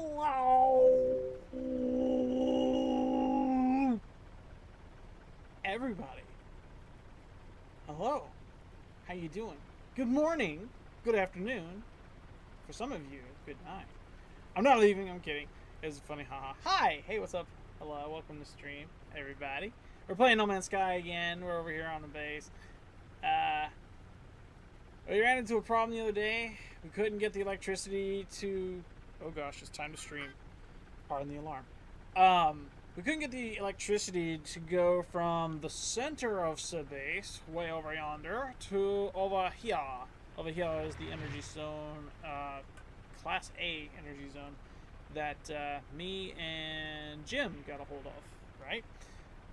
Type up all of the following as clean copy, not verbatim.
Hello, everybody. Hello. How you doing? Good morning. Good afternoon. For some of you, good night. I'm not leaving. I'm kidding. It's funny. Haha. Hi. Hey, what's up? Hello. Welcome to stream, everybody. We're playing No Man's Sky again. We're over here on the base. We ran into a problem the other day. We couldn't get the electricity to. Oh gosh, it's time to stream. Pardon the alarm. We couldn't get the electricity to go from the center of the base, way over yonder, to over here. Over here is the energy zone, Class A energy zone, that me and Jim got a hold of, right?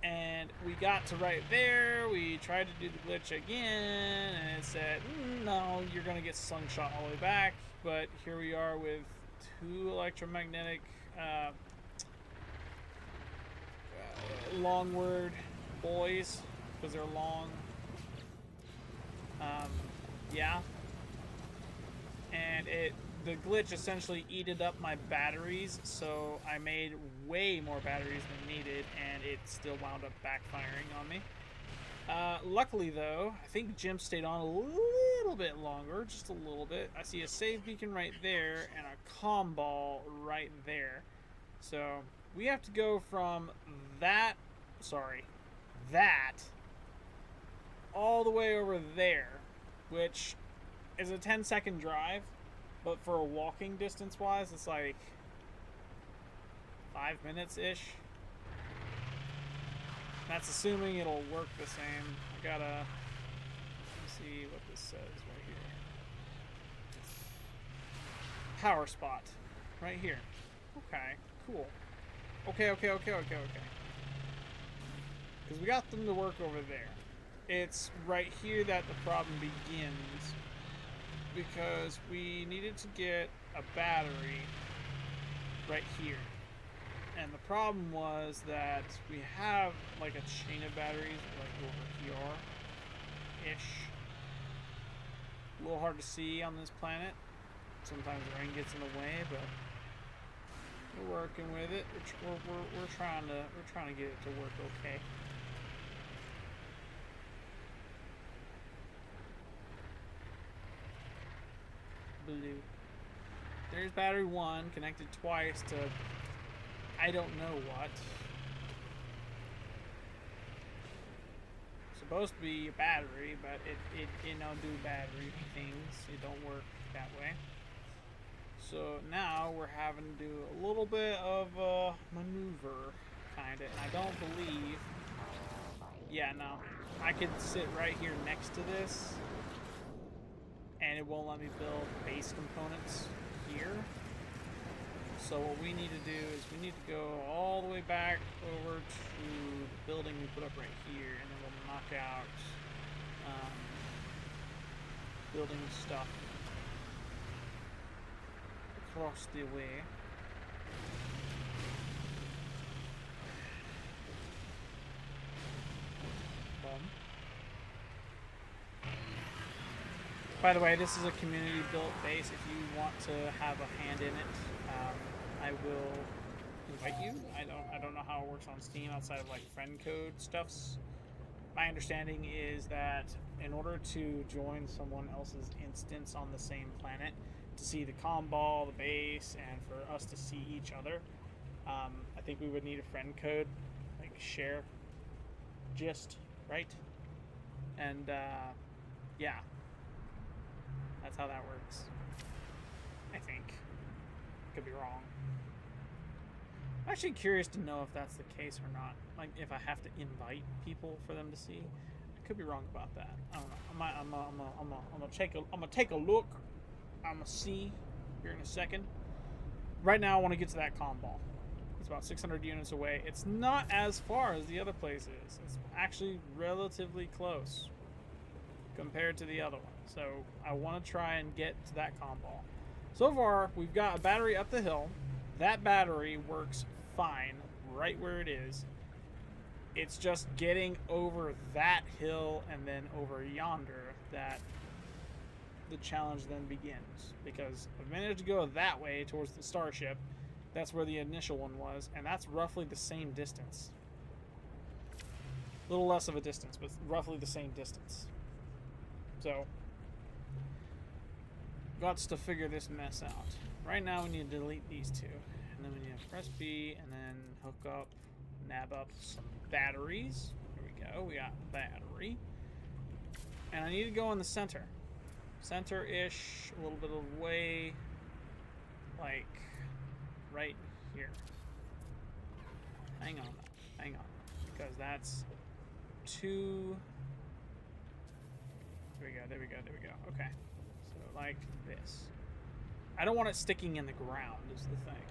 And we got to right there. We tried to do the glitch again, and it said, no, you're going to get slingshot all the way back. But here we are with two electromagnetic long word boys, because they're long. Yeah. And the glitch essentially eated up my batteries, so I made way more batteries than needed, and it still wound up backfiring on me. Luckily, though, I think Jim stayed on a little bit longer, just a little bit. I see a save beacon right there and a comm ball right there. So we have to go from that, all the way over there, which is a 10-second drive, but for a walking distance wise, it's like 5 minutes-ish. That's assuming it'll work the same. I gotta, let me see what this says right here. Power spot, right here. Okay, cool. Okay. Because we got them to work over there. It's right here that the problem begins, because we needed to get a battery right here. And the problem was that we have like a chain of batteries like over here-ish. A little hard to see on this planet. Sometimes the rain gets in the way, but we're working with it. We're trying to get it to work okay. Blue. There's battery 1 connected twice to I don't know what. Supposed to be a battery, but it don't do battery things. It don't work that way. So now we're having to do a little bit of a maneuver, kinda. And I don't believe. Yeah, no. I could sit right here next to this, and it won't let me build base components here. So what we need to do is we need to go all the way back over to the building we put up right here, and then we'll knock out building stuff across the way. By the way, this is a community-built base. If you want to have a hand in it, I will invite you. I don't know how it works on Steam outside of like friend code stuffs. My understanding is that in order to join someone else's instance on the same planet, to see the comm ball, the base, and for us to see each other, I think we would need a friend code, like share, gist, right? And yeah. That's how that works. I think. Could be wrong. I'm actually curious to know if that's the case or not. Like, if I have to invite people for them to see. I could be wrong about that. I don't know. I'm gonna take a look. I'm gonna see here in a second. Right now, I want to get to that comm ball. It's about 600 units away. It's not as far as the other place is. It's actually relatively close compared to the other one. So I want to try and get to that comm ball. So far, we've got a battery up the hill. That battery works fine right where it is. It's just getting over that hill and then over yonder that the challenge then begins. Because I've managed to go that way towards the starship, That's where the initial one was, and that's roughly the same distance. A little less of a distance, but roughly the same distance. So, got to figure this mess out. Right now we need to delete these two. And then we need to press B and then hook up, nab up some batteries. Here we go, we got battery. And I need to go in the center. Center-ish, a little bit of way, like right here. Hang on, because that's two. There we go. Okay, so like this. I don't want it sticking in the ground is the thing.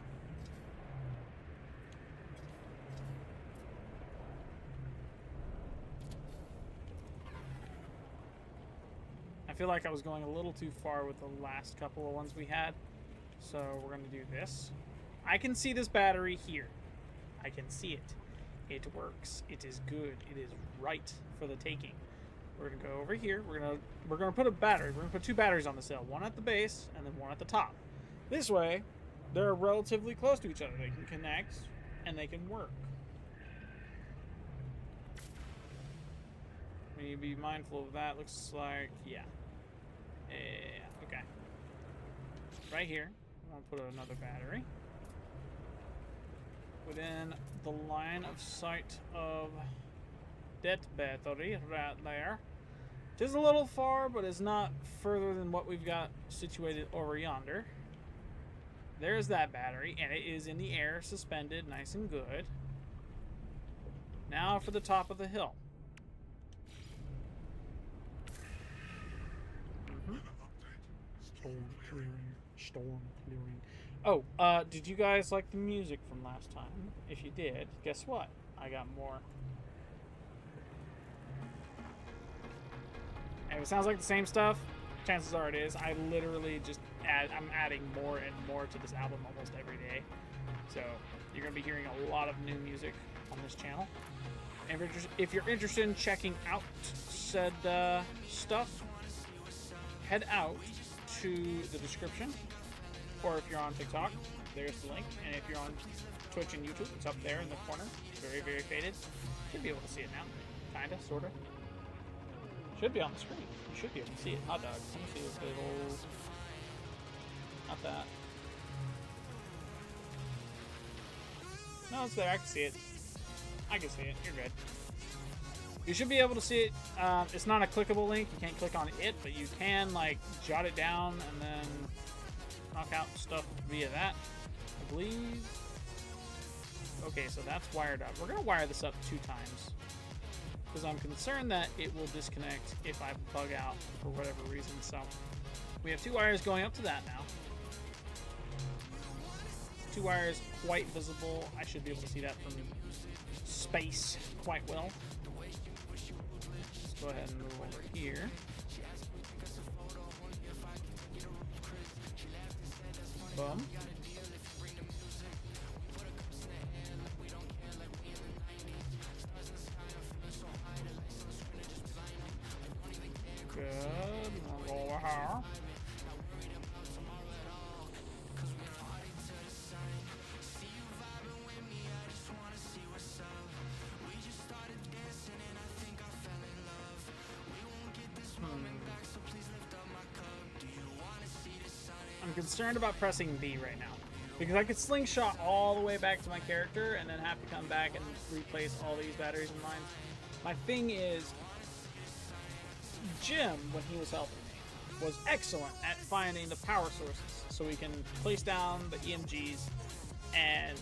I feel like I was going a little too far with the last couple of ones we had. So we're going to do this. I can see this battery here. I can see it. It works. It is good. It is right for the taking. We're going to go over here. We're going to put a battery. We're going to put two batteries on the cell. One at the base and then one at the top. This way, they're relatively close to each other. They can connect and they can work. We need to be mindful of that. Looks like, yeah. Okay. Right here, I'm going to put another battery. Within the line of sight of that battery right there. It is a little far, but it's not further than what we've got situated over yonder. There's that battery, and it is in the air, suspended, nice and good. Now for the top of the hill. Storm clearing. Oh, did you guys like the music from last time? If you did, guess what? I got more. And if it sounds like the same stuff, chances are it is. I literally just I'm adding more and more to this album almost every day. So you're going to be hearing a lot of new music on this channel. And if you're interested in checking out said stuff, head out to the description, or if you're on TikTok, there's the link, and if you're on Twitch and YouTube, it's up there in the corner. Very, very faded. Should be able to see it now. Kinda, sorta. Should be on the screen. You should be able to see it. Hot dog. Let me see this little... Not that. No, it's there. I can see it. I can see it. You're good. You should be able to see it. It's not a clickable link. You can't click on it, but you can like jot it down and then knock out stuff via that, I believe. Okay, so that's wired up. We're going to wire this up 2 times because I'm concerned that it will disconnect if I bug out for whatever reason. So we have 2 wires going up to that now. 2 wires quite visible. I should be able to see that from space quite well. Go ahead and move over here. Boom. Good. We'll go over here. I'm concerned about pressing B right now because I could slingshot all the way back to my character and then have to come back and replace all these batteries and lines. My thing is, Jim, when he was helping me, was excellent at finding the power sources so we can place down the EMGs and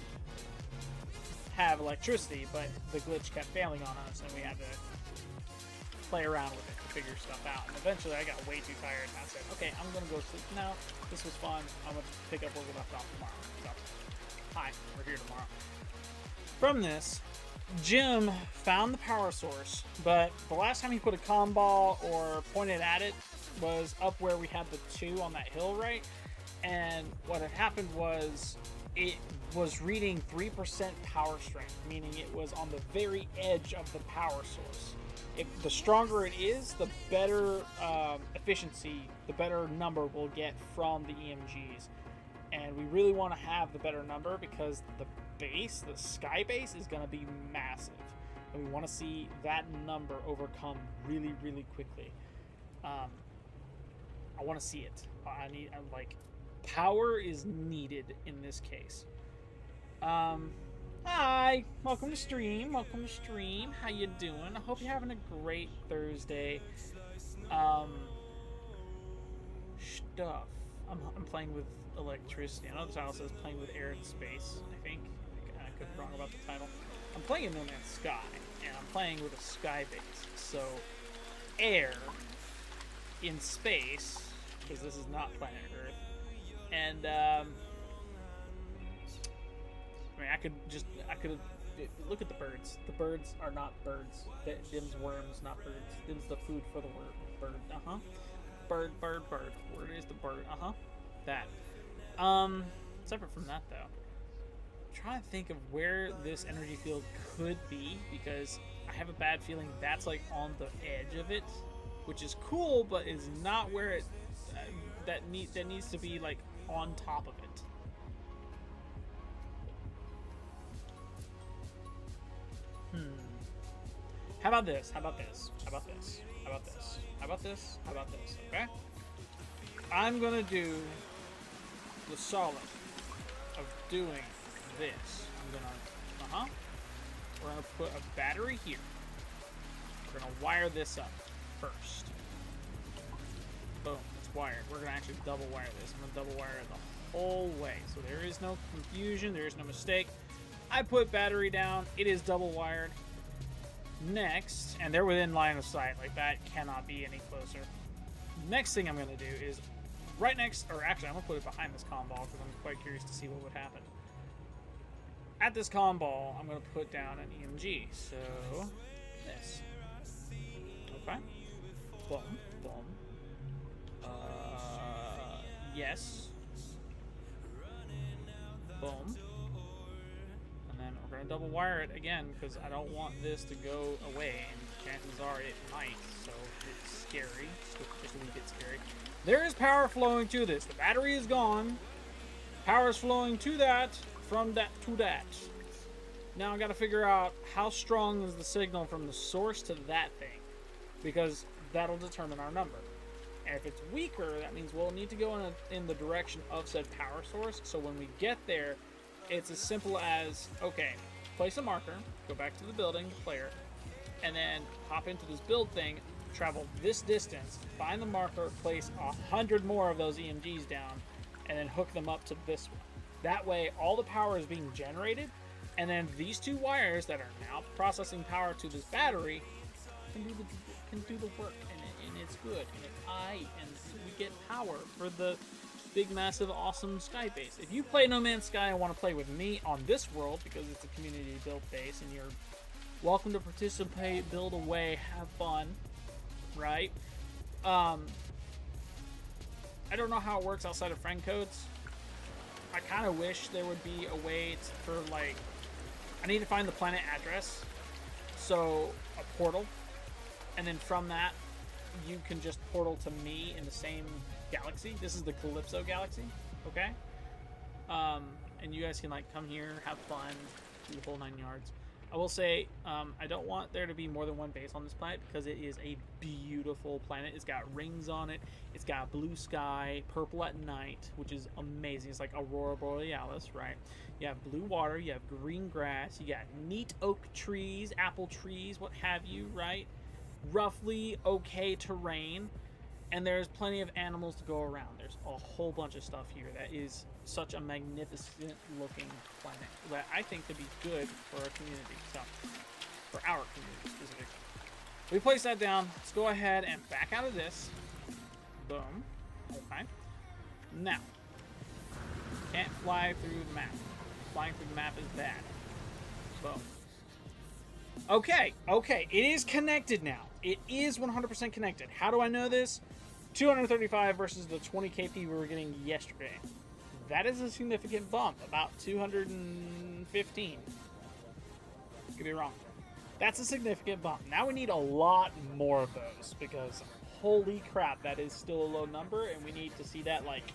have electricity, but the glitch kept failing on us and we had to play around with it to figure stuff out. And eventually I got way too tired and I said, okay, I'm going to go sleep now. This was fun. I'm going to pick up where we left off tomorrow. So, hi, we're here tomorrow. From this, Jim found the power source, but the last time he put a comm ball or pointed at it was up where we had the 2 on that hill, right? And what had happened was it was reading 3% power strength, meaning it was on the very edge of the power source. The stronger it is, the better efficiency, the better number we'll get from the EMGs. And we really want to have the better number because the sky base, is going to be massive. And we want to see that number overcome really, really quickly. I want to see it. Power is needed in this case. Hi, welcome to stream. How you doing? I hope you're having a great Thursday. Stuff. I'm playing with electricity. I know the title says playing with air and space. I think I could be wrong about the title. I'm playing in No Man's Sky, and I'm playing with a sky base. So, air in space, because this is not planet Earth. And I could look at the birds. The birds are not birds. Them's worms, not birds. Them's the food for the bird. Bird. Where is the bird? That. Separate from that, though, I'm trying to think of where this energy field could be, because I have a bad feeling that's like on the edge of it, which is cool, but is not where it that needs to be like on top of it. How about this? Okay? I'm gonna do the solid of doing this. We're gonna put a battery here. We're gonna wire this up first. Boom, it's wired. We're gonna actually double wire this. I'm gonna double wire it the whole way, so there is no confusion, there is no mistake. I put battery down, it is double wired. Next, and they're within line of sight, like that cannot be any closer. Next thing I'm going to do is right next, or actually I'm going to put it behind this comm ball because I'm quite curious to see what would happen. At this comm ball, I'm going to put down an EMG, so this. Okay. Boom, boom. Yes. Boom. And then we're going to double wire it again because I don't want this to go away, and chances are it might, so it's scary. It's a wee bit scary. There is power flowing to this. The battery is gone. Power is flowing to that, from that to that. Now I got to figure out how strong is the signal from the source to that thing, because that'll determine our number. And if it's weaker, that means we'll need to go in the direction of said power source. So when we get there, it's as simple as, okay, place a marker, go back to the building, player, and then hop into this build thing, travel this distance, find the marker, place 100 more of those EMGs down, and then hook them up to this one. That way, all the power is being generated, and then these two wires that are now processing power to this battery can do the work, and it's good, and it's high, and we get power for the big, massive, awesome sky base. If you play No Man's Sky and want to play with me on this world, because it's a community-built base, and you're welcome to participate, build away, have fun, right? I don't know how it works outside of friend codes. I kind of wish there would be a way for, like, I need to find the planet address, so a portal, and then from that, you can just portal to me in the same galaxy. This is the Calypso galaxy, okay? And you guys can, like, come here, have fun, do the whole 9 yards. I will say, I don't want there to be more than one base on this planet because it is a beautiful planet. It's got rings on it. It's got blue sky, purple at night, which is amazing. It's like Aurora Borealis, right? You have blue water, you have green grass, you got neat oak trees, apple trees, what have you, right? Roughly okay terrain, and there's plenty of animals to go around. There's a whole bunch of stuff here that is such a magnificent looking planet that I think could be good for our community. So, for our community specifically. We place that down. Let's go ahead and back out of this. Boom. Okay. Now, can't fly through the map. Flying through the map is bad. Boom. Okay, it is connected now. It is 100% connected. How do I know this? 235 versus the 20 KP we were getting yesterday. That is a significant bump, about 215. Could be wrong. That's a significant bump. Now we need a lot more of those, because holy crap, that is still a low number, and we need to see that like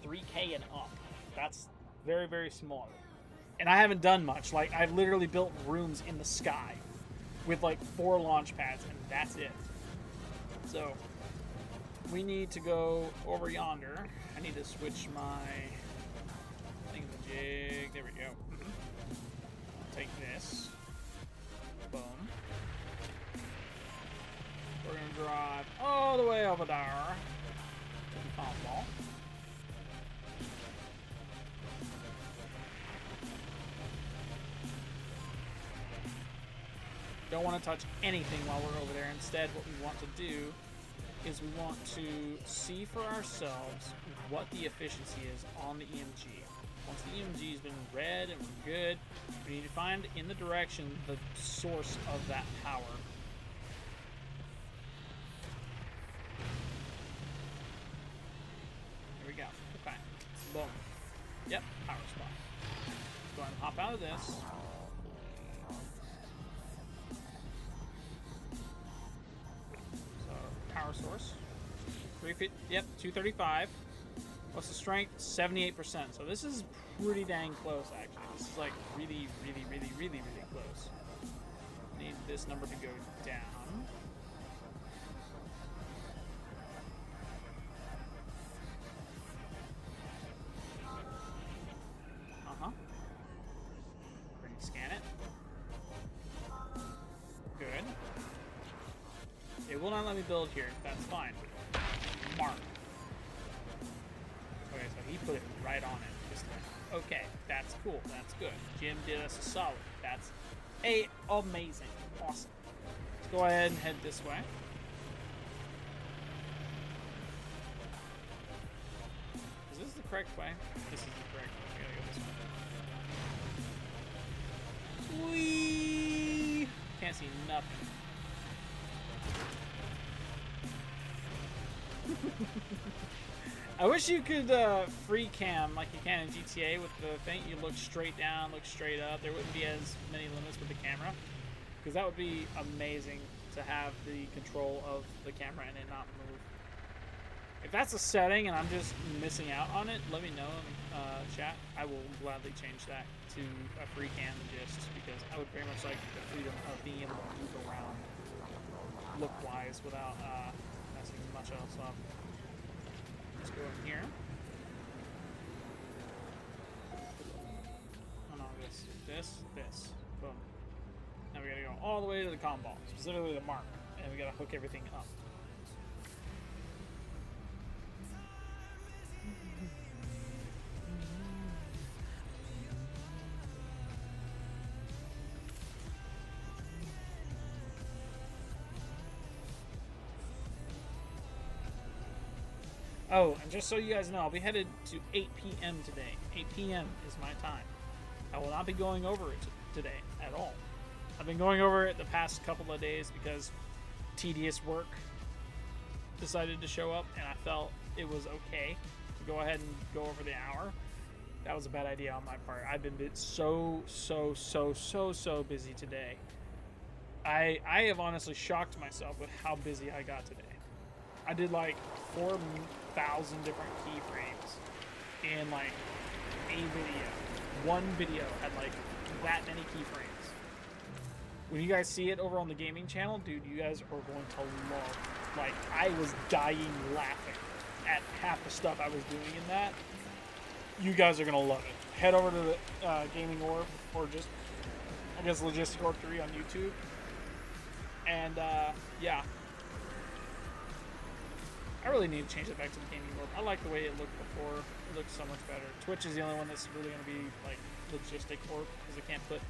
3K and up. That's very, very small. And I haven't done much. Like, I've literally built rooms in the sky with like 4 launch pads, and that's it. So we need to go over yonder. I need to switch my thingamajig. There we go. I'll take this. Boom. We're gonna drive all the way over there to the pump ball. Don't want to touch anything while we're over there. Instead, what we want to do is we want to see for ourselves what the efficiency is on the EMG. Once the EMG has been read and we're good, we need to find in the direction the source of that power. Here we go. Okay. Boom. Yep, power spot. Go ahead and hop out of this. Power source. 350, yep, 235. What's the strength? 78%. So this is pretty dang close, actually. This is like really, really, really, really, really close. Need this number to go down. Ready to scan it. Good. It will not let me build here. That's fine. Mark. Okay, so he put it right on it this time. Okay, that's cool. That's good. Jim did us a solid. That's amazing. Awesome. Let's go ahead and head this way. Is this the correct way? This is the correct way. We gotta go this way. Whee! Can't see nothing. I wish you could free cam like you can in GTA with the thing. You look straight down, look straight up. There wouldn't be as many limits with the camera, because that would be amazing to have the control of the camera and it not move. If that's a setting and I'm just missing out on it, let me know in chat. I will gladly change that to a free cam just because I would very much like the freedom of being able to move around look-wise without messing much else up. Let's go in here. Oh no, this. Boom. Now we gotta go all the way to the comm ball, specifically the mark, and we gotta hook everything up. Oh, and just so you guys know, I'll be headed to 8 p.m. today. 8 p.m. is my time. I will not be going over it today at all. I've been going over it the past couple of days because tedious work decided to show up, and I felt it was okay to go ahead and go over the hour. That was a bad idea on my part. I've been so busy today. I have honestly shocked myself with how busy I got today. I did like 4,000 different keyframes in like a video. One video had like that many keyframes. When you guys see it over on the gaming channel, dude, you guys are going to love. Like, I was dying laughing at half the stuff I was doing in that. You guys are going to love it. Head over to the Gaming Orb, or just, I guess, Logistic Orb 3 on YouTube. And, yeah. I really need to change it back to the Gaming Orb. I like the way it looked before. It looks so much better. Twitch is the only one that's really going to be, like, Logistic Orb, because it can't put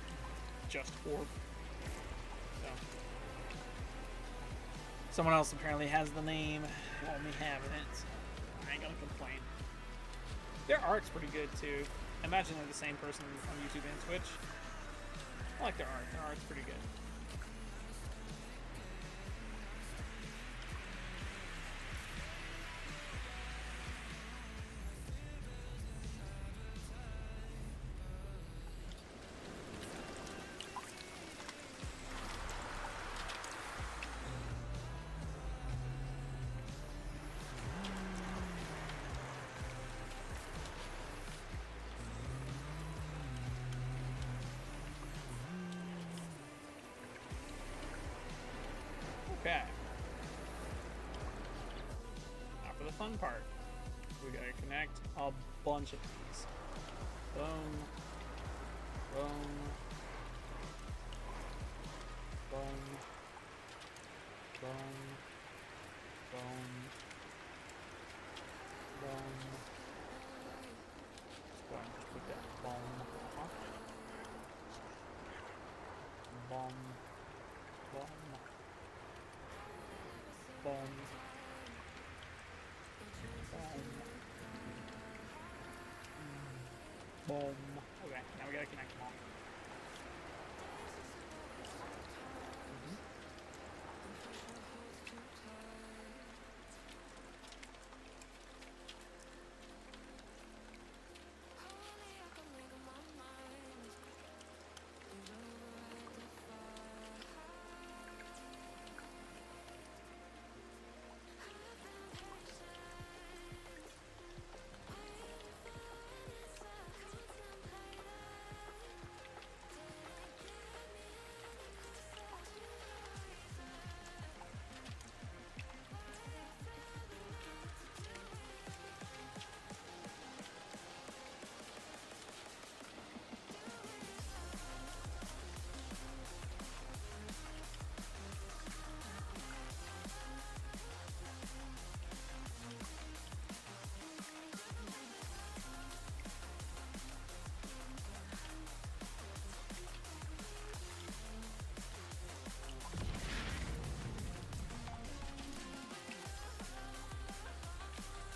just Orb. So. Someone else apparently has the name, only having it. So I ain't gonna complain. Their art's pretty good too. I imagine they're the same person on YouTube and Twitch. I like their art. Their art's pretty good. fun part. We gotta connect a bunch of these. Boom. Boom. Boom. Boom. Boom. Boom. Let's go ahead and just put that boom. Boom. Boom. Boom. Boom. Okay, now we gotta connect them all.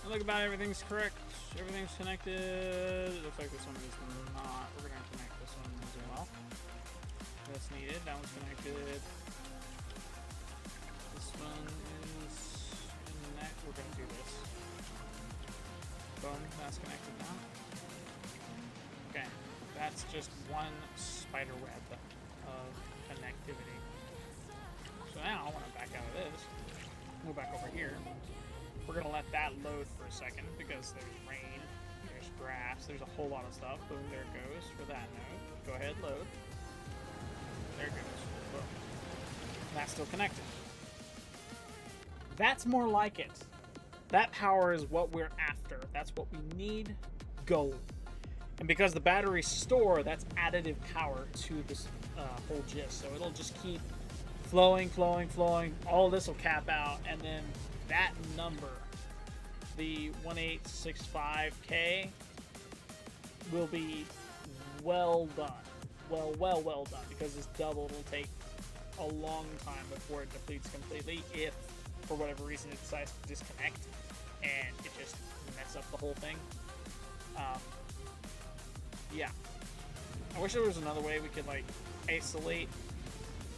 Look about everything's correct. Everything's connected. It looks like this one is not. We're gonna connect this one as well. That's needed. That one's connected. This one is in that. We're gonna do this. Boom. That's connected now. Okay. That's just one spider web of connectivity. So now I want to back out of this. Move back over here. We're going to let that load for a second because there's rain, there's grass, there's a whole lot of stuff. Boom, there it goes for that node. Go ahead, load. There it goes. Boom. That's still connected. That's more like it. That power is what we're after. That's what we need. Go. And because the batteries store, that's additive power to this whole gist. So it'll just keep flowing, flowing, flowing. All of this will cap out, and then that number, the 1865K, will be well done. Well done, because it's double. It'll take a long time before it depletes completely if, for whatever reason, it decides to disconnect and it just mess up the whole thing. Yeah. I wish there was another way we could, like, isolate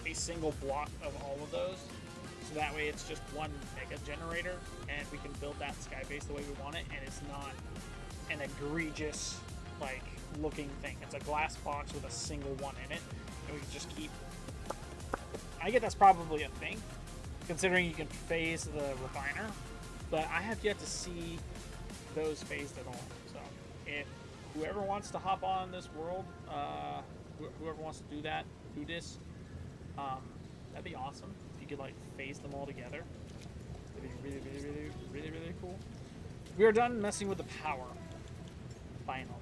a single block of all of those. So that way it's just one mega generator, and we can build that sky base the way we want it, and it's not an egregious, like, looking thing. It's a glass box with a single one in it, and we can just keep... I get that's probably a thing, considering you can phase the refiner, but I have yet to see those phased at all. So if whoever wants to hop on this world, whoever wants to do this, that'd be awesome. If you could, like, phase them all together. It'd be really cool. We are done messing with the power. Finally.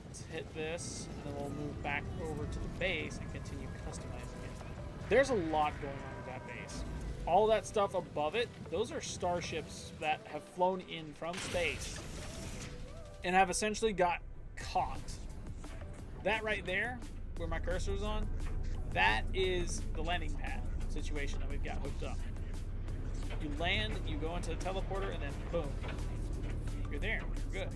Let's hit this, and then we'll move back over to the base and continue customizing it. There's a lot going on with that base. All that stuff above it, those are starships that have flown in from space and have essentially got caught. That right there, where my cursor is on, that is the landing pad situation that we've got hooked up. You land, you go into the teleporter, and then boom, you're there. You're good.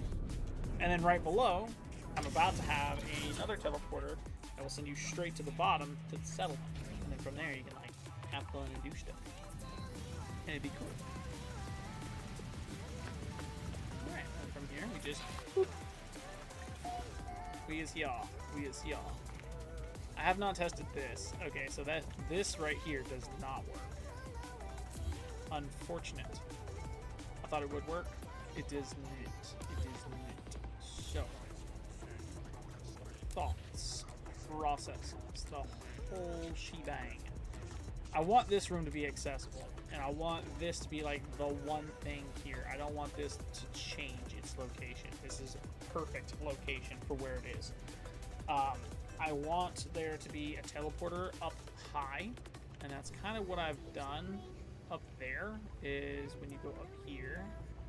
And then right below, I'm about to have another teleporter that will send you straight to the bottom to the settlement. And then from there, you can, like, have fun and do stuff. And it'd be cool. Alright, and from here, we just whoop. We is y'all. I have not tested this. Okay, so this right here does not work. Unfortunate. I thought it would work. It does not. So, thoughts, processes, the whole shebang. I want this room to be accessible, and I want this to be like the one thing here. I don't want this to change its location. This is a perfect location for where it is. I want there to be a teleporter up high, and that's kind of what I've done up there, is when you go up here,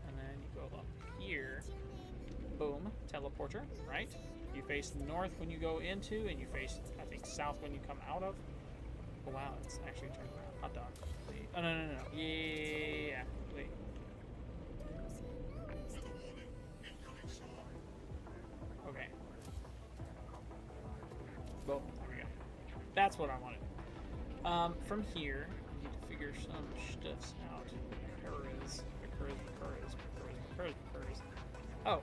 and then you go up here, boom, teleporter, right? You face north when you go into, and you face, I think, south when you come out of. Oh, wow, it's actually turned around. Hot dog. Wait. Oh, no. Yeah. Wait. Okay. Well, there we go. That's what I wanted. From here, I need to figure some stuffs out. Occurs. Oh.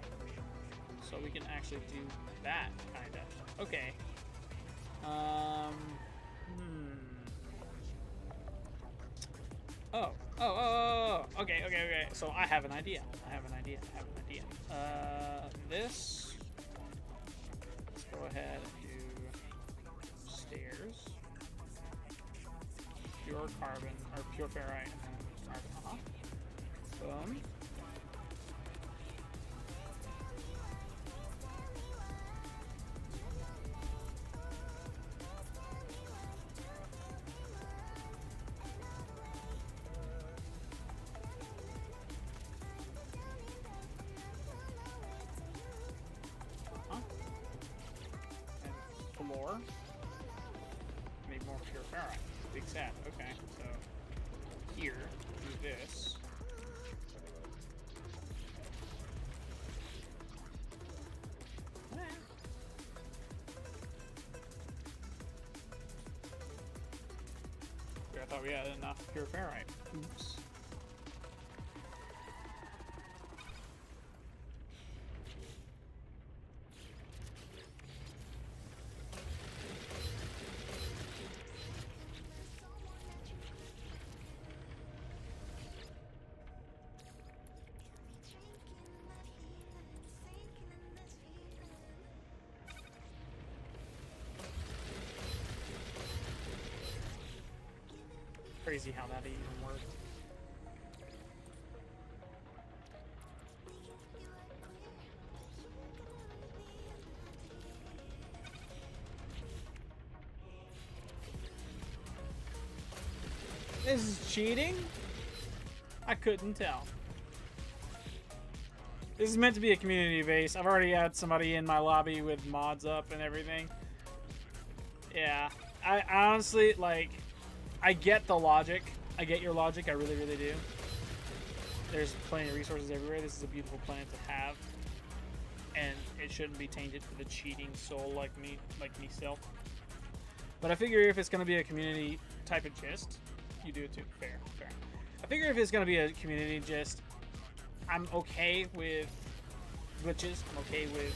So we can actually do that, kind of. Okay. Oh. Okay. So I have an idea. This. Let's go ahead and do stairs. Pure carbon, or pure ferrite, and then carbon. Boom. Floor. Need more pure ferrite. Big sad. Okay, so here, do this. I thought we had enough pure ferrite. Oops. Crazy how that even worked. This is cheating? I couldn't tell. This is meant to be a community base. I've already had somebody in my lobby with mods up and everything. Yeah, I honestly, like, I get the logic. I get your logic. I really, really do. There's plenty of resources everywhere. This is a beautiful planet to have, and it shouldn't be tainted with a cheating soul like me, self. But I figure if it's going to be a community type of gist, you do it too. Fair. I figure if it's going to be a community gist, I'm okay with glitches. I'm okay with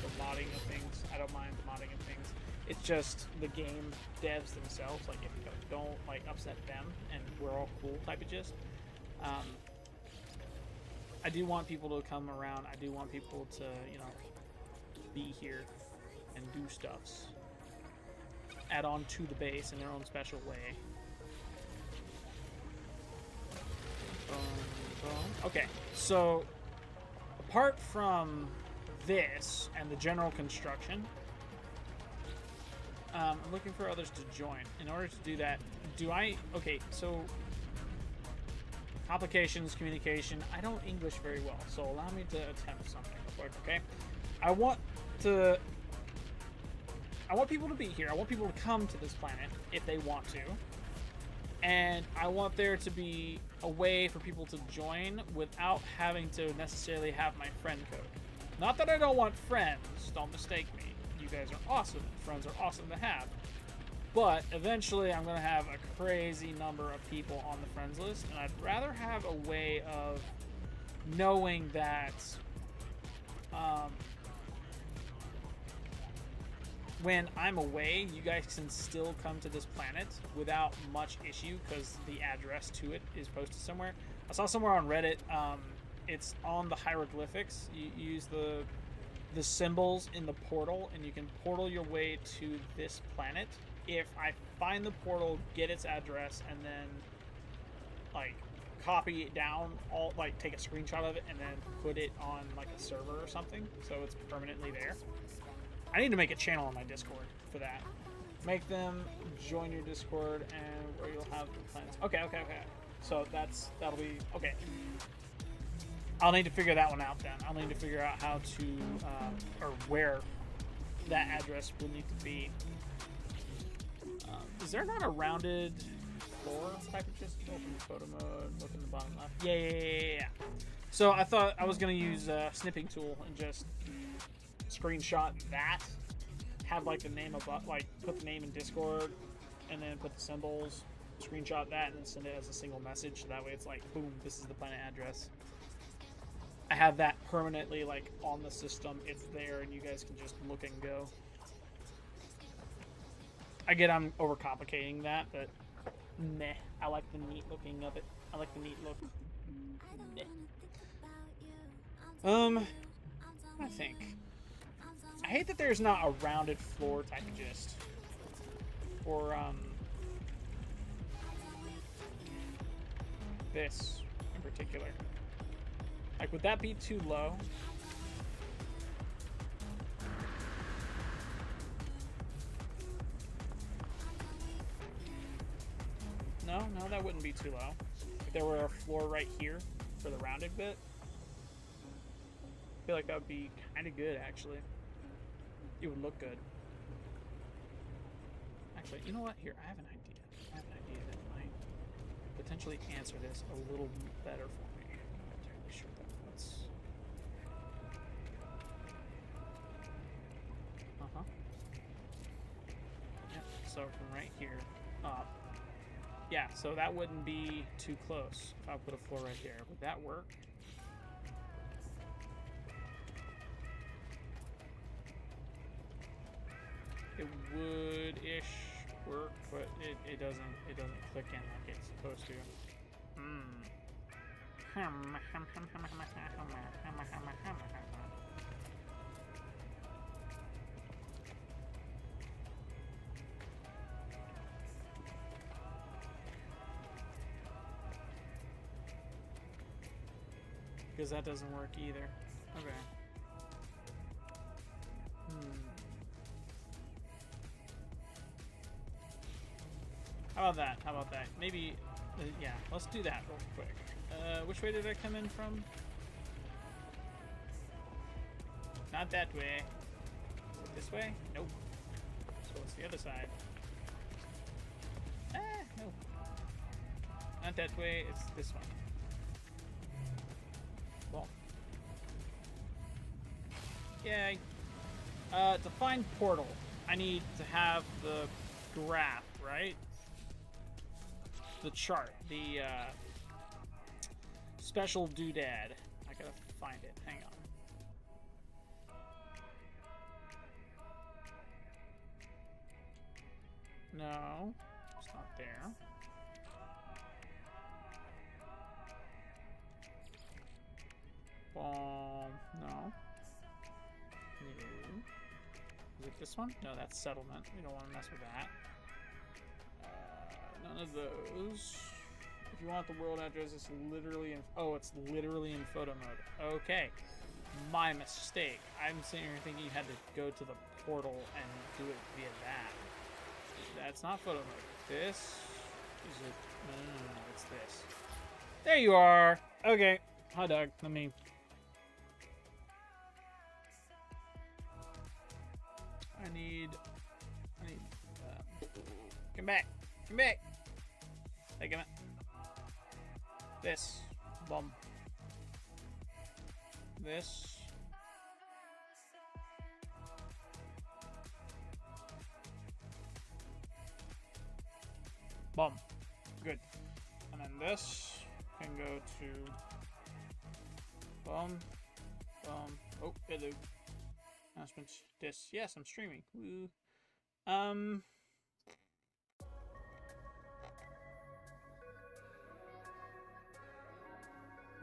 the modding of things. I don't mind the modding of things. It's just the game devs themselves, like, if you don't like upset them and we're all cool type of gist. I do want people to come around. I do want people to, you know, be here and do stuffs. Add on to the base in their own special way. Okay, so apart from this and the general construction, I'm looking for others to join. In order to do that, okay, so complications, communication. I don't English very well, so allow me to attempt something real quick, okay? I want people to be here. I want people to come to this planet if they want to. And I want there to be a way for people to join without having to necessarily have my friend code. Not that I don't want friends, don't mistake me. You guys are awesome. Friends are awesome to have. But eventually I'm going to have a crazy number of people on the friends list, and I'd rather have a way of knowing that when I'm away, you guys can still come to this planet without much issue because the address to it is posted somewhere. I saw somewhere on Reddit, it's on the hieroglyphics. You use the symbols in the portal, and you can portal your way to this planet if I find the portal, get its address, and then like copy it down, all like take a screenshot of it, and then put it on like a server or something, so it's permanently there. I need to make a channel on my Discord for that. Make them join your Discord, and where you'll have the plans. Okay. So that'll be okay. I'll need to figure that one out then. I'll need to figure out how to or where that address will need to be. Is there not a rounded floor type of just open photo mode? Look in the bottom left. Yeah. So I thought I was gonna use a snipping tool and just screenshot that. Have like the name of like put the name in Discord, and then put the symbols. Screenshot that and then send it as a single message. So that way it's like, boom, this is the planet address. I have that permanently like on the system. It's there, and you guys can just look and go. I get I'm overcomplicating that, but meh. I like the neat looking of it. I like the neat look. Meh. I think. I hate that there's not a rounded floor type of gist. Or this in particular. Like, would that be too low? No, that wouldn't be too low. If there were a floor right here for the rounded bit, I feel like that would be kind of good, actually. It would look good. Actually, you know what? Here, I have an idea. That might potentially answer this a little better for me. I'm not entirely sure that what's... Yep, so from right here up. Yeah, so that wouldn't be too close if I put a floor right there. Would that work? It would-ish work, but it doesn't click in like it's supposed to. Because that doesn't work either. Okay. How about that? Maybe, yeah, let's do that real quick. Which way did I come in from? Not that way. Is it this way? Nope. So it's the other side. No. Not that way, it's this one. Well. Yay. To find portal, I need to have the graph, right? The chart, the special doodad. I gotta find it. Hang on. No, it's not there. No. No. Is it this one? No, that's settlement. We don't want to mess with that. None of those. If you want the world address, it's literally in... Oh, it's literally in photo mode. Okay. My mistake. I'm sitting here thinking you had to go to the portal and do it via that. That's not photo mode. This is it. No. It's this. There you are. Okay. Hot dog. Let me... I need... Come back. Come back. Hey, come on. This. Bomb. This. Bomb. Good. And then this can go to bomb. Bomb. Oh, hello. Announcements. This. Yes, I'm streaming. Woo.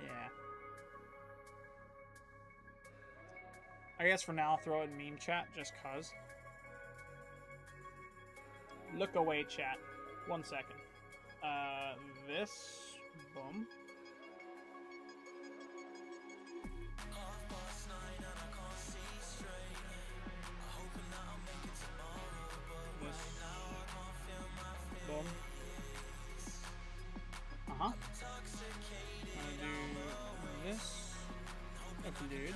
Yeah. I guess for now I'll throw it in meme chat just cuz. Look away, chat. 1 second. This. Boom. This. Boom. Uh-huh. I'm gonna do this. Upload.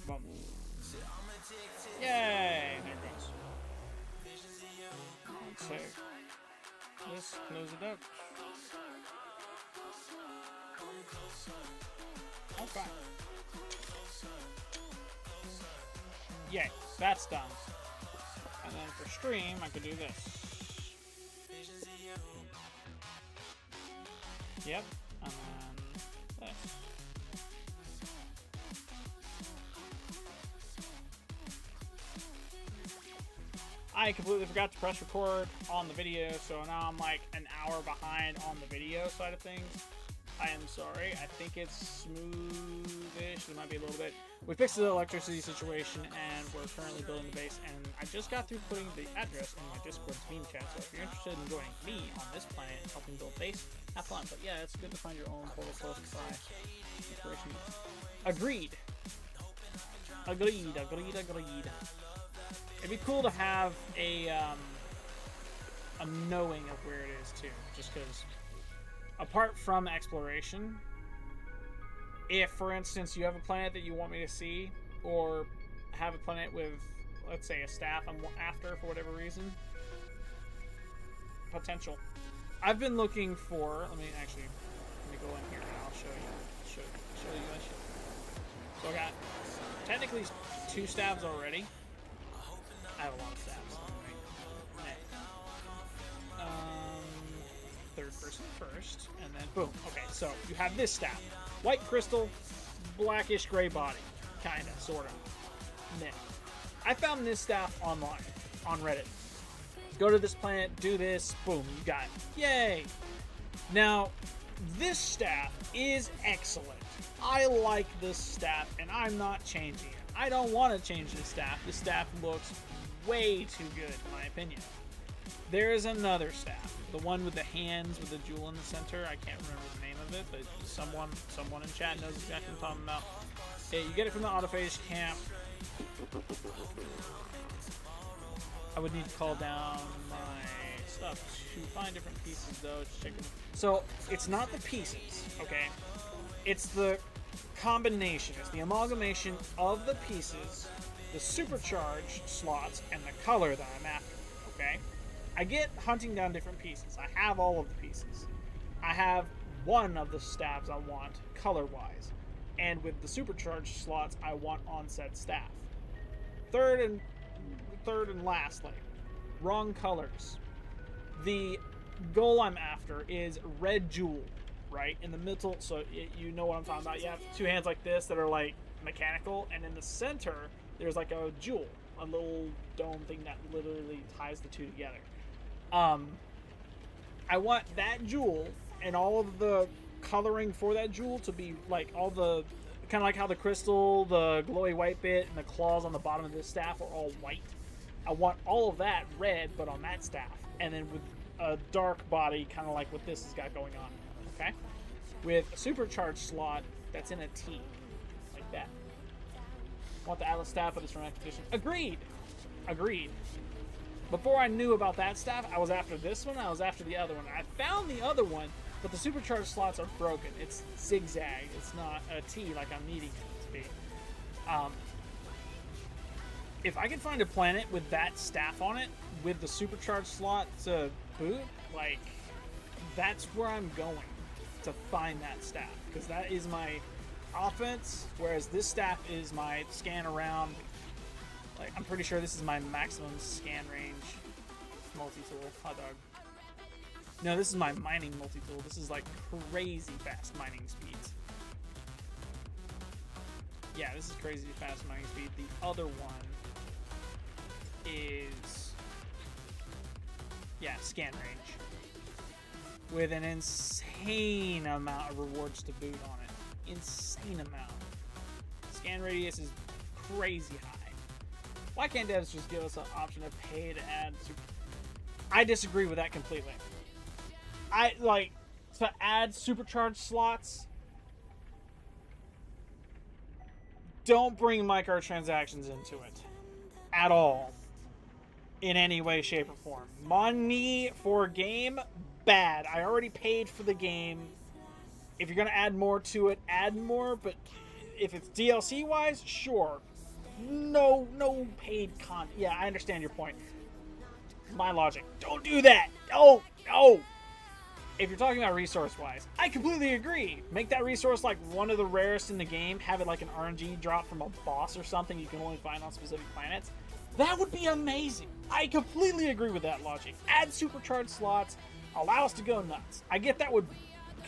Boom. Yay! There it goes. So, let's close it up. Okay. Yay, that's done. And then for stream, I could do this. Yep, and then this. I completely forgot to press record on the video, so now I'm like an hour behind on the video side of things. I am sorry. I think it's smoothish. There might be a little bit. We fixed the electricity situation, and we're currently building the base. And I just got through putting the address in my Discord team chat. So if you're interested in joining me on this planet and helping build base, have fun. But yeah, it's good to find your own portal close by inspiration. Agreed. Agreed. Agreed. Agreed. It'd be cool to have a knowing of where it is too, just because. Apart from exploration, if, for instance, you have a planet that you want me to see, or have a planet with, let's say, a staff I'm after for whatever reason, potential. I've been looking for. Let me go in here and I'll show you that shit. So I got technically 2 stabs already. I have a lot of stabs. Third person first, and then boom. Okay, so you have this staff. White crystal, blackish gray body. Kinda, sorta. Meh. I found this staff online, on Reddit. Go to this planet, do this, boom, you got it. Yay! Now, this staff is excellent. I like this staff, and I'm not changing it. I don't want to change this staff. This staff looks way too good, in my opinion. There is another staff, the one with the hands with the jewel in the center. I can't remember the name of it, but someone in chat knows exactly what I'm talking about. Yeah, you get it from the autophage camp. I would need to call down my stuff to find different pieces, though. Just check them. So it's not the pieces, okay? It's the combination. It's the amalgamation of the pieces, the supercharged slots, and the color that I'm after, okay? I get hunting down different pieces. I have all of the pieces. I have one of the staffs I want color-wise. And with the supercharged slots, I want on said staff. Third and lastly, wrong colors. The goal I'm after is red jewel, right? In the middle, so you know what I'm talking about. You have 2 hands like this that are like mechanical, and in the center, there's like a jewel, a little dome thing that literally ties the 2 together. I want that jewel and all of the coloring for that jewel to be like all the, kind of like how the crystal, the glowy white bit, and the claws on the bottom of this staff are all white. I want all of that red, but on that staff. And then with a dark body, kind of like what this has got going on, okay? With a supercharged slot that's in a T, like that. I want the Atlas staff, but it's from Expedition. Agreed! Agreed. Before I knew about that staff, I was after this one, I was after the other one. I found the other one, but the supercharged slots are broken. It's zigzag. It's not a T like I'm needing it to be. If I can find a planet with that staff on it, with the supercharged slot to boot, like, that's where I'm going to find that staff. Because that is my offense, whereas this staff is my scan around. Like, I'm pretty sure this is my maximum scan range multi-tool. Hot dog. No, this is my mining multi-tool. This is like crazy fast mining speeds. Yeah, this is crazy fast mining speed. The other one is, yeah, scan range. With an insane amount of rewards to boot on it. Insane amount. Scan radius is crazy high. Why can't devs just give us an option to pay to add I disagree with that completely. To add supercharged slots, don't bring microtransactions into it at all in any way, shape, or form. Money for a game, bad. I already paid for the game. If you're gonna add more to it, add more, but if it's DLC wise, sure. No paid content. Yeah, I understand your point. My logic. Don't do that. No. If you're talking about resource wise, I completely agree. Make that resource like one of the rarest in the game. Have it like an RNG drop from a boss or something you can only find on specific planets. That would be amazing. I completely agree with that logic. Add supercharged slots. Allow us to go nuts. I get that would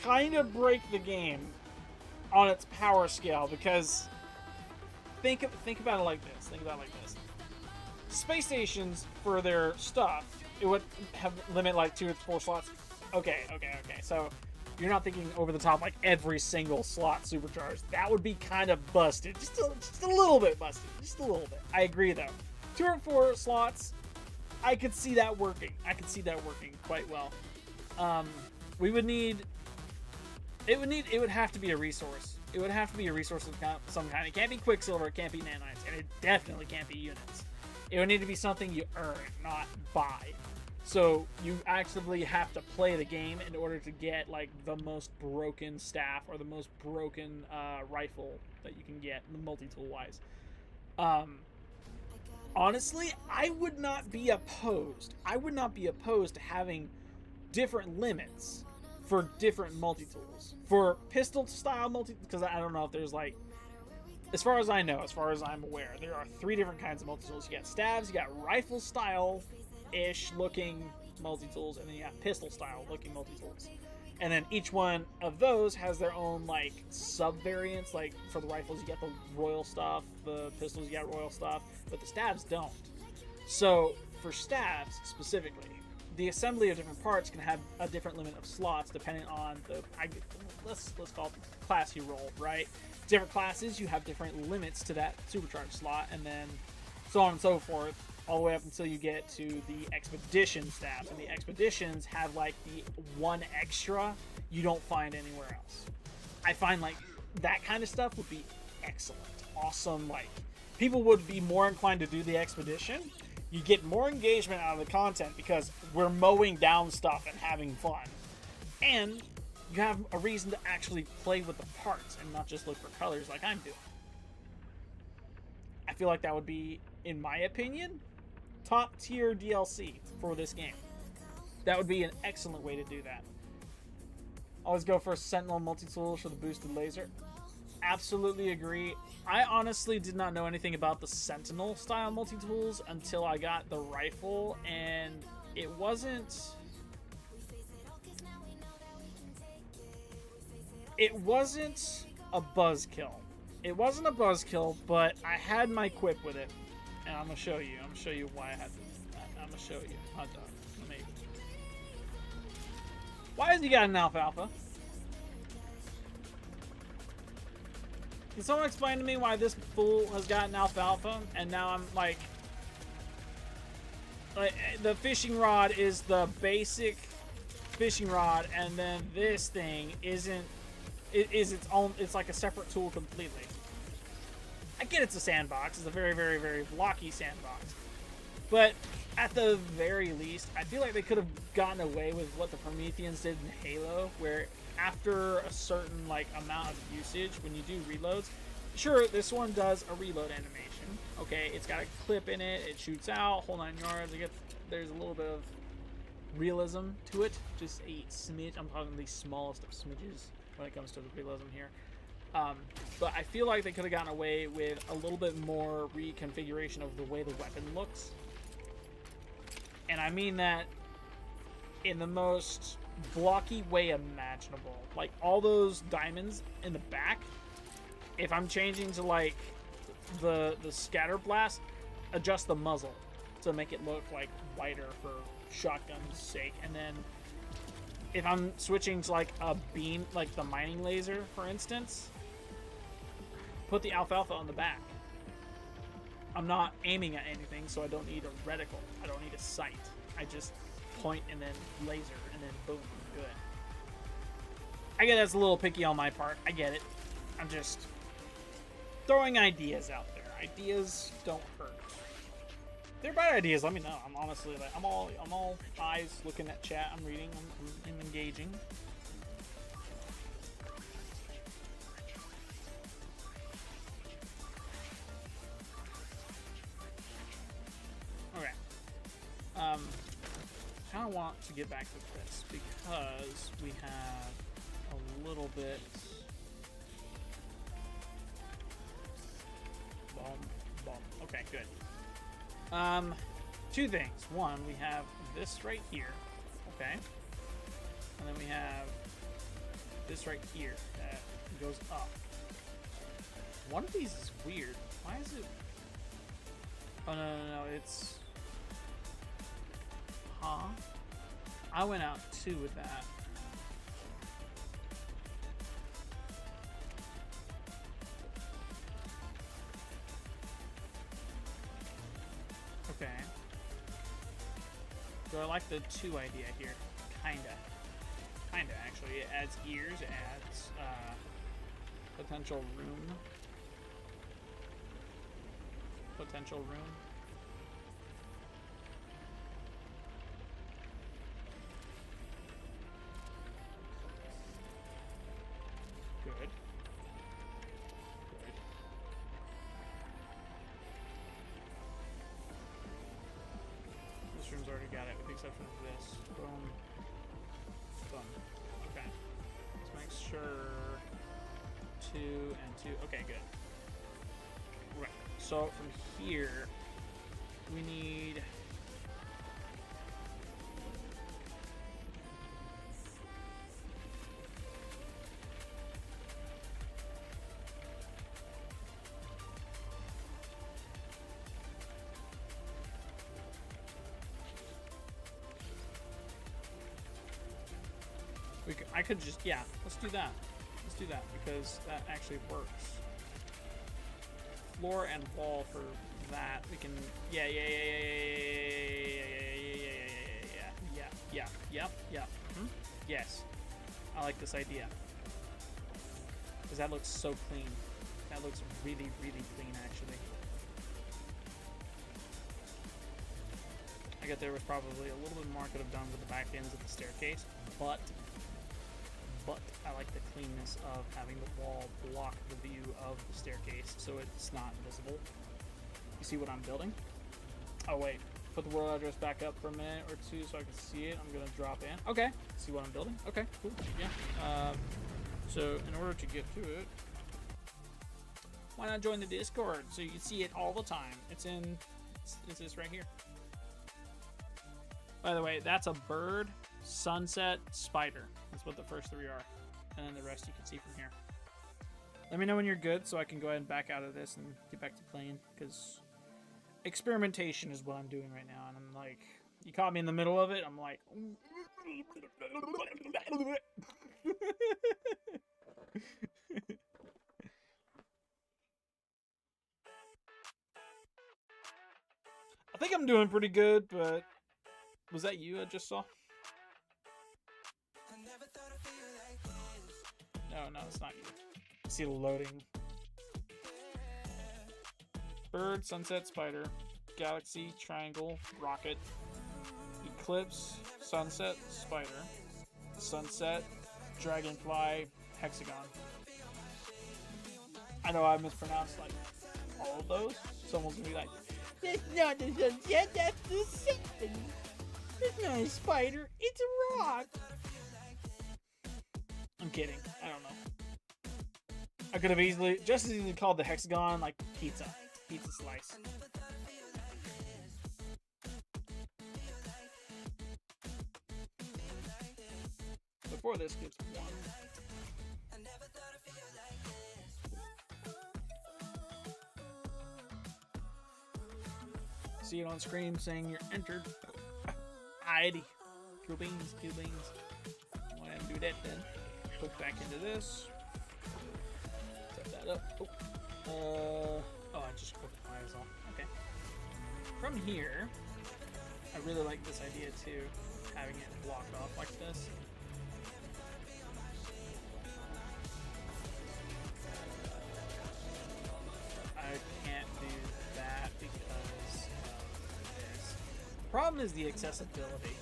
kind of break the game on its power scale, because think about it like this. Space stations, for their stuff, it would have limit like 2 or 4 slots. Okay. So you're not thinking over the top like every single slot supercharged. That would be kind of busted. Just a little bit busted. Just a little bit. I agree though. 2 or 4 slots, I could see that working. Quite well. It would have to be a resource. It would have to be a resource of some kind. It can't be Quicksilver, it can't be nanites, and it definitely can't be units. It would need to be something you earn, not buy. So you actively have to play the game in order to get like the most broken staff or the most broken rifle that you can get, multi-tool wise. Honestly, I would not be opposed to having different limits for different multi-tools. For pistol style because I don't know if there's like, as far as I'm aware, there are 3 different kinds of multi-tools. You got stabs, you got rifle style-ish looking multi-tools, and then you have pistol style looking multi-tools. And then each one of those has their own like sub-variants. Like for the rifles, you get the royal stuff, the pistols, you get royal stuff, but the stabs don't. So for stabs specifically, the assembly of different parts can have a different limit of slots depending on let's call it the class you roll, right? Different classes, you have different limits to that supercharged slot, and then so on and so forth, all the way up until you get to the expedition stabs. And the expeditions have like the 1 extra you don't find anywhere else. I find like that kind of stuff would be excellent, awesome. Like people would be more inclined to do the expedition. You get more engagement out of the content because we're mowing down stuff and having fun. And you have a reason to actually play with the parts and not just look for colors like I'm doing. I feel like that would be, in my opinion, top tier DLC for this game. That would be an excellent way to do that. Always go for Sentinel multi-tool for the boosted laser. Absolutely agree. I honestly did not know anything about the Sentinel style multi-tools until I got the rifle, and it wasn't a buzzkill. It wasn't a buzzkill, but I had my quip with it, and I'm gonna show you. I'm gonna show you why I had this. I'm gonna show you. Hot dog. Maybe. Why has he got an alfalfa? Can someone explain to me why this fool has got an alfalfa, and now I'm like the fishing rod is the basic fishing rod, and then this thing isn't. It is its own. It's like a separate tool completely. I get it's a sandbox. It's a very, very, very blocky sandbox. But at the very least, I feel like they could have gotten away with what the Prometheans did in Halo, where after a certain like amount of usage, when you do reloads, sure, this one does a reload animation. Okay, it's got a clip in it. It shoots out, whole 9 yards. There's a little bit of realism to it. Just a smidge. I'm talking the smallest of smidges when it comes to the realism here. But I feel like they could have gotten away with a little bit more reconfiguration of the way the weapon looks. And I mean that in the most blocky way imaginable. Like all those diamonds in the back, if I'm changing to like the scatter blast, adjust the muzzle to make it look like whiter for shotgun's sake. And then if I'm switching to like a beam, like the mining laser, for instance, put the alfalfa on the back. I'm not aiming at anything, so I don't need a reticle. I don't need a sight. I just point and then laser and then boom, good. I get that's a little picky on my part. I get it. I'm just throwing ideas out there. Ideas don't hurt. If they're bad ideas, let me know. I'm honestly like I'm all eyes looking at chat. I'm reading. I'm engaging. Okay. I kind of want to get back to this because we have a little bit. Boom. Okay, good. Two things. One, we have this right here. Okay. And then we have this right here that goes up. One of these is weird. Why is it? Oh, no. It's... Huh? I went out 2 with that. Okay. So I like the 2 idea here. Kinda, actually. It adds ears, it adds potential room. Good. This room's already got it, with the exception of this. Boom. Okay. Let's make sure 2 and 2. Okay, good. Right. So from here, we need. I could just, yeah, let's do that. Let's do that because that actually works. Floor and wall for that. We can, yeah. Yes. I like this idea. Because that looks so clean. That looks really, really clean, actually. I get there was probably a little bit more I could have done with the back ends of the staircase, but I like the cleanness of having the wall block the view of the staircase so it's not visible. You see what I'm building? Oh wait, put the world address back up for a minute or 2 so I can see it. I'm gonna drop in. Okay, see what I'm building? Okay, cool, yeah. So in order to get to it, why not join the Discord so you can see it all the time? It's this right here. By the way, that's a bird, sunset, spider. That's what the first 3 are. And then the rest you can see from here. Let me know when you're good so I can go ahead and back out of this and get back to playing. Because experimentation is what I'm doing right now. And I'm like, you caught me in the middle of it. I'm like... I think I'm doing pretty good, but... Was that you I just saw? No, it's not you. I see the loading. Bird, sunset, spider, galaxy, triangle, rocket, eclipse, sunset, spider, sunset, dragonfly, hexagon. I know I mispronounced like all of those. Someone's gonna be like, "That's not the sunset, that's the sun. It's not a spider, it's a rock." I'm kidding. I don't know. I could have just as easily called the hexagon like pizza slice. Before this gives 1. See it on screen saying you're entered. Alrighty. Cool beans. Go ahead and do that then. Click back into this. Set that up. I just clicked my eyes off. Okay. from here, I really like this idea too, having it blocked off like this. I can't do that because of this. Problem is the accessibility.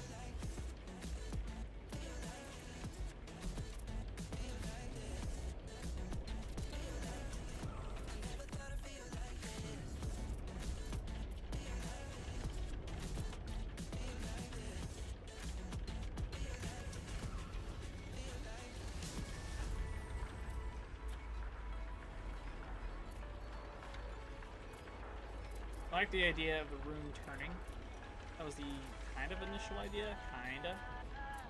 I like the idea of the room turning. That was the kind of initial idea, kinda,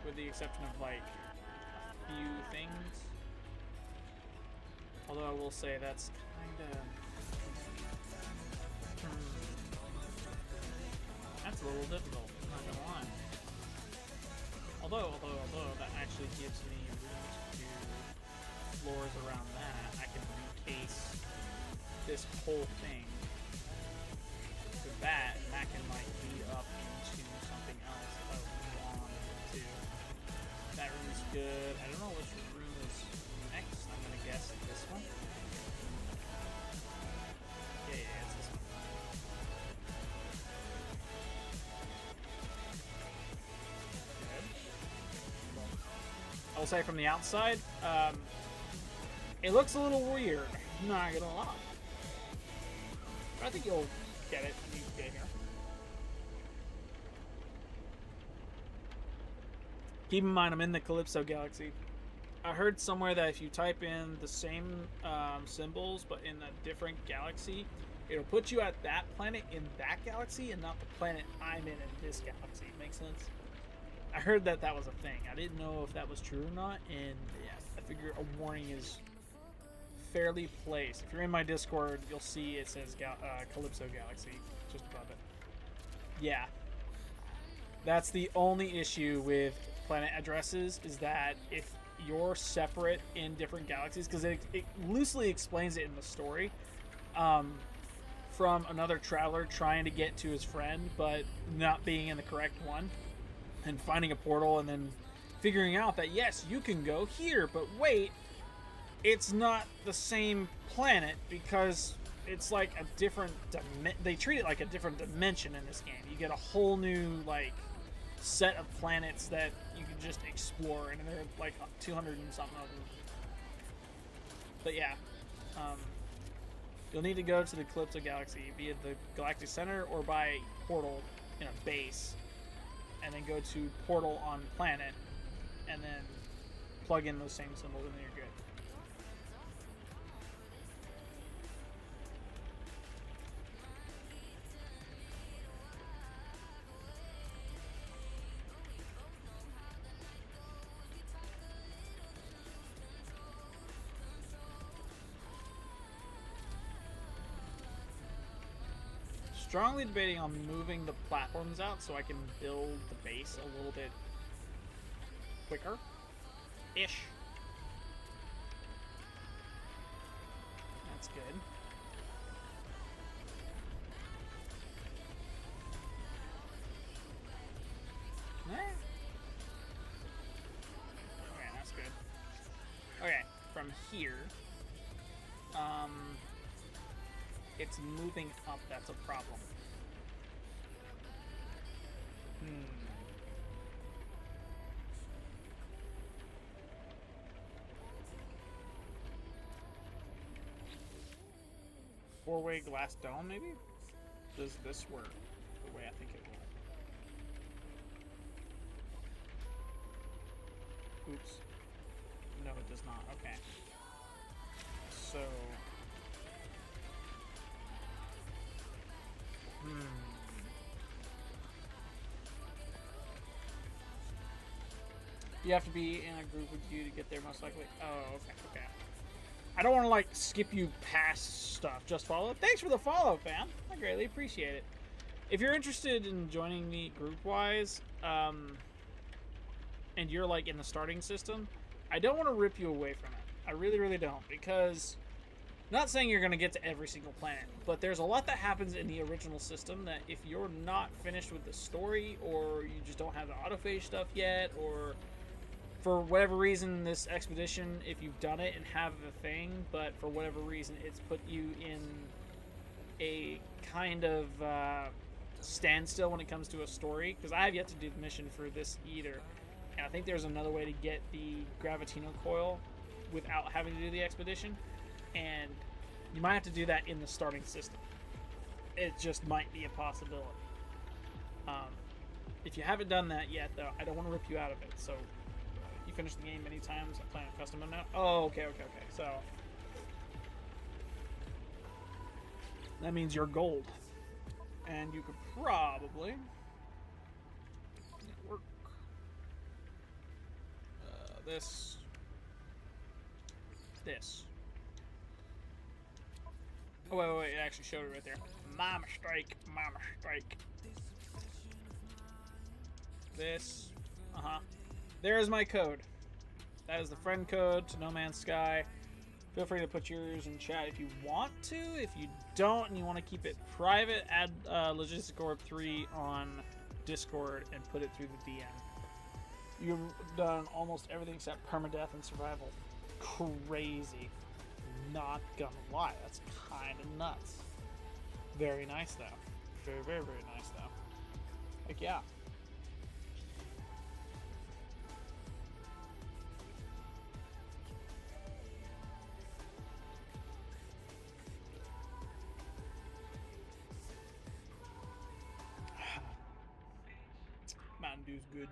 with the exception of like a few things. Although I will say that's kinda that's a little difficult, not gonna lie. Although that actually gives me room to do floors around that. I can encase this whole thing with that, and that can like lead up into something else if I wanted to. That room's good. I don't know which room is next. I'm gonna guess this one. Yeah, it's this one. Good. I'll say from the outside, it looks a little weird. Not gonna lie. But I think you'll get it when you get here. Keep in mind, I'm in the Calypso galaxy. I heard somewhere that if you type in the same symbols but in a different galaxy, it'll put you at that planet in that galaxy and not the planet I'm in this galaxy. Make sense? I heard that that was a thing. I didn't know if that was true or not, and yeah, I figure a warning is fairly placed. If you're in my Discord, you'll see it says Calypso Galaxy just above it. Yeah. That's the only issue with planet addresses, is that if you're separate in different galaxies, because it loosely explains it in the story, from another traveler trying to get to his friend, but not being in the correct one, and finding a portal, and then figuring out that, yes, you can go here, but wait, it's not the same planet, because it's like a different they treat it like a different dimension in this game. You get a whole new like set of planets that you can just explore, and there are like 200 and something of them. But yeah, you'll need to go to the Calypso Galaxy via the Galactic Center or by portal in a base, and then go to portal on planet, and then plug in those same symbols, and then you're good. Strongly debating on moving the platforms out so I can build the base a little bit quicker-ish. That's good. Okay, that's good. Okay, from here, it's moving up, that's a problem. Four-way glass dome, maybe? Does this work the way I think it will? Oops. No, it does not. Okay. So... You have to be in a group with you to get there, most likely. Oh, okay. I don't want to, like, skip you past stuff. Just follow. Thanks for the follow, fam. I greatly appreciate it. If you're interested in joining me group-wise, and you're, like, in the starting system, I don't want to rip you away from it. I really, really don't. Because Not saying you're going to get to every single planet, but there's a lot that happens in the original system that if you're not finished with the story, or you just don't have the autophage stuff yet, or for whatever reason this expedition, if you've done it and have the thing, but for whatever reason it's put you in a kind of standstill when it comes to a story, because I have yet to do the mission for this either, and I think there's another way to get the Gravitino coil without having to do the expedition, and you might have to do that in the starting system. It just might be a possibility. If you haven't done that yet, though, I don't want to rip you out of it. So, you finished the game many times. I'm playing custom mode now. Oh, okay. So, that means you're gold. And you could probably work this. Oh, wait, it actually showed it right there. My mistake. This. There is my code. That is the friend code to No Man's Sky. Feel free to put yours in chat if you want to. If you don't and you want to keep it private, add Logistic Orb 3 on Discord and put it through the DM. You've done almost everything except permadeath and survival. Crazy. Not gonna lie, that's kind of nuts. Very nice though. Very, very, very nice though. Heck yeah. Mountain Dew's good.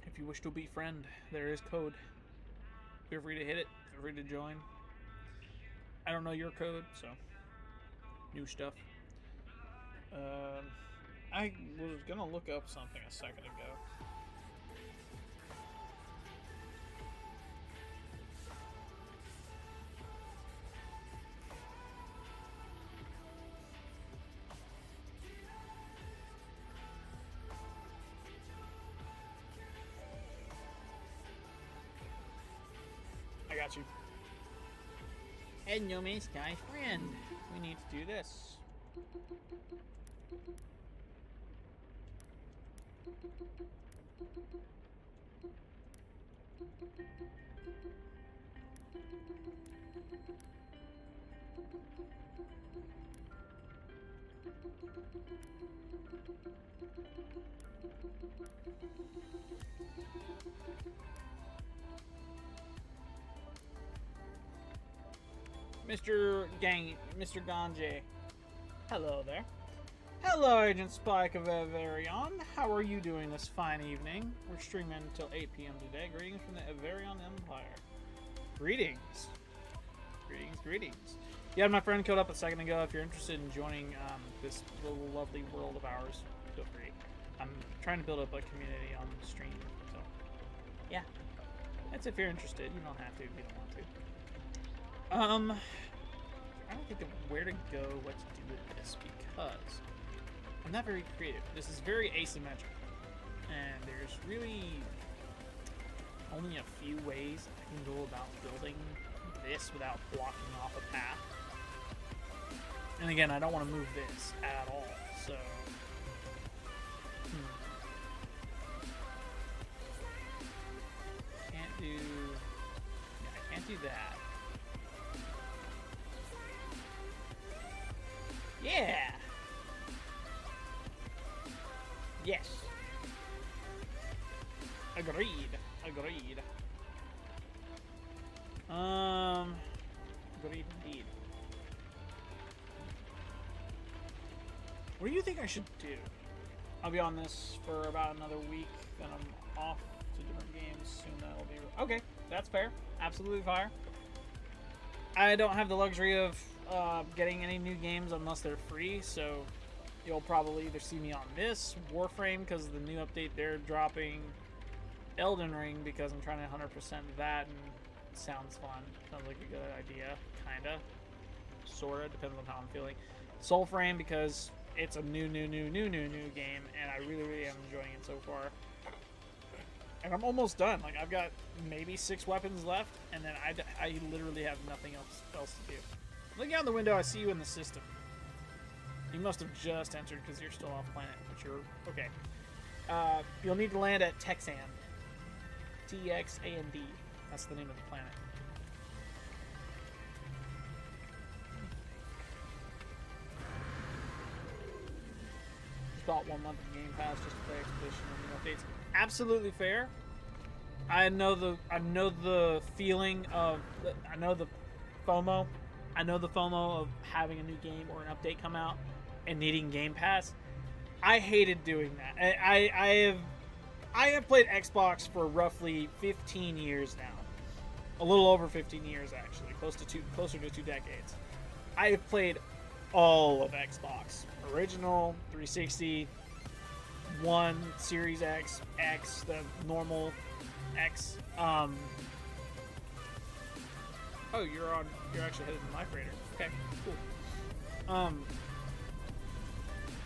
If you wish to be friend, there is code. Feel free to hit it. Feel free to join. I don't know your code, so new stuff. I was gonna look up something a second ago. Got you. And No Man's Sky friend. We need to do this. Mr. Ganje. Hello there. Hello, Agent Spike of Averion. How are you doing this fine evening? We're streaming until 8 p.m. today. Greetings from the Averion Empire. Greetings. Greetings. You had my friend code up a second ago. If you're interested in joining this little lovely world of ours, feel free. I'm trying to build up a community on the stream, so yeah. That's if you're interested. You don't have to if you don't want to. I don't think of where to go, what to do with this, because I'm not very creative. This is very asymmetrical, and there's really only a few ways I can go about building this without blocking off a path. And again, I don't want to move this at all, so I can't do that. Yeah. Yes. Agreed. Agreed indeed. What do you think I should do? I'll be on this for about another week, then I'm off to different games soon. That'll be okay. That's fair. Absolutely fair. I don't have the luxury of getting any new games unless they're free, so you'll probably either see me on this, Warframe because of the new update they're dropping, Elden Ring because I'm trying to 100% that and it sounds fun. Sounds like a good idea, kinda, sorta, depends on how I'm feeling. Soulframe because it's a new game and I really am enjoying it so far. Like, I'm almost done. Like, I've got maybe 6 weapons left, and then I literally have nothing else to do. Looking out the window, I see you in the system. You must have just entered because you're still off planet, but you're okay. You'll need to land at Texand. T-X-A-N-D. That's the name of the planet. Just bought 1 month of Game Pass just to play Expedition and the updates. Absolutely fair. I know the feeling of I know the FOMO. I know the FOMO of having a new game or an update come out and needing Game Pass. I hated doing that. I have played Xbox for roughly 15 years now. A little over 15 years, actually. Closer to 2 decades. I have played all of Xbox. Original, 360, One, Series X, X, the normal X. Oh, you're actually headed to my freighter. Okay, cool.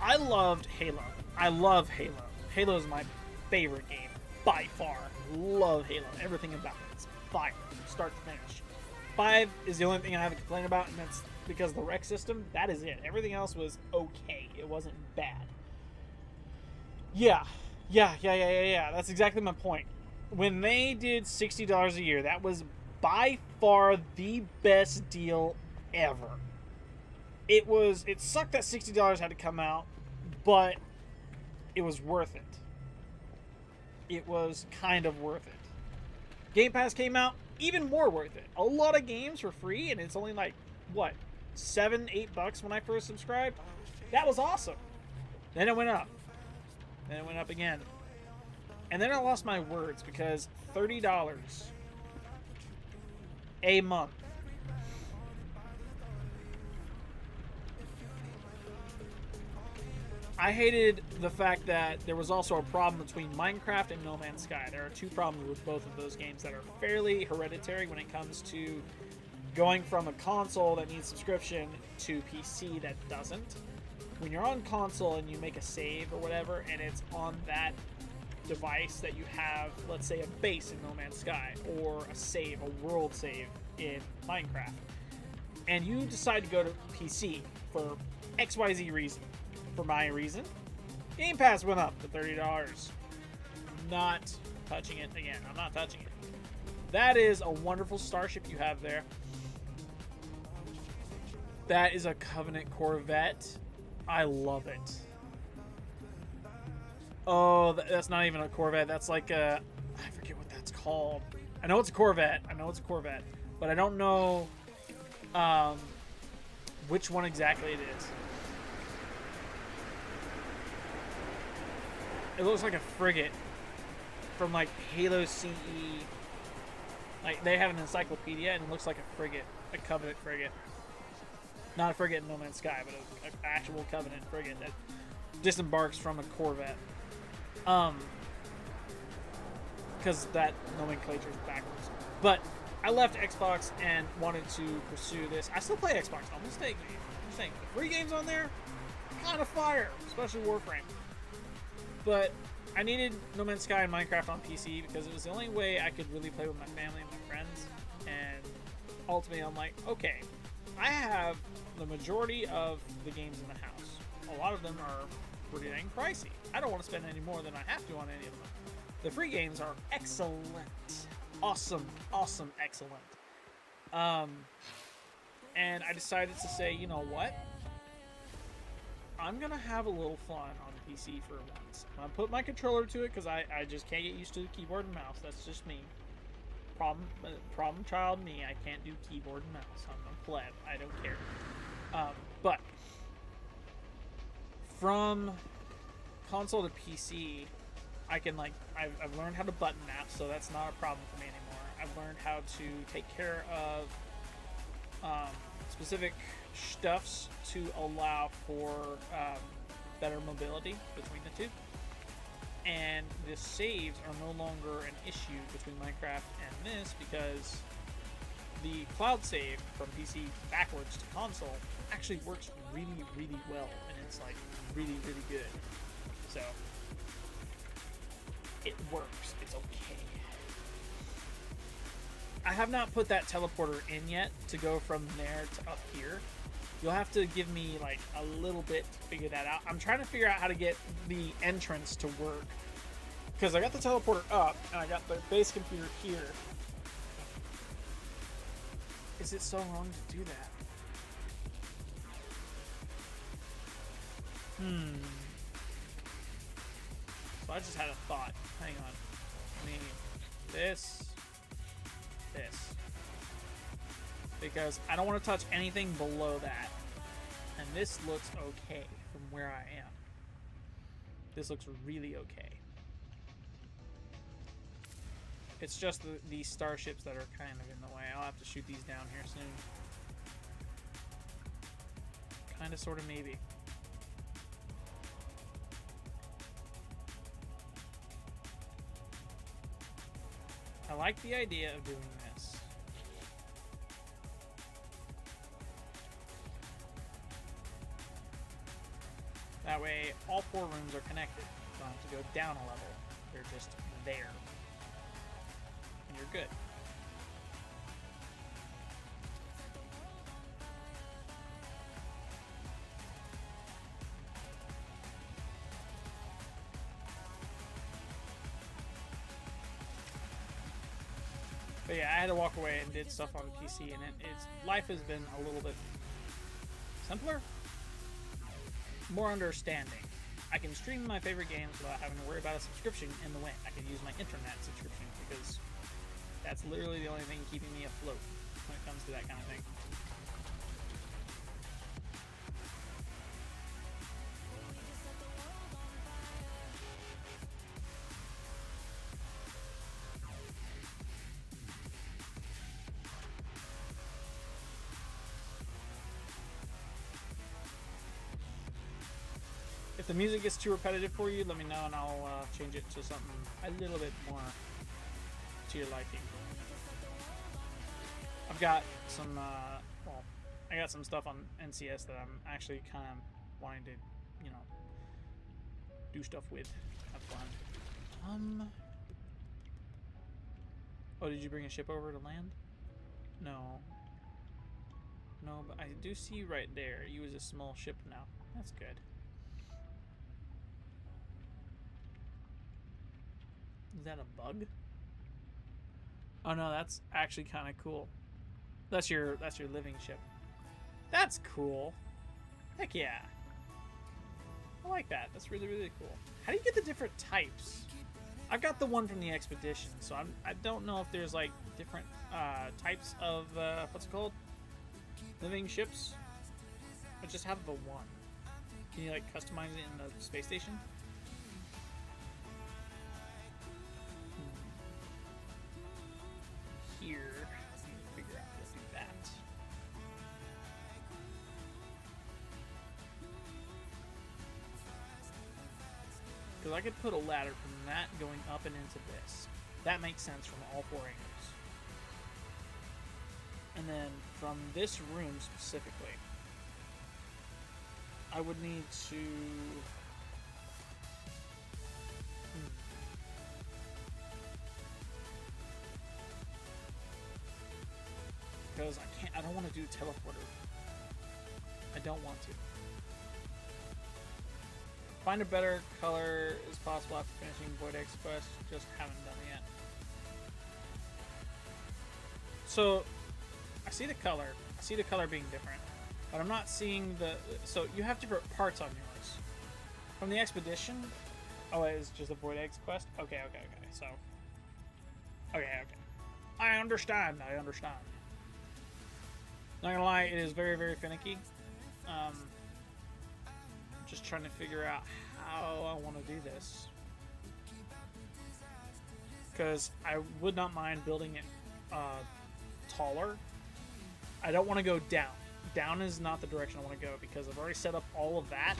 I loved Halo. I love Halo. Halo is my favorite game by far. Love Halo. Everything about it. It's fire, start to finish. 5 is the only thing I have to complain about, and that's because of the rec system. That is it. Everything else was okay. It wasn't bad. Yeah. That's exactly my point. When they did $60 a year, that was by far the best deal ever. It sucked that $60 had to come out, but it was worth it. It was kind of worth it. Game Pass came out, even more worth it. A lot of games for free, and it's only like, what, $7-8 when I first subscribed? That was awesome. Then it went up. Then it went up again. And then I lost my words because $30 a month. I hated the fact that there was also a problem between Minecraft and No Man's Sky. There are 2 problems with both of those games that are fairly hereditary when it comes to going from a console that needs subscription to PC that doesn't. When you're on console and you make a save or whatever, and it's on that device that you have, let's say, a base in No Man's Sky, or a save, a world save in Minecraft, and you decide to go to PC for XYZ reason, for my reason, Game Pass went up to $30. I'm not touching it again. I'm not touching it. That is a wonderful starship you have there. That is a Covenant Corvette. I love it. Oh, that's not even a Corvette. That's like a... I forget what that's called. I know it's a Corvette. But I don't know which one exactly it is. It looks like a frigate from like Halo CE. Like they have an encyclopedia and it looks like a frigate, a Covenant frigate. Not a frigate in No Man's Sky, but an actual Covenant frigate that disembarks from a Corvette. Because that nomenclature is backwards. But I left Xbox and wanted to pursue this. I still play Xbox. Don't mistake me. The free games on there, kind of fire, especially Warframe. But I needed No Man's Sky and Minecraft on PC because it was the only way I could really play with my family and my friends. And ultimately, I'm like, okay, I have the majority of the games in the house. A lot of them are pretty dang pricey. I don't want to spend any more than I have to on any of them. The free games are excellent. Awesome, excellent. And I decided to say, you know what? I'm going to have a little fun on the PC for once. I'm going to put my controller to it because I just can't get used to the keyboard and mouse. That's just me. Problem child me. I can't do keyboard and mouse. I'm a pleb. I don't care. But from console to PC, I can I've learned how to button map, so that's not a problem for me anymore. I've learned how to take care of specific stuffs to allow for better mobility between the two. And the saves are no longer an issue between Minecraft and this because the cloud save from PC backwards to console actually works really, really well, and it's like really, really good. So it works. It's okay. I have not put that teleporter in yet to go from there to up here. You'll have to give me like a little bit to figure that out. I'm trying to figure out how to get the entrance to work. Because I got the teleporter up, and I got the base computer here. Is it so wrong to do that? So I just had a thought. Hang on. I mean, this. Because I don't want to touch anything below that. And this looks okay from where I am. This looks really okay. It's just these starships that are kind of in the way. I'll have to shoot these down here soon. Kind of, sort of, maybe. I like the idea of doing this. That way, all 4 rooms are connected. You don't have to go down a level. They're just there. And you're good. But yeah, I had to walk away and did stuff on PC, and life has been a little bit simpler, more understanding. I can stream my favorite games without having to worry about a subscription in the way. I can use my internet subscription because that's literally the only thing keeping me afloat when it comes to that kind of thing. If the music gets too repetitive for you, let me know and I'll change it to something a little bit more to your liking. I've got some, well, I got some stuff on NCS that I'm actually kind of wanting to, you know, do stuff with. Have fun. Oh, did you bring a ship over to land? No. No, but I do see you right there. You as a small ship now. That's good. Is that a bug? Oh no, that's actually kind of cool. That's your living ship. That's cool. Heck yeah. I like that. That's really, really cool. How do you get the different types? I've got the one from the expedition, so I don't know if there's like different types of what's it called? Living ships. I just have the one. Can you like customize it in the space station? Here, I need to figure out how to do that. Because I could put a ladder from that going up and into this. That makes sense from all 4 angles. And then from this room specifically, I would need to... Because I don't want to do teleporter. I don't want to. Find a better color as possible after finishing Void X Quest. Just haven't done it yet. So, I see the color. I see the color being different. But I'm not seeing the... So, you have different parts on yours. From the Expedition... Oh, it's just a Void X Quest? Okay. So... Okay. I understand. Not gonna lie, it is very, very finicky. Just trying to figure out how I want to do this. Because I would not mind building it taller. I don't want to go down. Down is not the direction I want to go because I've already set up all of that.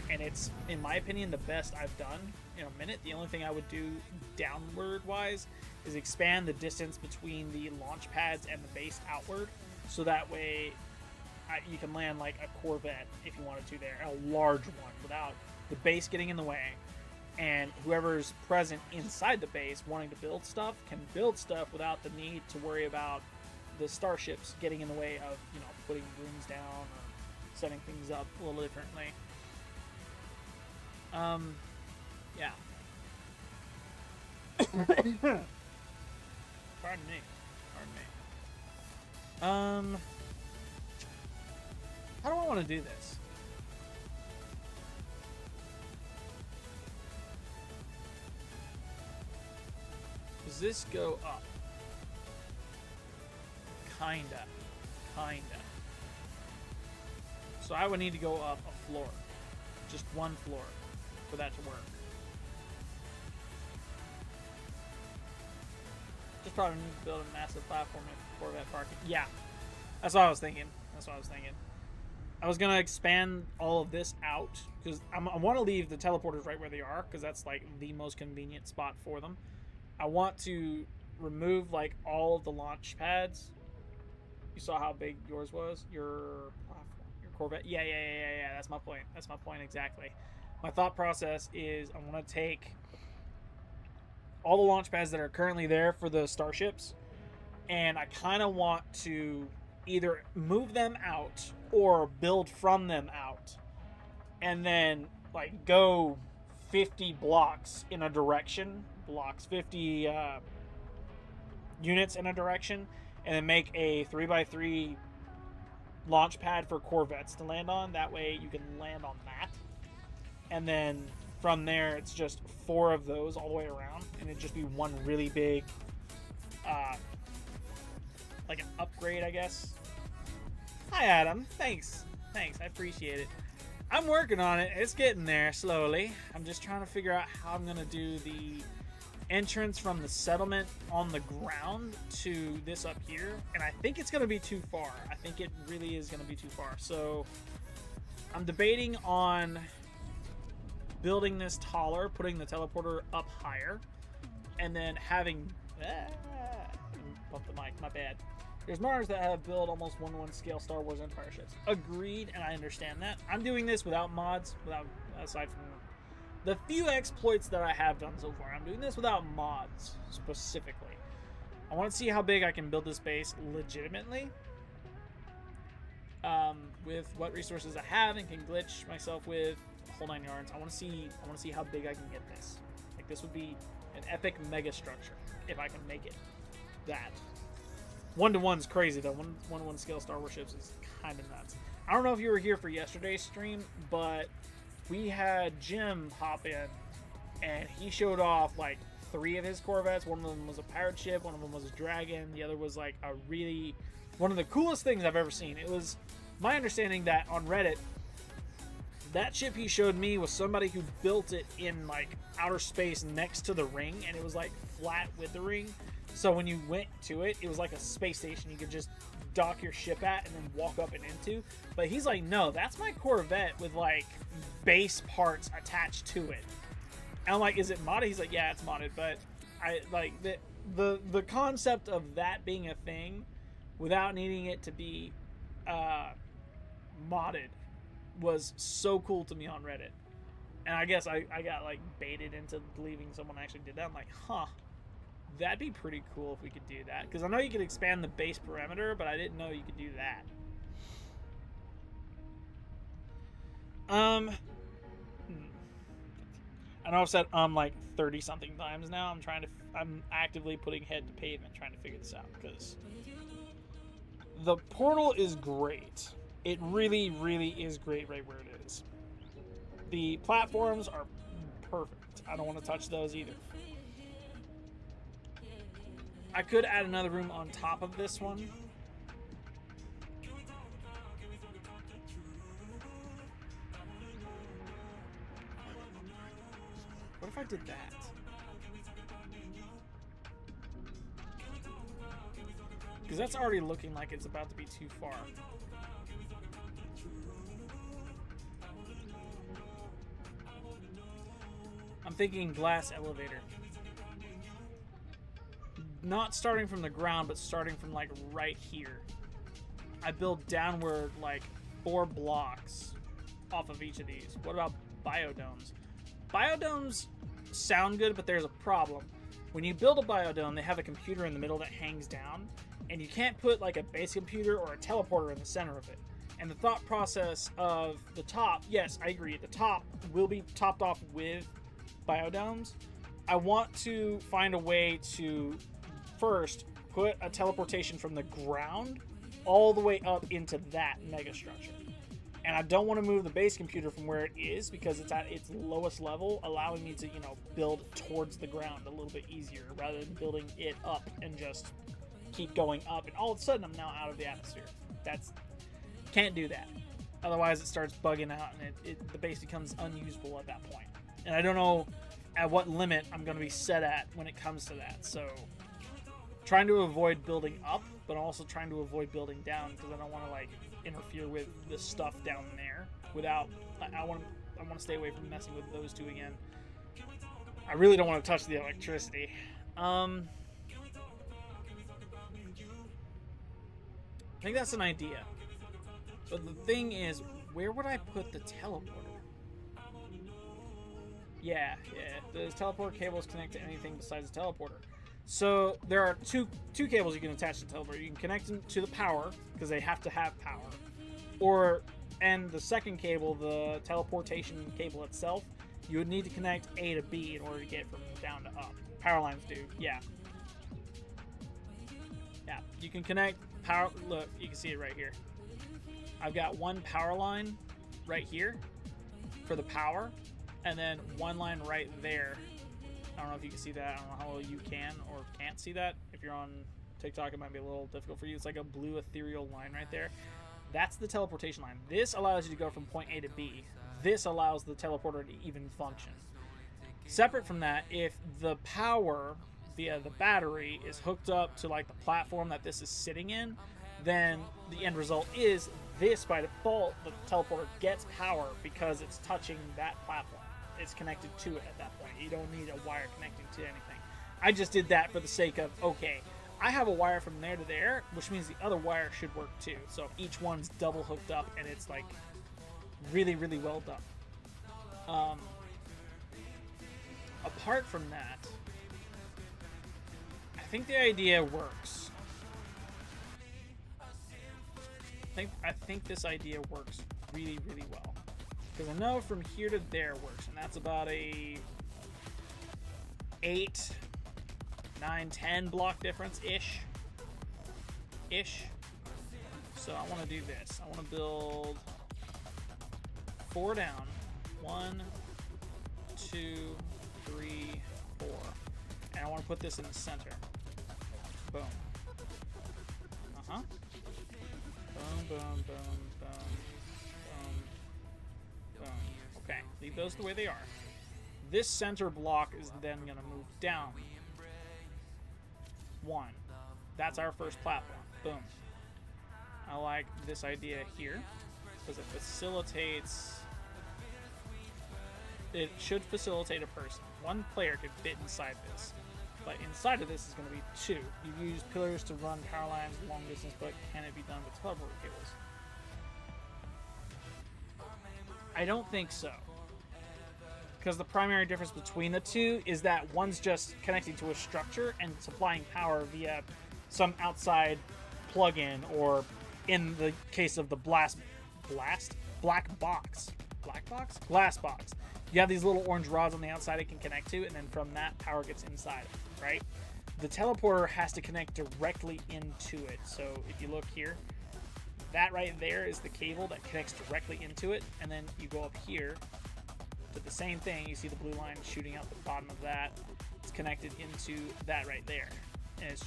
And it's, in my opinion, the best I've done in a minute. The only thing I would do downward-wise is expand the distance between the launch pads and the base outward. So that way you can land like a Corvette if you wanted to there, a large one, without the base getting in the way and whoever's present inside the base wanting to build stuff can build stuff without the need to worry about the starships getting in the way of, you know, putting rooms down or setting things up a little differently. Yeah. Pardon me. How do I want to do this? Does this go up? Kinda. So I would need to go up a floor. Just one floor for that to work. Just probably need to build a massive platform for Corvette parking. Yeah. That's what I was thinking. I was gonna expand all of this out because I want to leave the teleporters right where they are because that's like the most convenient spot for them. I want to remove like all of the launch pads. You saw how big yours was, your Corvette. Yeah. That's my point exactly. My thought process is I want to take all the launch pads that are currently there for the starships, and I kind of want to either move them out or build from them out and then like go 50 blocks in a direction, 50 units in a direction, and then make a 3x3 launch pad for Corvettes to land on. That way you can land on that, and then from there it's just 4 of those all the way around, and it'd just be one really big like an upgrade, I guess. Hi, Adam. Thanks. I appreciate it. I'm working on it. It's getting there slowly. I'm just trying to figure out how I'm going to do the entrance from the settlement on the ground to this up here. And I think it's going to be too far. I think it really is going to be too far. So I'm debating on building this taller, putting the teleporter up higher, and then having... bump the mic, my bad. There's Mars that have built almost 1-to-1 scale Star Wars Empire ships. Agreed, and I understand that. I'm doing this without mods, aside from the few exploits that I have done so far. I'm doing this without mods, specifically. I want to see how big I can build this base legitimately. With what resources I have and can glitch myself with, whole 9 yards. I want to see how big I can get this. Like, this would be an epic mega structure if I can make it that. 1-to-1's crazy though. 1-to-1 scale Star Wars ships is kind of nuts. I don't know if you were here for yesterday's stream, but we had Jim hop in, and he showed off like 3 of his Corvettes. One of them was a pirate ship, one of them was a dragon, the other was like a really one of the coolest things I've ever seen. It was my understanding that on Reddit, that ship he showed me was somebody who built it in like outer space next to the ring, and it was like flat with the ring. So when you went to it, it was like a space station you could just dock your ship at and then walk up and into. But he's like, no, that's my Corvette with like base parts attached to it. And I'm like, is it modded? He's like, yeah, it's modded. But I like the concept of that being a thing without needing it to be modded was so cool to me on Reddit. And I guess I got like baited into believing someone actually did that. I'm like, huh. That'd be pretty cool if we could do that. Because I know you could expand the base perimeter, but I didn't know you could do that. I know I've said like 30 something times now. I'm actively putting head to pavement trying to figure this out, because the portal is great. It really, really is great right where it is. The platforms are perfect. I don't want to touch those either. I could add another room on top of this one. What if I did that? Because that's already looking like it's about to be too far. I'm thinking glass elevator. Not starting from the ground, but starting from like right here. I build downward like 4 blocks off of each of these. What about biodomes? biodomes sound good, but there's a problem. When you build a biodome, they have a computer in the middle that hangs down, and you can't put like a base computer or a teleporter in the center of it. And the thought process of the top, yes, I agree, the top will be topped off with biodomes. I want to find a way to first put a teleportation from the ground all the way up into that mega structure. And I don't want to move the base computer from where it is because it's at its lowest level, allowing me to, you know, build towards the ground a little bit easier rather than building it up and just keep going up. And all of a sudden, I'm now out of the atmosphere. Can't do that. Otherwise, it starts bugging out and the base becomes unusable at that point. And I don't know at what limit I'm going to be set at when it comes to that. So, trying to avoid building up, but also trying to avoid building down because I don't want to, like, interfere with the stuff down there without I want to stay away from messing with those two again. I really don't want to touch the electricity. I think that's an idea. But the thing is, where would I put the teleporter? Yeah. The teleporter cables connect to anything besides the teleporter. So there are two cables you can attach to the teleporter. You can connect them to the power because they have to have power, and the second cable, the teleportation cable itself, you would need to connect A to B in order to get from down to up. Power lines do, yeah. You can connect power. Look, you can see it right here. I've got one power line right here for the power, and then one line right there. I don't know if you can see that. I don't know how well you can or can't see that. If you're on TikTok, it might be a little difficult for you. It's like a blue ethereal line right there. That's the teleportation line. This allows you to go from point A to B. This allows the teleporter to even function. Separate from that, if the power via the battery is hooked up to like the platform that this is sitting in, then the end result is this, by default, the teleporter gets power because it's touching that platform. It's connected to it at that point. You don't need a wire connecting to anything. I just did that for the sake of, okay, I have a wire from there to there, which means the other wire should work too. So each one's double hooked up and it's like really, really well done. Apart from that, I think the idea works. I think this idea works really, really well. Because I know from here to there works, and that's about a 8, 9, 10 block difference-ish. So I want to do this. I want to build 4 down. 1, 2, 3, 4. And I want to put this in the center. Boom. Boom, boom, boom, boom. Okay, leave those the way they are. This center block is then going to move down. 1. That's our first platform. Boom. I like this idea here because it facilitates... It should facilitate a person. 1 player could fit inside this. But inside of this is going to be 2. You use pillars to run power lines long distance, but can it be done with teleporter cables? I don't think so. Because the primary difference between the two is that one's just connecting to a structure and supplying power via some outside plug-in, or in the case of the glass box. You have these little orange rods on the outside it can connect to, and then from that, power gets inside, right? The teleporter has to connect directly into it. So if you look here, that right there is the cable that connects directly into it, and then you go up here to the same thing. You see the blue line shooting out the bottom of that. It's connected into that right there, and it's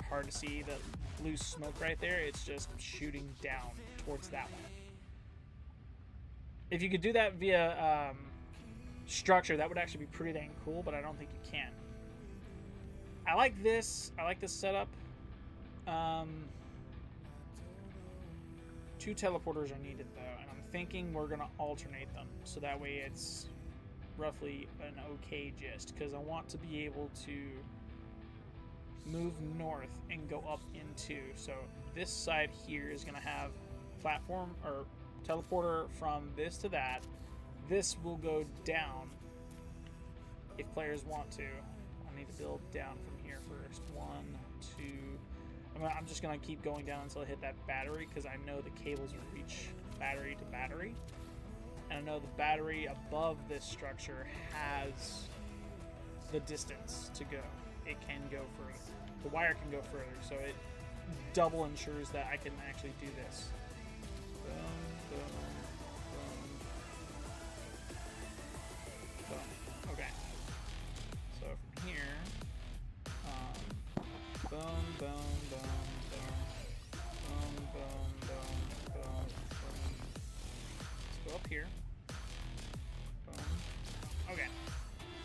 hard to see the blue smoke right there. It's just shooting down towards that one. If you could do that via structure, that would actually be pretty dang cool, but I don't think you can. I like this. I like this setup. 2 teleporters are needed though, and I'm thinking we're gonna alternate them so that way it's roughly an okay gist, because I want to be able to move north and go up into. So this side here is gonna have platform or teleporter from this to that. this will go down if players want to. I need to build down from here first. 1, 2. I'm just going to keep going down until I hit that battery, because I know the cables will reach battery to battery. And I know the battery above this structure has the distance to go. It can go further. The wire can go further, so it double ensures that I can actually do this. Boom, boom, boom. Boom. Okay. So from here, boom, boom, boom, boom, boom, boom, boom, boom, boom. Let's go up here. Boom. Okay.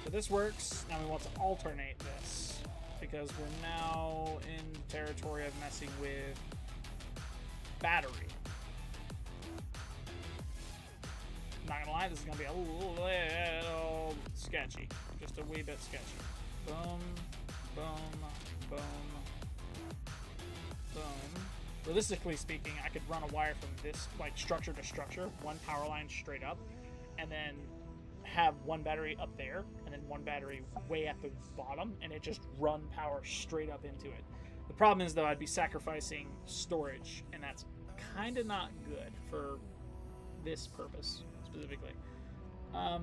So this works. Now we want to alternate this, because we're now in territory of messing with battery. I'm not gonna lie, this is gonna be a little sketchy. Just a wee bit sketchy. Boom, boom, boom, boom. Realistically speaking, I could run a wire from this, like, structure to structure, one power line straight up, and then have one battery up there, and then one battery way at the bottom, and it just run power straight up into it. The problem is, though, I'd be sacrificing storage, and that's kind of not good for this purpose specifically. How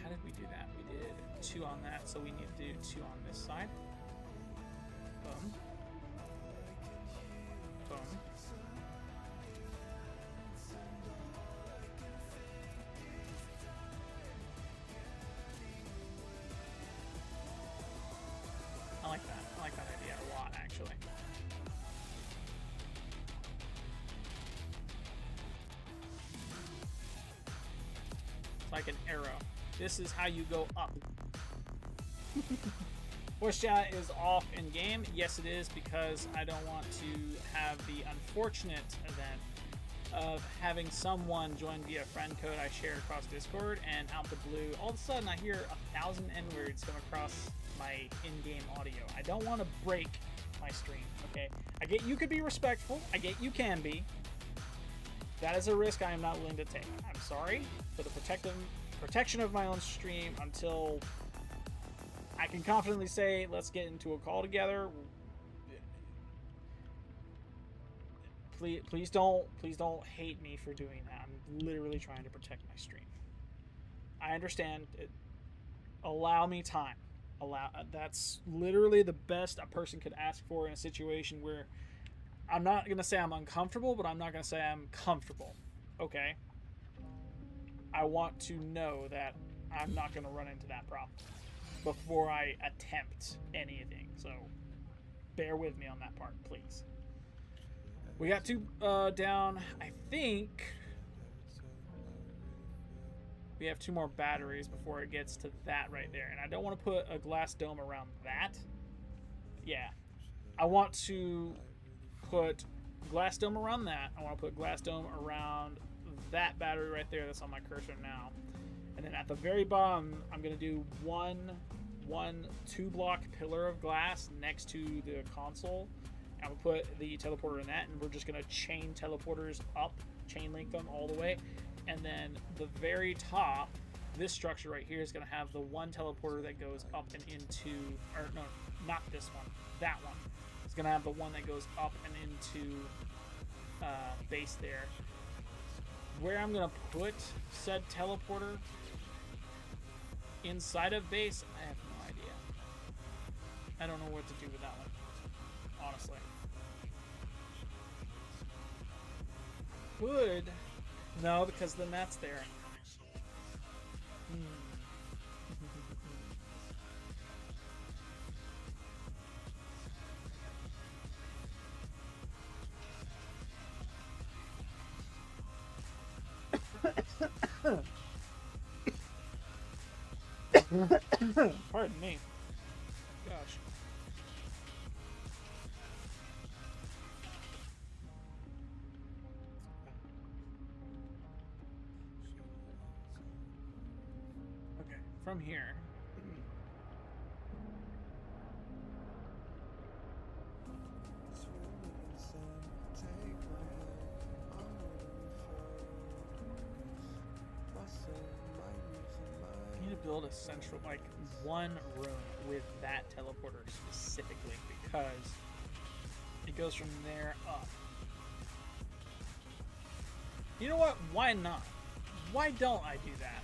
did we do that? We did 2 on that, so we need to do 2 on this side. Boom. Boom. I like that. I like that idea a lot, actually. It's like an arrow. This is how you go up. Voice chat is off in game. Yes, it is, because I don't want to have the unfortunate event of having someone join via friend code I shared across Discord, and out the blue, all of a sudden I hear 1,000 N-words come across my in-game audio. I don't want to break my stream, okay? I get you could be respectful. I get you can be. That is a risk I am not willing to take. I'm sorry for the protection of my own stream until I can confidently say, let's get into a call together. Please don't hate me for doing that. I'm literally trying to protect my stream. I understand. Allow me time. That's literally the best a person could ask for in a situation where I'm not going to say I'm uncomfortable, but I'm not going to say I'm comfortable. Okay? I want to know that I'm not going to run into that problem before I attempt anything. So bear with me on that part, please. We got 2 down. I think we have 2 more batteries before it gets to that right there. And I don't want to put a glass dome around that. Yeah. I want to put glass dome around that. I want to put glass dome around that battery right there that's on my cursor now. And then at the very bottom, I'm going to do one 2-block pillar of glass next to the console. I'm going to put the teleporter in that, and we're just going to chain teleporters up, chain link them all the way. And then the very top, this structure right here is going to have the one teleporter that goes up and into, or no, not this one, that one. It's going to have the one that goes up and into base there. Where I'm going to put said teleporter inside of base, I have no idea. I don't know what to do with that one, honestly. Could. No, because the net's there. Pardon me. Gosh. Okay, from here. a central, like, one room with that teleporter specifically, because it goes from there up. You know what? Why not? Why don't I do that?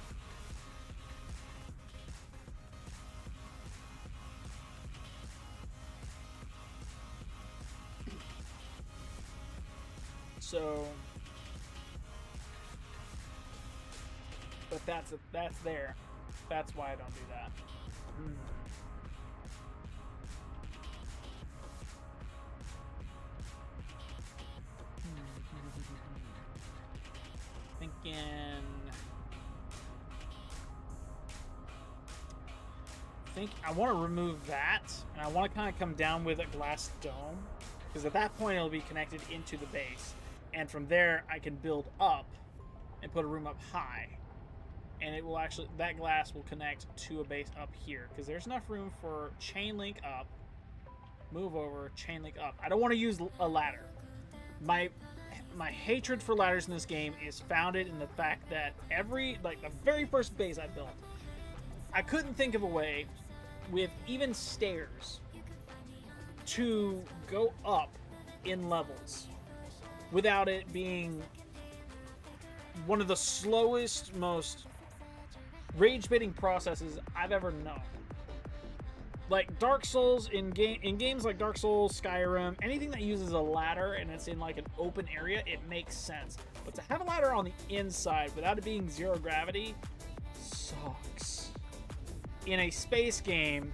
So, but that's there. That's why I don't do that. Thinking. I want to remove that, and I want to kind of come down with a glass dome, because at that point it'll be connected into the base, and from there I can build up and put a room up high, and it will actually, that glass will connect to a base up here, because there's enough room for chain link up, move over, chain link up. I don't want to use a ladder. My hatred for ladders in this game is founded in the fact that the very first base I built, I couldn't think of a way with even stairs to go up in levels without it being one of the slowest, most rage-baiting processes I've ever known. Like Dark Souls, in games like Dark Souls, Skyrim, anything that uses a ladder and it's in like an open area, it makes sense. But to have a ladder on the inside without it being zero gravity sucks. In a space game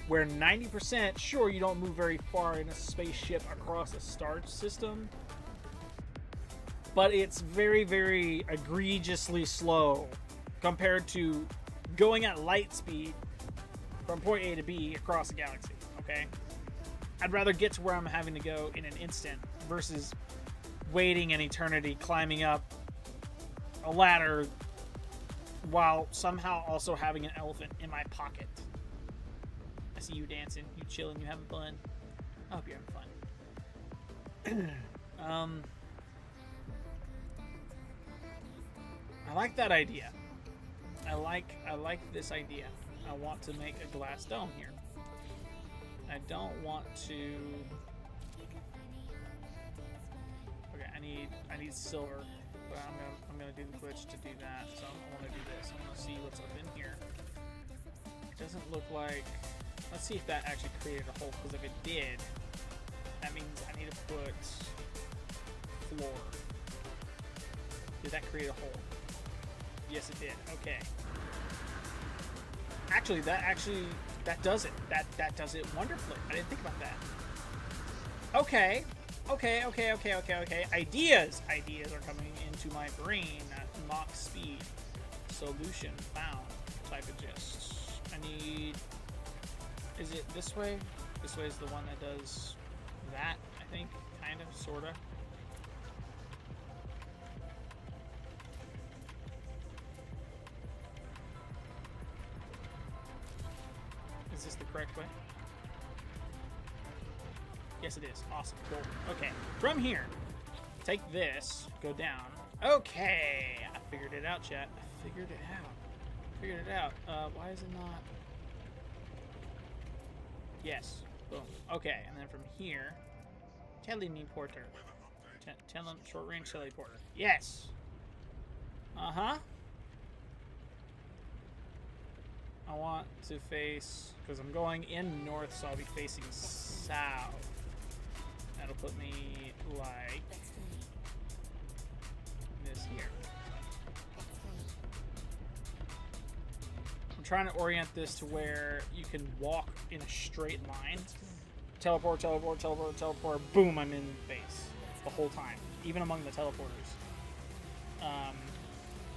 where 90%, sure, you don't move very far in a spaceship across a star system, but it's very, very egregiously slow compared to going at light speed from point A to B across the galaxy, okay? I'd rather get to where I'm having to go in an instant versus waiting an eternity, climbing up a ladder while somehow also having an elephant in my pocket. I see you dancing, you chilling, you having fun. I hope you're having fun. I like that idea. I like this idea. I want to make a glass dome here. I don't want to. Okay, I need silver. But I'm gonna do the glitch to do that. So I want to do this. I want to see what's up in here. It doesn't look like. Let's see if that actually created a hole. Because if it did, that means I need to put floor. Did that create a hole? Yes, it did. Okay. Actually, that does it. That does it wonderfully. I didn't think about that. Okay. Ideas are coming into my brain at Mach speed. Solution found. Type of gist. I need. Is it this way? This way is the one that does that. I think, kind of, sorta. Is this the correct way? Yes, it is. Awesome. Cool. Okay. From here, take this, go down. Okay. I figured it out, chat. I figured it out. Why is it not? Yes. Boom. Okay. And then from here, teleporter. Short range teleporter. Yes. Uh-huh. I want to face, because I'm going in north, so I'll be facing south. That'll put me like this here. I'm trying to orient this to where you can walk in a straight line. Teleport, boom, I'm in base the whole time, even among the teleporters. I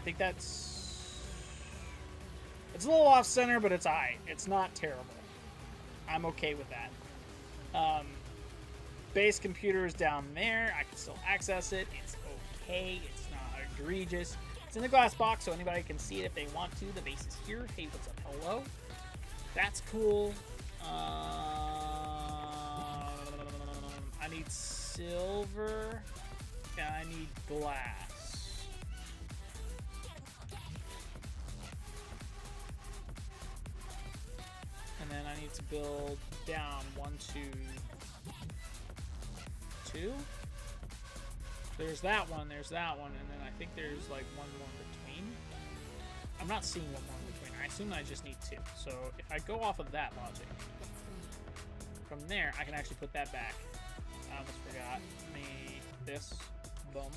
think that's... It's a little off center, but it's alright. It's not terrible. I'm okay with that. Base computer is down there. I can still access it. It's okay. It's not egregious. It's in the glass box, so anybody can see it if they want to. The base is here. Hey, what's up? Hello. That's cool. I need silver, and I need glass. let's build down 1, 2, 2. There's that one, and then I think there's like one more in between. I'm not seeing one more in between. I assume I just need 2. So if I go off of that logic, from there I can actually put that back. I almost forgot. This. Boom.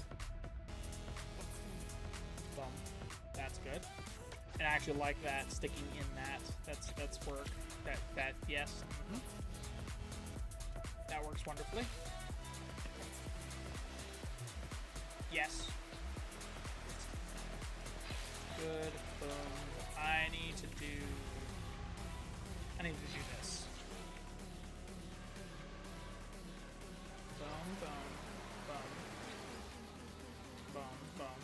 Boom. That's good. And I actually like that sticking in that. That's work. That yes. That works wonderfully. Yes. Good. Boom. I need to do this. Boom, boom, boom. Boom, boom.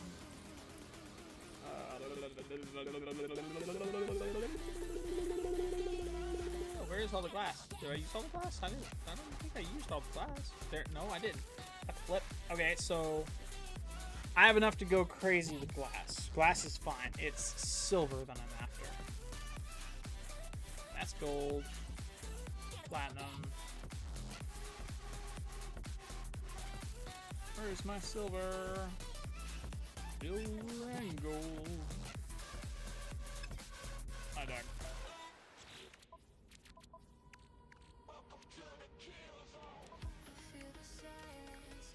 Oh, where is all the glass? Did I use all the glass? I don't think I used all the glass. There, no, I didn't. I flipped. Okay, so I have enough to go crazy with glass. Glass is fine. It's silver that I'm after. That's gold. Platinum. Where's my silver? Silver and gold. Hi, dog.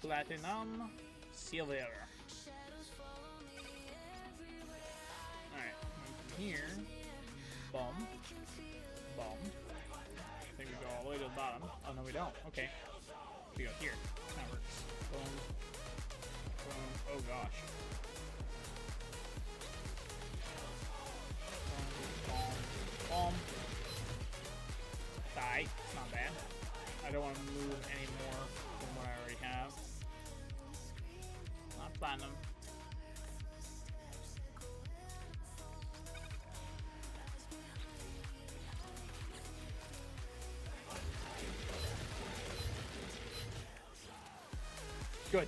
Platinum. Silver. Alright, from here. Boom. Boom. I think we go all the way to the bottom. Oh, no, we don't. Okay. We go here. That works. Boom. Boom. Oh, gosh. Boom. Boom. Die. It's not bad. I don't want to move any more than what I already have. Not platinum. Good.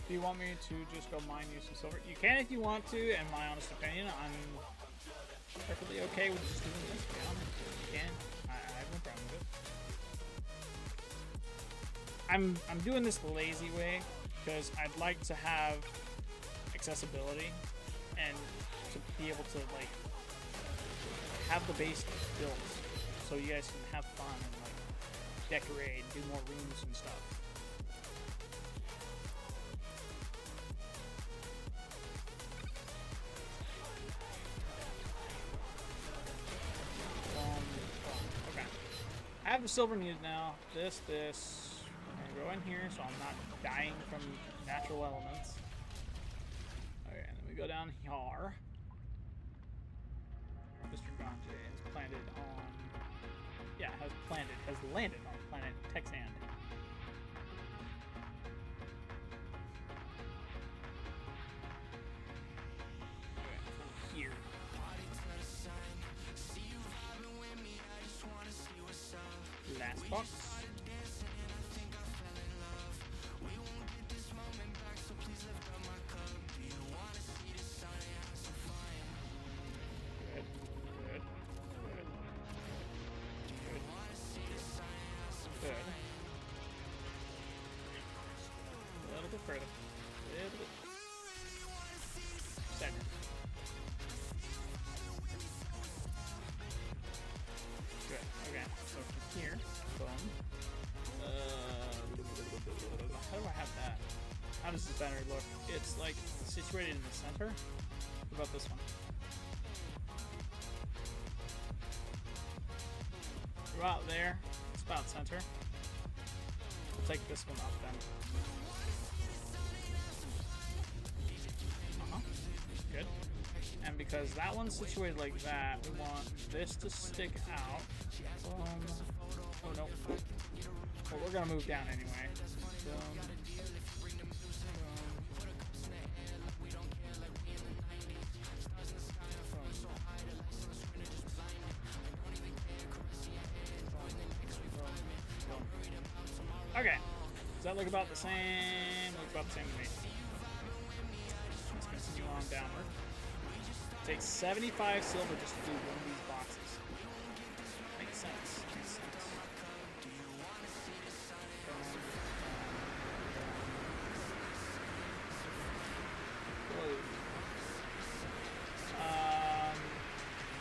Do you want me to just go mine you some silver? You can if you want to, in my honest opinion. I'm perfectly okay with just doing this. To be honest, you can. I have no problem with it. I'm doing this the lazy way because I'd like to have accessibility and to be able to like have the base built so you guys can have fun and like decorate, do more rooms and stuff. I have the silver needed now. This. I'm gonna go in here so I'm not dying from natural elements. Okay, and then we go down here. Mr. Ganje is planted on. Yeah, has landed on planet Texand. Okay, from here. Last box. Good. A little bit further. A little bit. Second. Good. Okay. So from here, boom. How do I have that? How does this banner look? It's like situated in the center. What about this one? About there. It's about center. We'll take this one off then. Good. And because that one's situated like that, we want this to stick out. Oh no. Well, we're gonna move down anyway. Okay. Does that look about the same? Looks about the same to me. Let's continue on downward. Takes 75 silver just to do one of these boxes. Makes sense. Makes sense.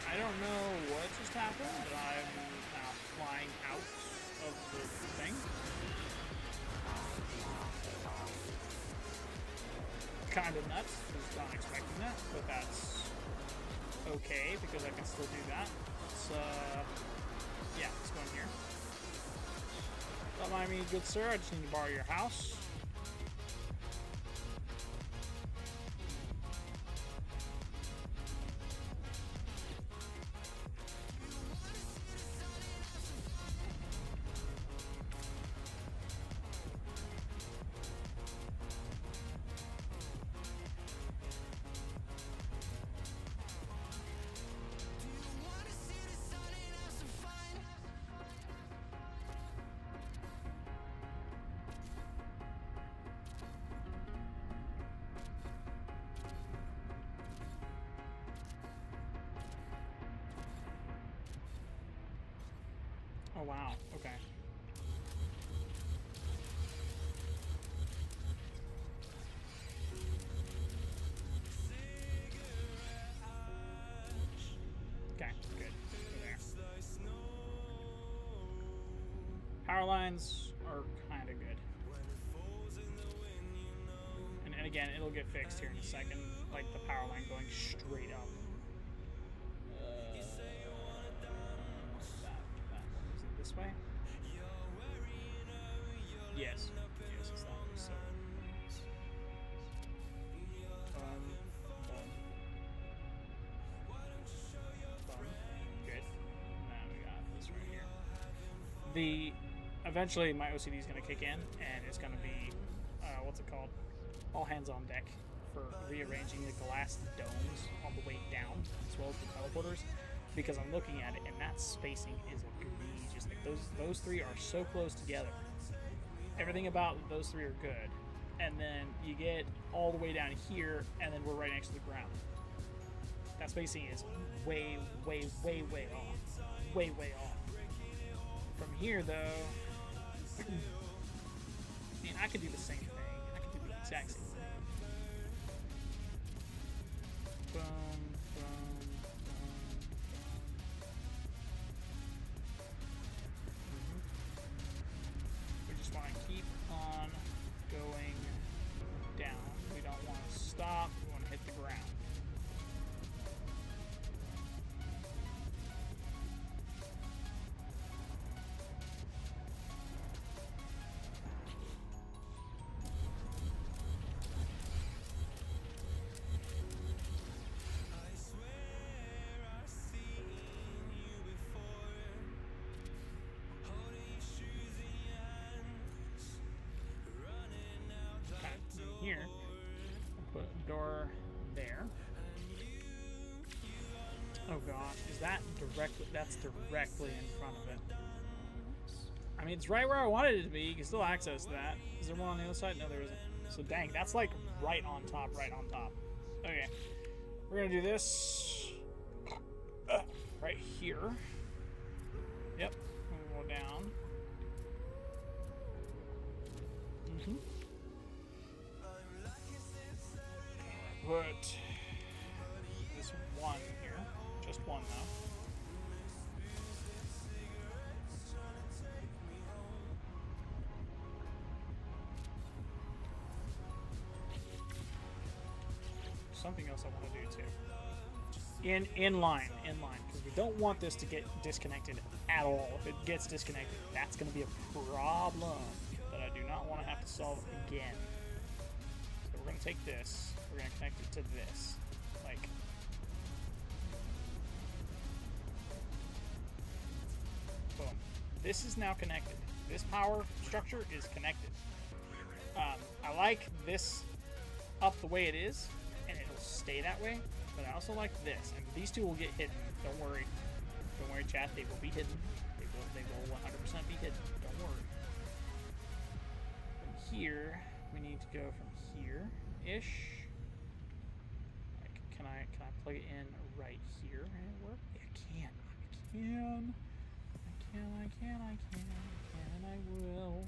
I don't know what just happened, but I'm now flying out of the thing. Kind of nuts. Was not expecting that, but that's okay because I can still do that. So, yeah, let's go in here. Don't mind me, good sir. I just need to borrow your house. Oh, wow. Okay. Okay, good. There. Power lines are kind of good. And again, it'll get fixed here in a second, like the power line going straight up. This way? Yes. Yes, it's that way. So. Good. Now we got this right here. Eventually my OCD is going to kick in, and it's going to be, what's it called? All hands on deck for rearranging the glass domes all the way down, as well as the teleporters, because I'm looking at it, and that spacing is egregious. Like those three are so close together. Everything about those three are good, and then you get all the way down here, and then we're right next to the ground. That spacing is way, way, way, way off. Way, way off. From here, though, I mean, I could do the same thing. I could do the exact same thing. Boom, boom, We just want to keep on going down. We don't want to stop. We want to hit the ground. Here, I'll put a door there. Oh gosh, is that directly? That's directly in front of it. I mean, it's right where I wanted it to be. You can still access that. Is there one on the other side? No, there isn't. So dang, that's like right on top, right on top. Okay, we're gonna do this right here. Yep, we'll go down. Put this one here, just one though. Something else I want to do too. In line, because we don't want this to get disconnected at all. If it gets disconnected, that's going to be a problem that I do not want to have to solve again. So we're going to take this. We're going to connect it to this. Like, boom. This is now connected. This power structure is connected. I like this up the way it is, and it'll stay that way, but I also like this. And these two will get hidden. Don't worry. Don't worry, chat. They will be hidden. They will 100% be hidden. Don't worry. here, we need to go from here-ish. Like, can I plug it in right here and it work? I can. I will.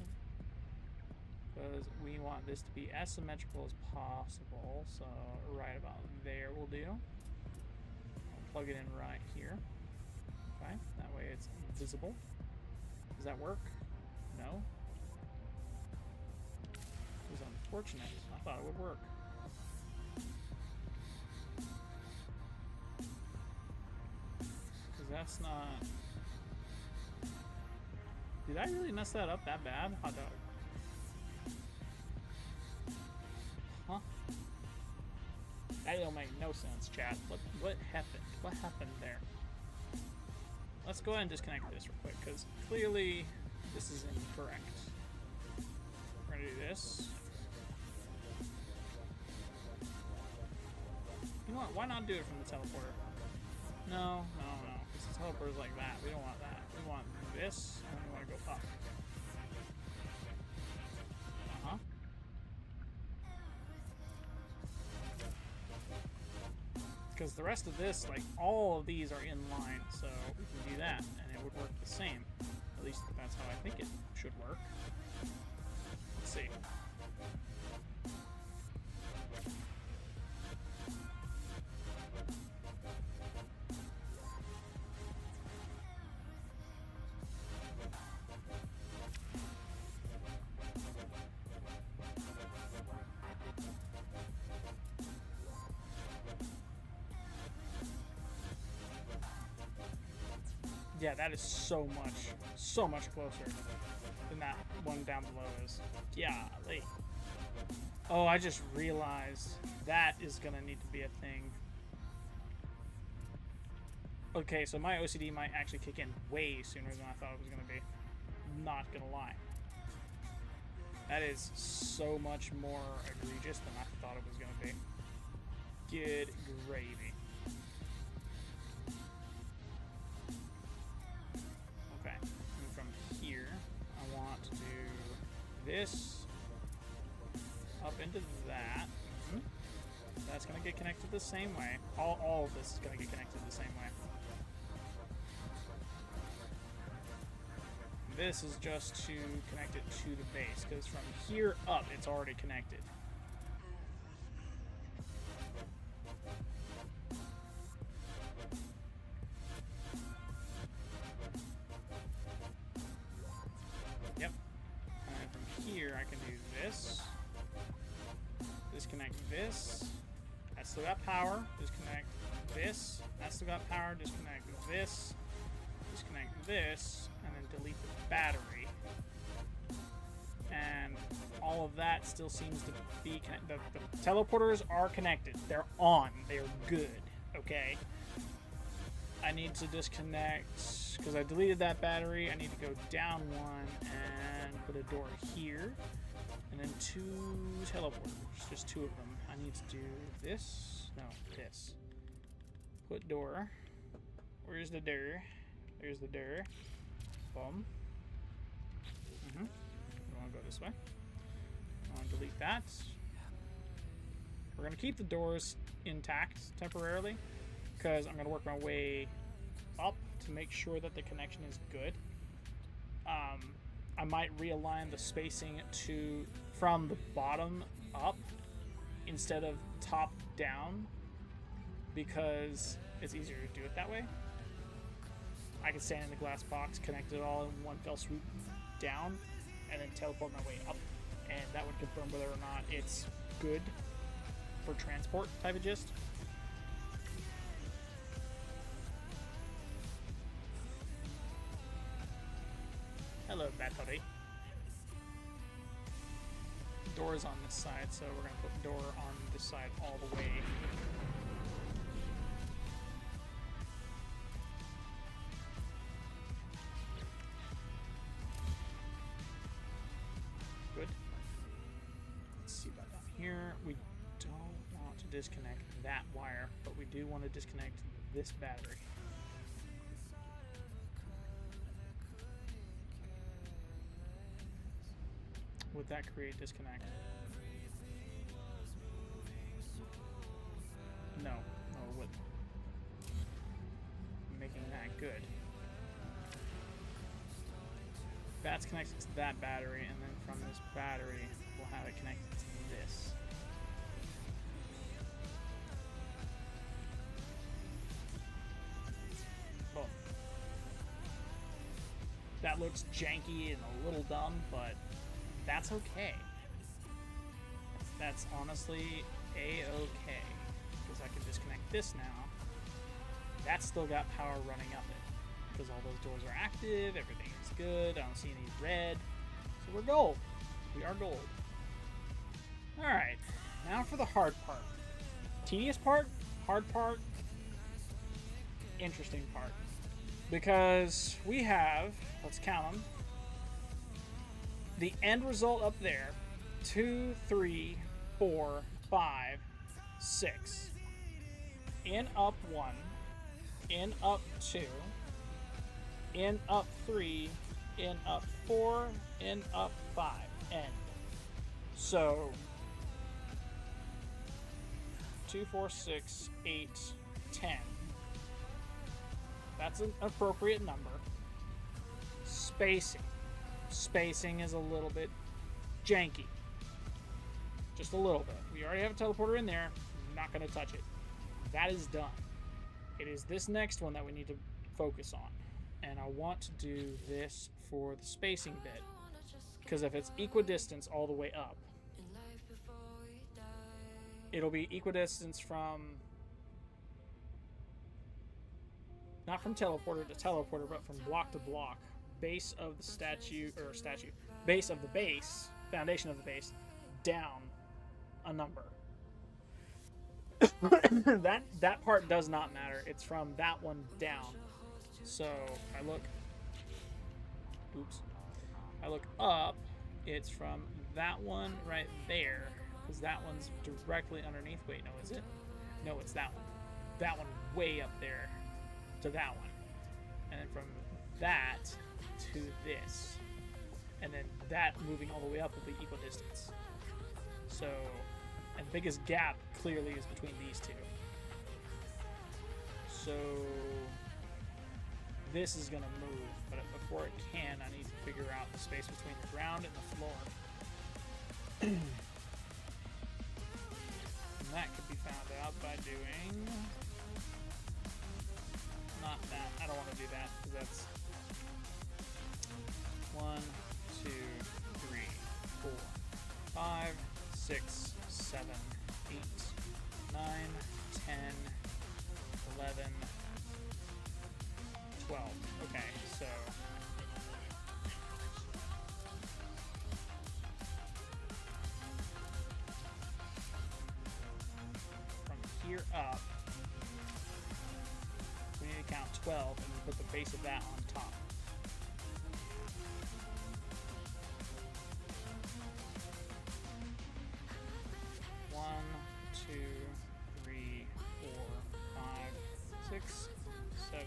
Because we want this to be as symmetrical as possible, so right about there will do. I'll plug it in right here. Okay, that way it's visible. Does that work? No? It was unfortunate. I thought it would work. Because that's not... Did I really mess that up that bad? Hot dog. Huh? That don't make no sense, chat. What happened? What happened there? Let's go ahead and disconnect this real quick, because clearly this is incorrect. We're gonna do this. You know what? Why not do it from the teleporter? No. Because the teleporter's like that. We don't want that. We want this, and we want to go up. Uh-huh. Because the rest of this, like, all of these are in line, so we can do that, and it would work the same. At least that's how I think it should work. Let's see. Yeah, that is so much closer than that one down below is. Golly. Oh, I just realized that is gonna need to be a thing. Okay, so my OCD might actually kick in way sooner than I thought it was gonna be. Not gonna lie. That is so much more egregious than I thought it was gonna be. Good gravy. Okay, and from here, I want to do this up into that. That's going to get connected the same way. All of this is going to get connected the same way. This is just to connect it to the base, because from here up, it's already connected. Yep. And from here, I can do this. Disconnect this. That's still got power. Disconnect this. That's still got power. Disconnect this. Disconnect this. And then delete the battery. And all of that still seems to be connected. The teleporters are connected. They're on. They're good. Okay. I need to disconnect, because I deleted that battery. I need to go down one and put a door here. And then 2 teleporters. Just 2 of them. I need to do this. No, this. Put door. Where's the door? There's the door. Boom. I want to go this way. I want to delete that. We're going to keep the doors intact temporarily, because I'm going to work my way up to make sure that the connection is good. I might realign the spacing from the bottom up instead of top down, because it's easier to do it that way. I can stand in the glass box, connect it all in one fell swoop down, and then teleport my way up, and that would confirm whether or not it's good for transport type of gist. Hello, battery. Door is on this side, so we're going to put door on this side all the way. Good. Let's see about down here. We don't want to disconnect that wire, but we do want to disconnect this battery. Would that create disconnect? No, it wouldn't. Making that good. That's connected to that battery, and then from this battery, we'll have it connected to this. Boom. That looks janky and a little dumb, but that's okay. That's honestly a-okay. Because I can disconnect this now. That's still got power running up it. Because all those doors are active, everything is good, I don't see any red. So we're gold. We are gold. Alright, now for the hard part. Tedious part, hard part, interesting part. Because we have, let's count them, the end result up there, 2, 3, 4, 5, 6. In up 1, in up 2, in up 3, in up 4, in up 5, end. So 2, 4, 6, 8, 10. That's an appropriate number. Spacing. Spacing is a little bit janky. Just a little bit. We already have a teleporter in there. I'm not going to touch it. That is done. It is this next one that we need to focus on. And I want to do this for the spacing bit. Because if it's equidistance all the way up, it'll be equidistance from, not from teleporter to teleporter, but from block to block. Base of the base of the base, foundation of the base, down a number. that part does not matter. It's from that one down. So I look up, it's from that one right there, because that one's directly underneath. Wait, no, is it? No, it's that one. That one way up there to that one. And then from that to this. And then that moving all the way up will be equidistance. So, and the biggest gap clearly is between these two. So this is going to move, but before it can, I need to figure out the space between the ground and the floor. And that could be found out by doing... Not that. I don't want to do that, because that's 1, 2, 3, 4, 5, 6, 7, 8, 9, 10, 11, 12. Okay, so from here up, we need to count 12 and put the base of that on top. One, 2, 3, 4, 5, 6, 7,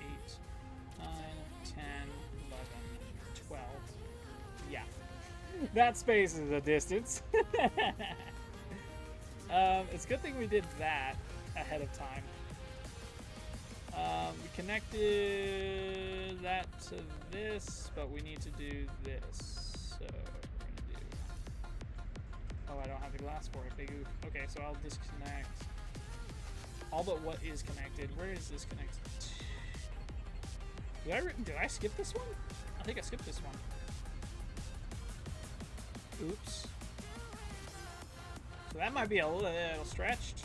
8, 9, 10, 11, 12. Yeah. That space is a distance. It's a good thing we did that ahead of time. We connected that to this, but we need to do this. So we're gonna do... Oh, I don't have the glass for it. Big oof. Okay, so I'll disconnect all but what is connected. Where is this connected? Did I skip this one? I think I skipped this one. Oops. So that might be a little stretched.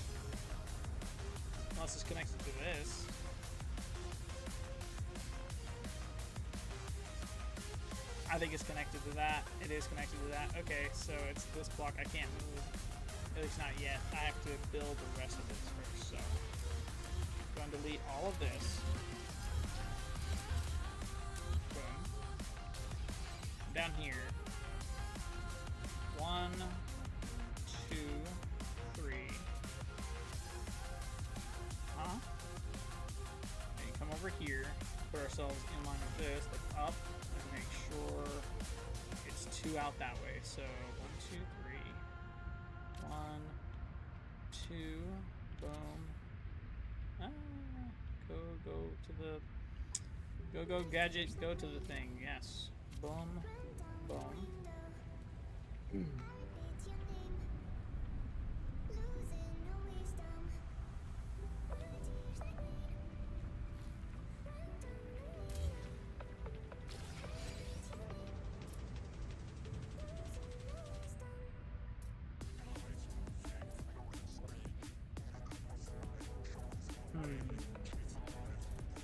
Unless it's connected to this. I think it's connected to that. It is connected to that. Okay, so it's this block I can't move. At least not yet. I have to build the rest of this first. So I'm going to delete all of this. Boom. Down here. 1, 2, 3. And come over here. Put ourselves in line with this. Look up. And make sure it's 2 out that way. So 1, 2, 3. 1, 2. Boom. Go to the. Go gadget. Go to the thing. Yes. Boom. Boom.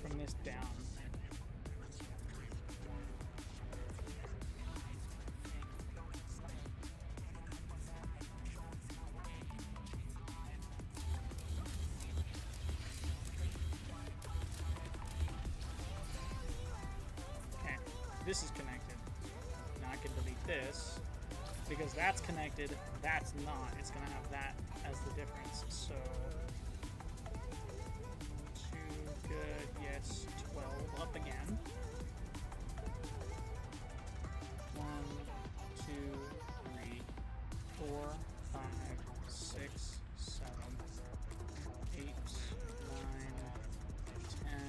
From this down. Okay, this is connected. Now I can delete this because that's connected, that's not. It's gonna have that as the difference. So good, yes, 12 up again. 1, 2, 3, 4, 5, 6, 7, 8, 9, 10,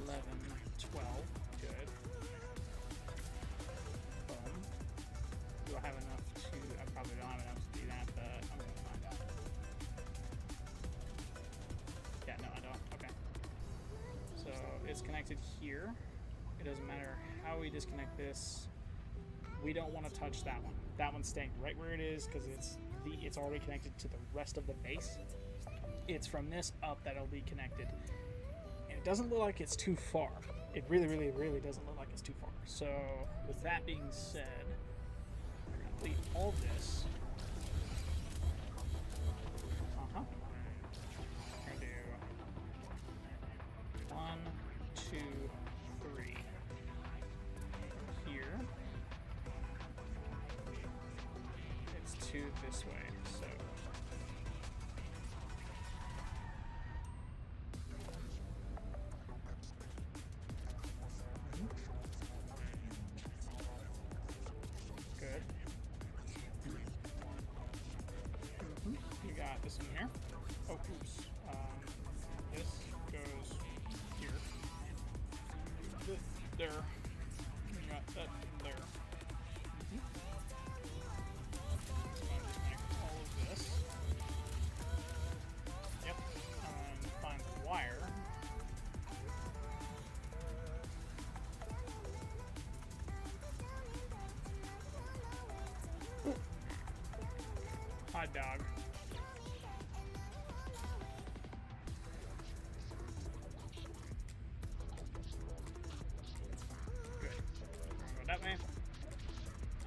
11, 12. Good. Boom. Do I have enough to? I probably don't have enough to do that, but I'm gonna find out. Yeah, no, I don't. Okay. So it's connected here. It doesn't matter how we disconnect this. We don't want to touch that one. That one's staying right where it is because it's already connected to the rest of the base. It's from this up that it'll be connected. And it doesn't look like it's too far. It really, really, really doesn't look like it's too far. So with that being said, we're gonna delete all this. We're gonna do 1, 2, 3 here. It's 2 this way, so good. You got this in here. Oh, oops. This goes here. This there. You got that there. Disconnect all of this. Yep. And find the wire. Hot dog. Good. We're gonna go that way.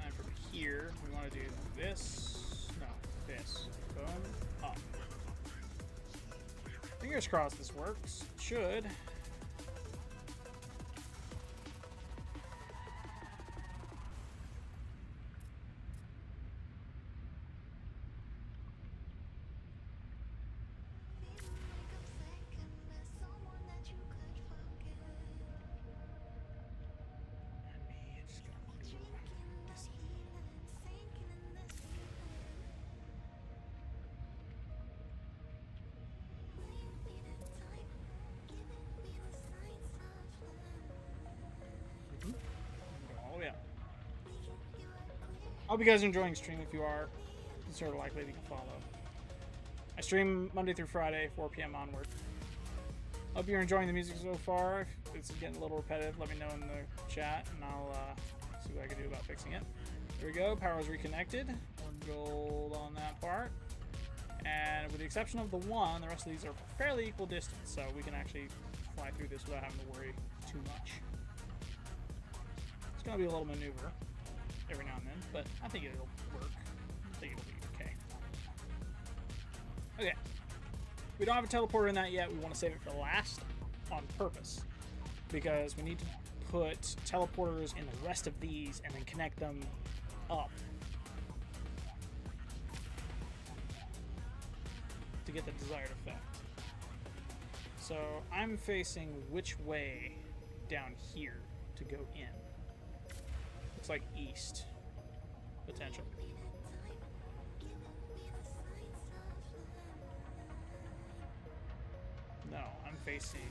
And from here, we want to do this. No, this. Boom. Up. Fingers crossed this works. It should. Oh yeah. I hope you guys are enjoying the stream. If you are, it's sort of likely that you can follow. I stream Monday through Friday, 4 p.m. onward. Hope you're enjoying the music so far. If it's getting a little repetitive, let me know in the chat, and I'll see what I can do about fixing it. There we go. Power's reconnected. We're gold on that part. And with the exception of the one, the rest of these are fairly equal distance, so we can actually fly through this without having to worry too much. It's going to be a little maneuver every now and then, but I think it'll work. I think it'll be okay. Okay. We don't have a teleporter in that yet. We want to save it for last on purpose because we need to put teleporters in the rest of these and then connect them up to get the desired effect. So I'm facing which way down here to go in. Looks like east. Potential. No, I'm facing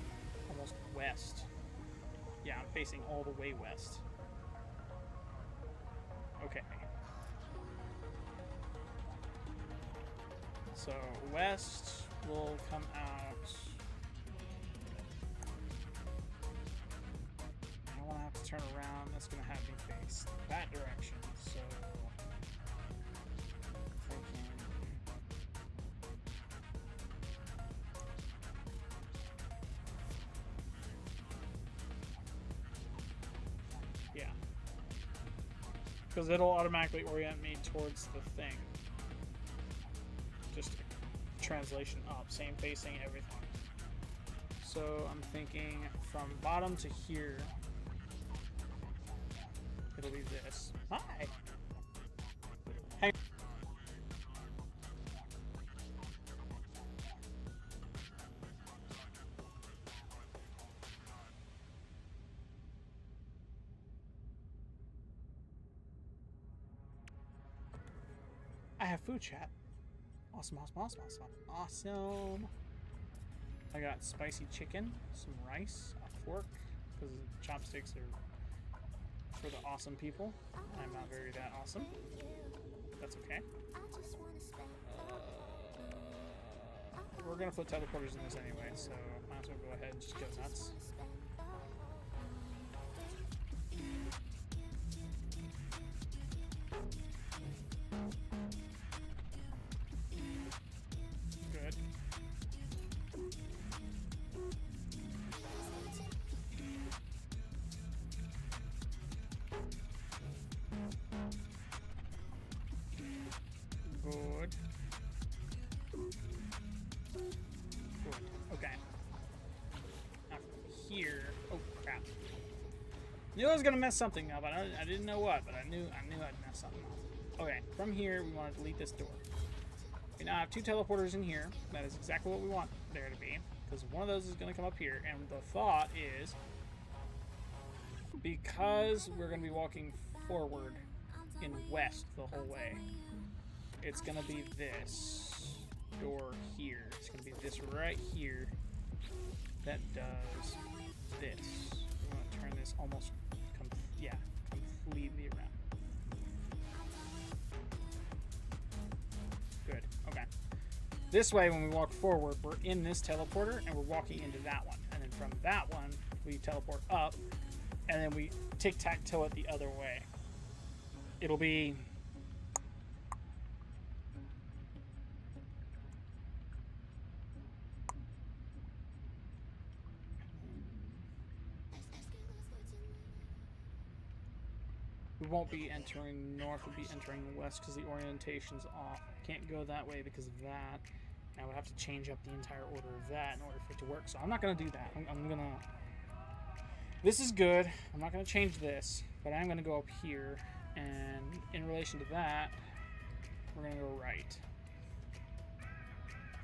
almost west. Yeah, I'm facing all the way west. Okay. So west will come out. I want to have to turn around. That's going to have me face that direction. So thinking. Yeah. Because it'll automatically orient me towards the thing. Just translation up, same facing, everything. So I'm thinking from bottom to here, it'll be this. Hi! Hang. I have food, chat. Awesome, awesome, awesome, awesome, awesome. I got spicy chicken, some rice, a fork, because chopsticks are for the awesome people. I'm not very that awesome. That's okay. We're gonna put teleporters in this anyway, so might as well go ahead and just go nuts. Good. Good. Good. Okay. Now from here. Oh crap! Knew I was gonna mess something up, but I didn't know what. But I knew I'd mess something up. Okay. From here, we want to delete this door. We now have two teleporters in here. That is exactly what we want there to be, because one of those is going to come up here. And the thought is, because we're going to be walking forward in west the whole way, it's going to be this door here. It's going to be this right here that does this. We want to turn this almost, completely around. Good. Okay. This way, when we walk forward, we're in this teleporter, and we're walking into that one. And then from that one, we teleport up, and then we tic-tac-toe it the other way. It'll be... We won't be entering north, we'll be entering west because the orientation's off. Can't go that way because of that. And I would have to change up the entire order of that in order for it to work. So I'm not going to do that. I'm going to... This is good. I'm not going to change this. But I'm going to go up here. And in relation to that, we're going to go right.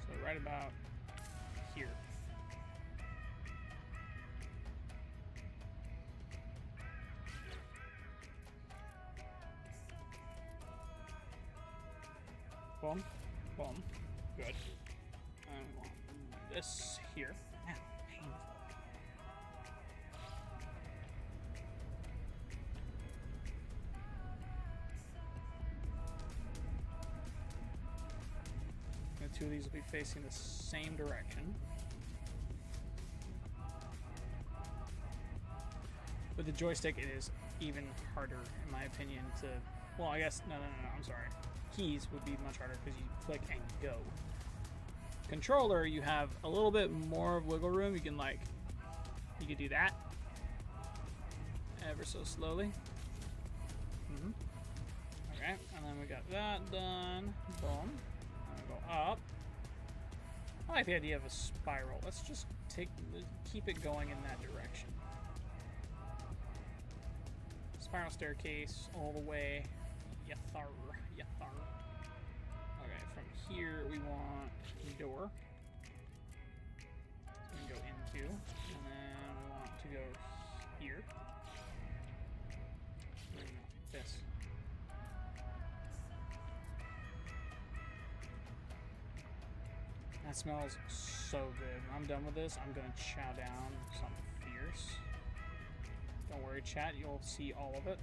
So right about here. Boom, boom, good. And we want this here. Ow, painful. And two of these will be facing the same direction. With the joystick, it is even harder, in my opinion, to... Well, I guess... No, I'm sorry. Keys would be much harder because you click and go. Controller, you have a little bit more of wiggle room. You can do that ever so slowly. Okay, and then we got that done. Boom. And we go up. I like the idea of a spiral. Let's just keep it going in that direction. Spiral staircase all the way. Yathar. Okay, from here we want a door. So we can go into, and then we want to go here. And That smells so good. When I'm done with this, I'm gonna chow down something fierce. Don't worry, chat, you'll see all of it.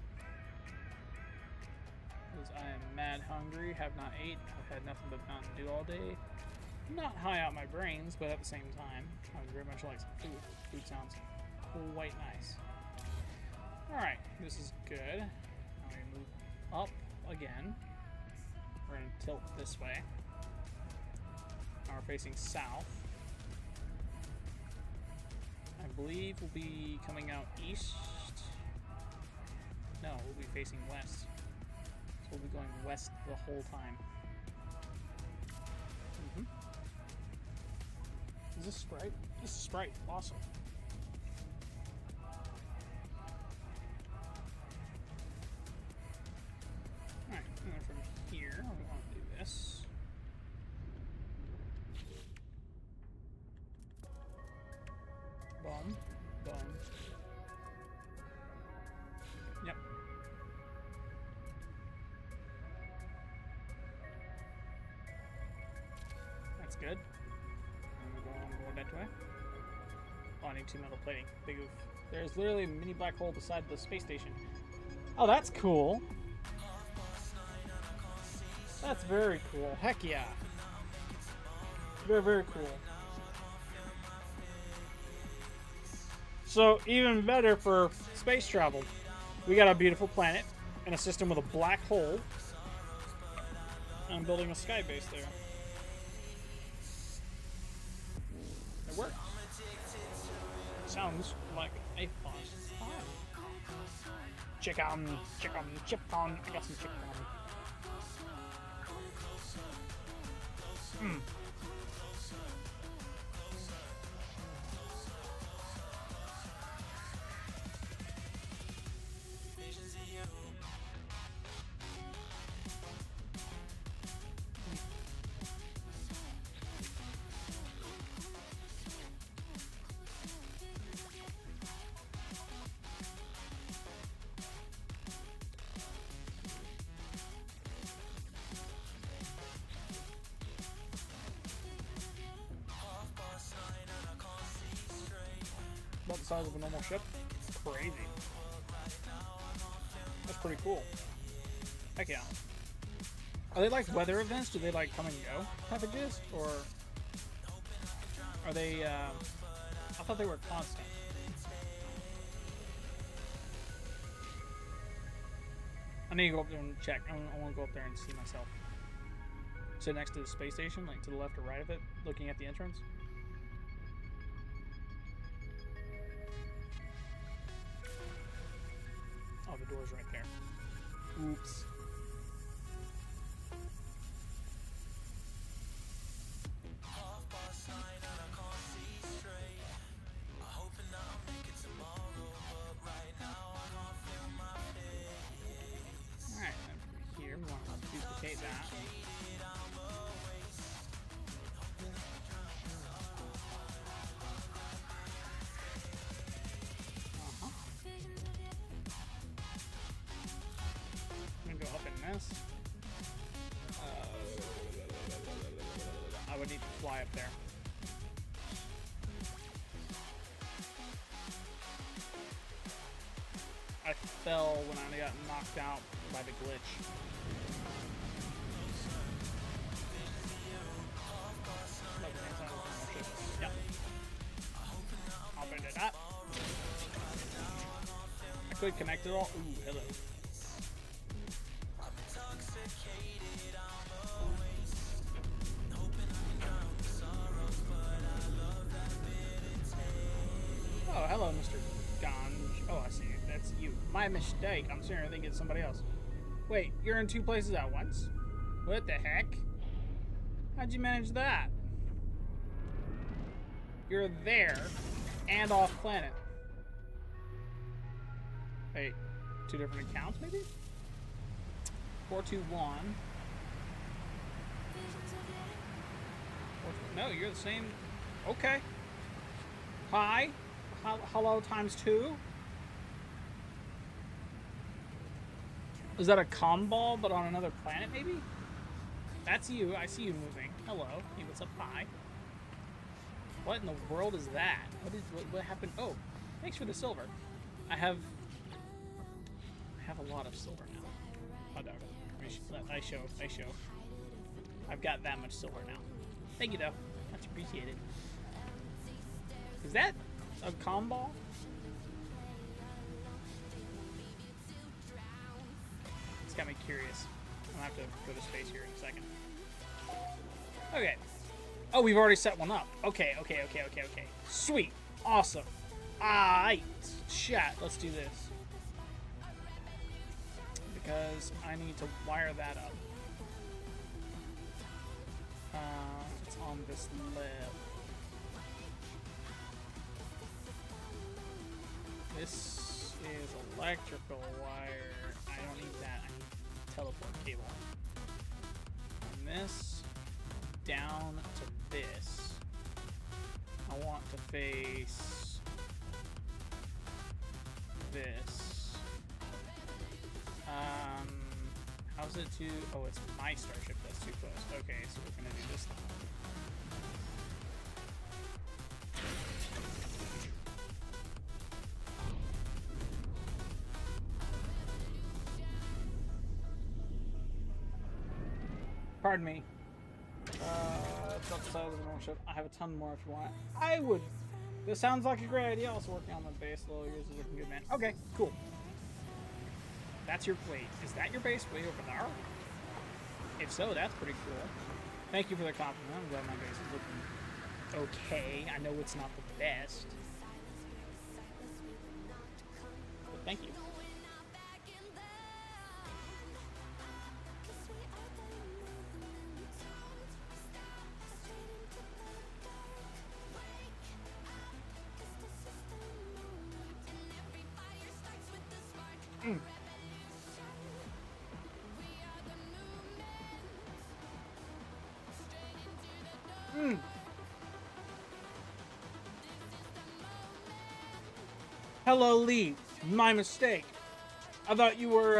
Because I am mad hungry, have not ate, I've had nothing but Mountain Dew all day. Not high out my brains, but at the same time, I would very much like some food. Food sounds quite nice. Alright, this is good. Now we move up again. We're going to tilt this way. Now we're facing south. I believe we'll be coming out east. No, we'll be facing west. So we'll be going west the whole time. Is this Sprite? This is Sprite. Awesome. Alright, and then from here, we want to do this. Boom. Boom. Yep. That's good. That way. Oh, I need 2 metal plating. Big oof. There's literally a mini black hole beside the space station. Oh, that's cool. That's very cool. Heck yeah. Very, very cool. So, even better for space travel. We got a beautiful planet and a system with a black hole. And I'm building a sky base there. Works. Sounds like a fun time. Chicken. I got some chicken. About the size of a normal ship. Crazy. That's pretty cool. Heck yeah. Are they like weather events? Do they like come and go type of gist? Or are they, I thought they were constant. I need to go up there and check. I want to go up there and see myself. Sit next to the space station, like to the left or right of it, looking at the entrance. Oh, the door's right there. Oops. Alright, here we want to duplicate that. This. I would need to fly up there. I fell when I got knocked out by the glitch. Yep. I'll bend it up. I could connect it all. Ooh, hello. Oh, hello, Mr. Ganj. Oh, I see you. That's you. My mistake. I'm sitting here thinking it's somebody else. Wait, you're in 2 places at once? What the heck? How'd you manage that? You're there and off planet. Wait, 2 different accounts, maybe? 421. No, you're the same. Okay. Hi. Hello times 2. Is that a comm ball, but on another planet, maybe? That's you. I see you moving. Hello. Hey, what's up? Hi. What in the world is that? What happened? Oh, thanks for the silver. I have a lot of silver now. Hot dog. I show. I've got that much silver now. Thank you though. Much appreciated. Is that a comm ball? It's got me curious. I'm gonna have to go to space here in a second. Okay. Oh, we've already set one up. Okay. Sweet. Awesome. Aight. Chat. Let's do this. Because I need to wire that up. It's on this lip. This is electrical wire. I don't need that. I need teleport cable. And this down to this. I want to face this. How's it to? Oh, it's my starship that's too close. Okay, so we're gonna do this. Pardon me. It's outside of the normal ship. I have a ton more if you want. I would. This sounds like a great idea. Also working on the base. Little yours is looking good, man. Okay, cool. That's your. Wait, is that your base way over there? If so, that's pretty cool. Thank you for the compliment. I'm glad my base is looking okay. I know it's not the best, but thank you. Hello, Lee. My mistake. I thought you were,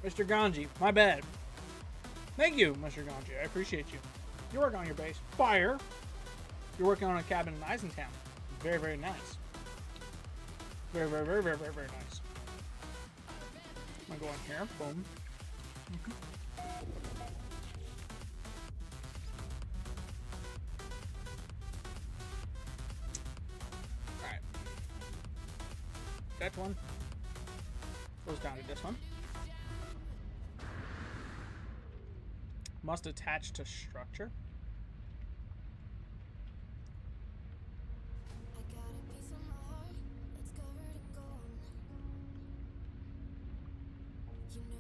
Mr. Ganji. My bad. Thank you, Mr. Ganji. I appreciate you. You're working on your base. Fire. You're working on a cabin in Eisentown. Very, very nice. Very, very, very, very, very, very nice. I'm gonna go in here. Boom. Alright. That one goes down to this one. Must attach to structure.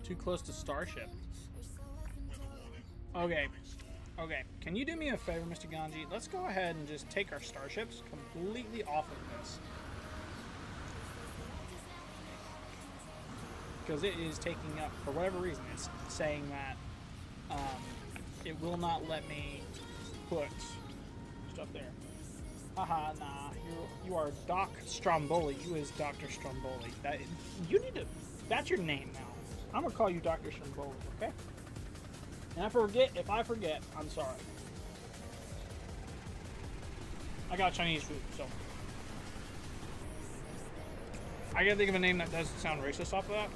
Too close to starship. Okay. Okay. Can you do me a favor, Mr. Ganji? Let's go ahead and just take our starships completely off of this. Because it is taking up, for whatever reason, it's saying that it will not let me put stuff there. Haha, nah. You are Doc Stromboli. You is Dr. Stromboli. You need to. That's your name now. I'm gonna call you Dr. Stromboli, okay? And if I forget, I'm sorry. I got Chinese food, so I gotta think of a name that doesn't sound racist off of that.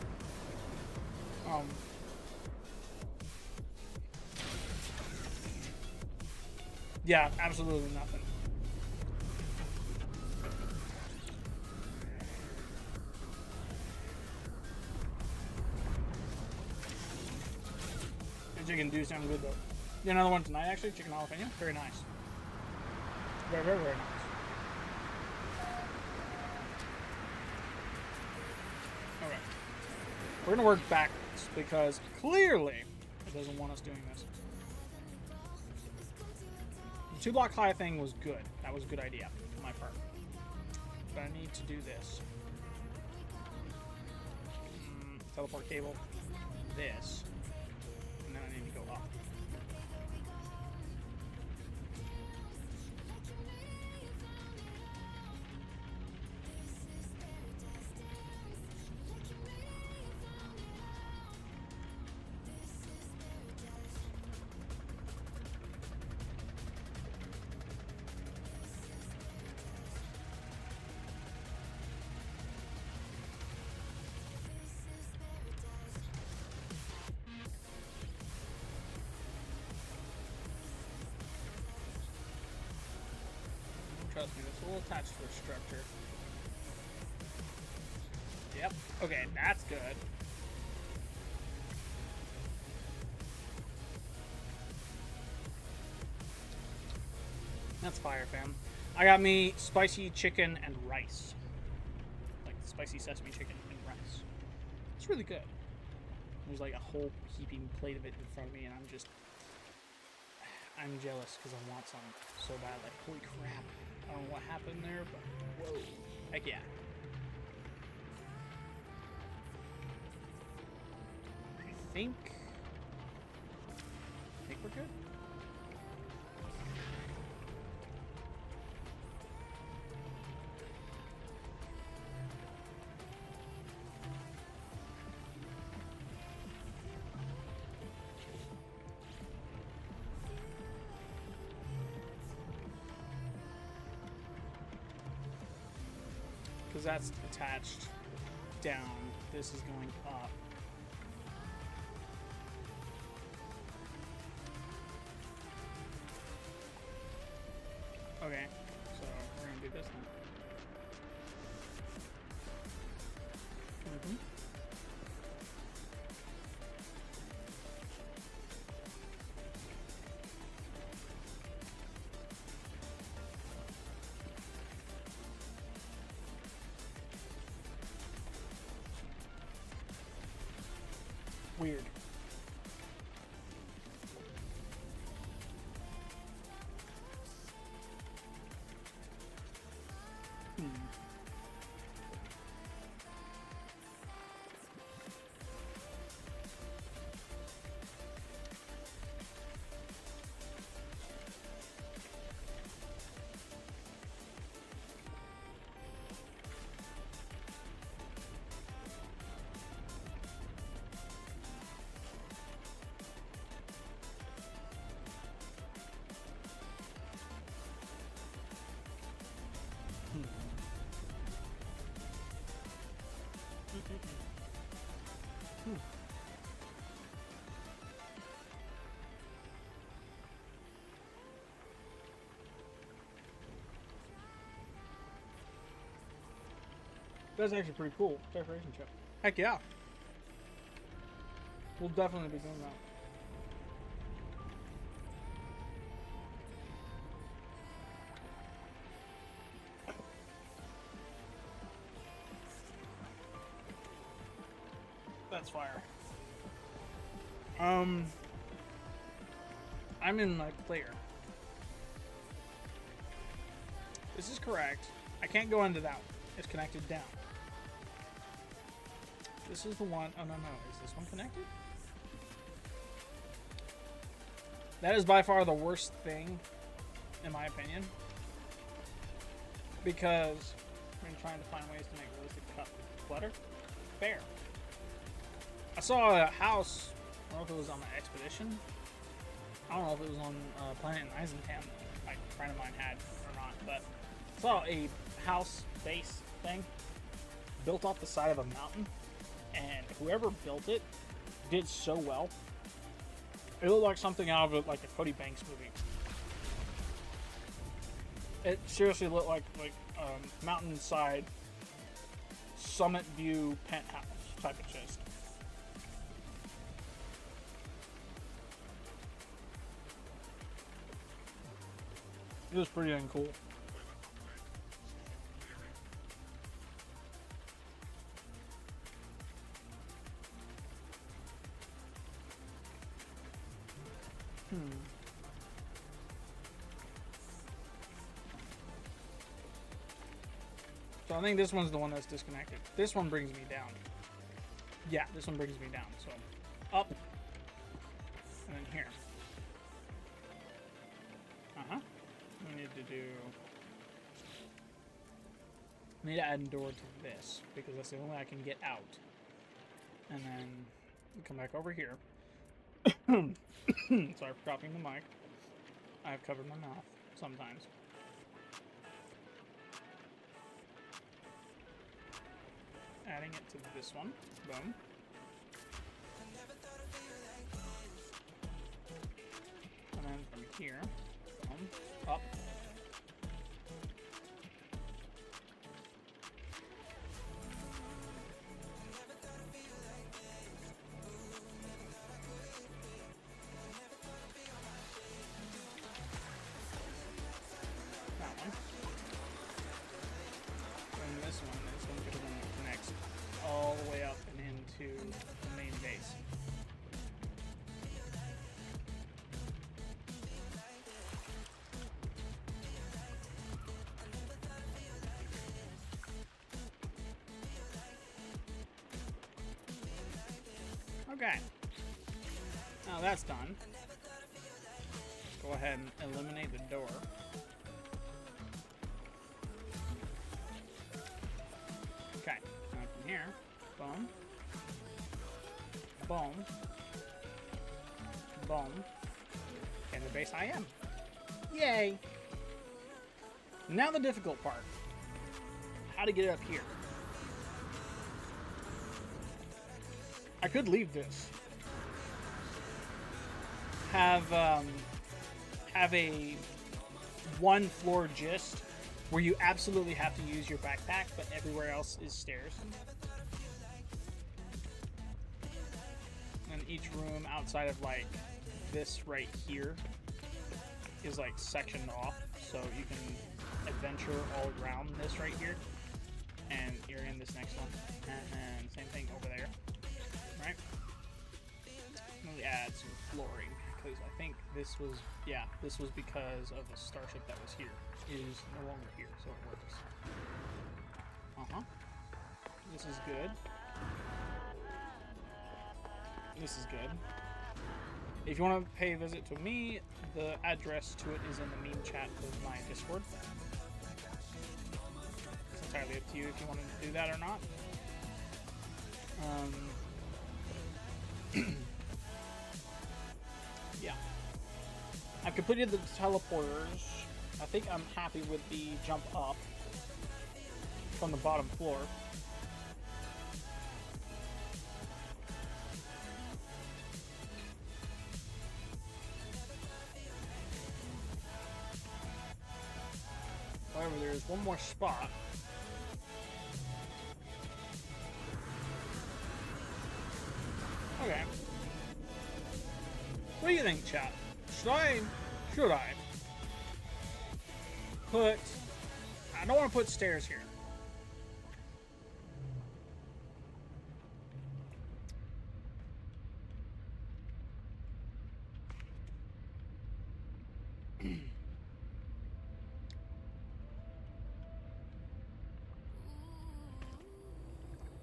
Yeah, absolutely nothing. The chicken do sound good though. Yeah, another one tonight actually, chicken jalapeno. Very nice. Very, very, very nice. Okay. We're gonna work backwards because clearly it doesn't want us doing this. The 2-block high thing was good. That was a good idea on my part. But I need to do this. Teleport cable. This. And then I need to go up. Trust me, this will attach to a structure. Yep. Okay, that's good. That's fire, fam. I got me spicy chicken and rice. Like spicy sesame chicken and rice. It's really good. There's like a whole heaping plate of it in front of me, and I'm jealous because I want some so bad. Like, holy crap. I don't know what happened there, but whoa. Heck yeah. I think we're good. Because that's attached down. This is going up. Okay, so we're gonna do this then. Weird. That's actually pretty cool. Decoration chip. Heck yeah. We'll definitely be doing that. That's fire. I'm in my player. This is correct. I can't go into that one. It's connected down. This is the one. Oh, no. Is this one connected? That is by far the worst thing, in my opinion. Because I'm trying to find ways to make realistic clutter. Fair. I saw a house. I don't know if it was on the expedition. I don't know if it was on Planet in Eisenham. My friend of mine had or not. But I saw a house base thing built off the side of a mountain. And whoever built it did so well. It looked like something out of like a Cody Banks movie. It seriously looked like mountainside summit view penthouse type of chest. It was pretty dang cool. So I think this one's the one that's disconnected. This one brings me down. Yeah, this one brings me down. So up and then here. We need to add a door to this because that's the only way I can get out. And then we come back over here. Sorry for dropping the mic. I've covered my mouth sometimes. Adding it to this one. Boom. And then from here, boom, up. Okay. Now that's done. Let's go ahead and eliminate the door. Okay. Now from here. Boom. Boom. Boom. And the base I am. Yay! Now the difficult part. How to get it up here. I could leave this. Have a one floor gist where you absolutely have to use your backpack, but everywhere else is stairs. And each room outside of like this right here is like sectioned off, so you can adventure all around this right here. And you're in this next one. And same thing over there. Right? Let me add some flooring, because I think this was, yeah, this was because of the starship that was here. It is no longer here, so it works. Uh-huh. This is good. This is good. If you want to pay a visit to me, the address to it is in the meme chat of my Discord. It's entirely up to you if you want to do that or not. Yeah. I've completed the teleporters. I think I'm happy with the jump up from the bottom floor. However, there is one more spot. Okay. What do you think, chat? Should I put... I don't want to put stairs here.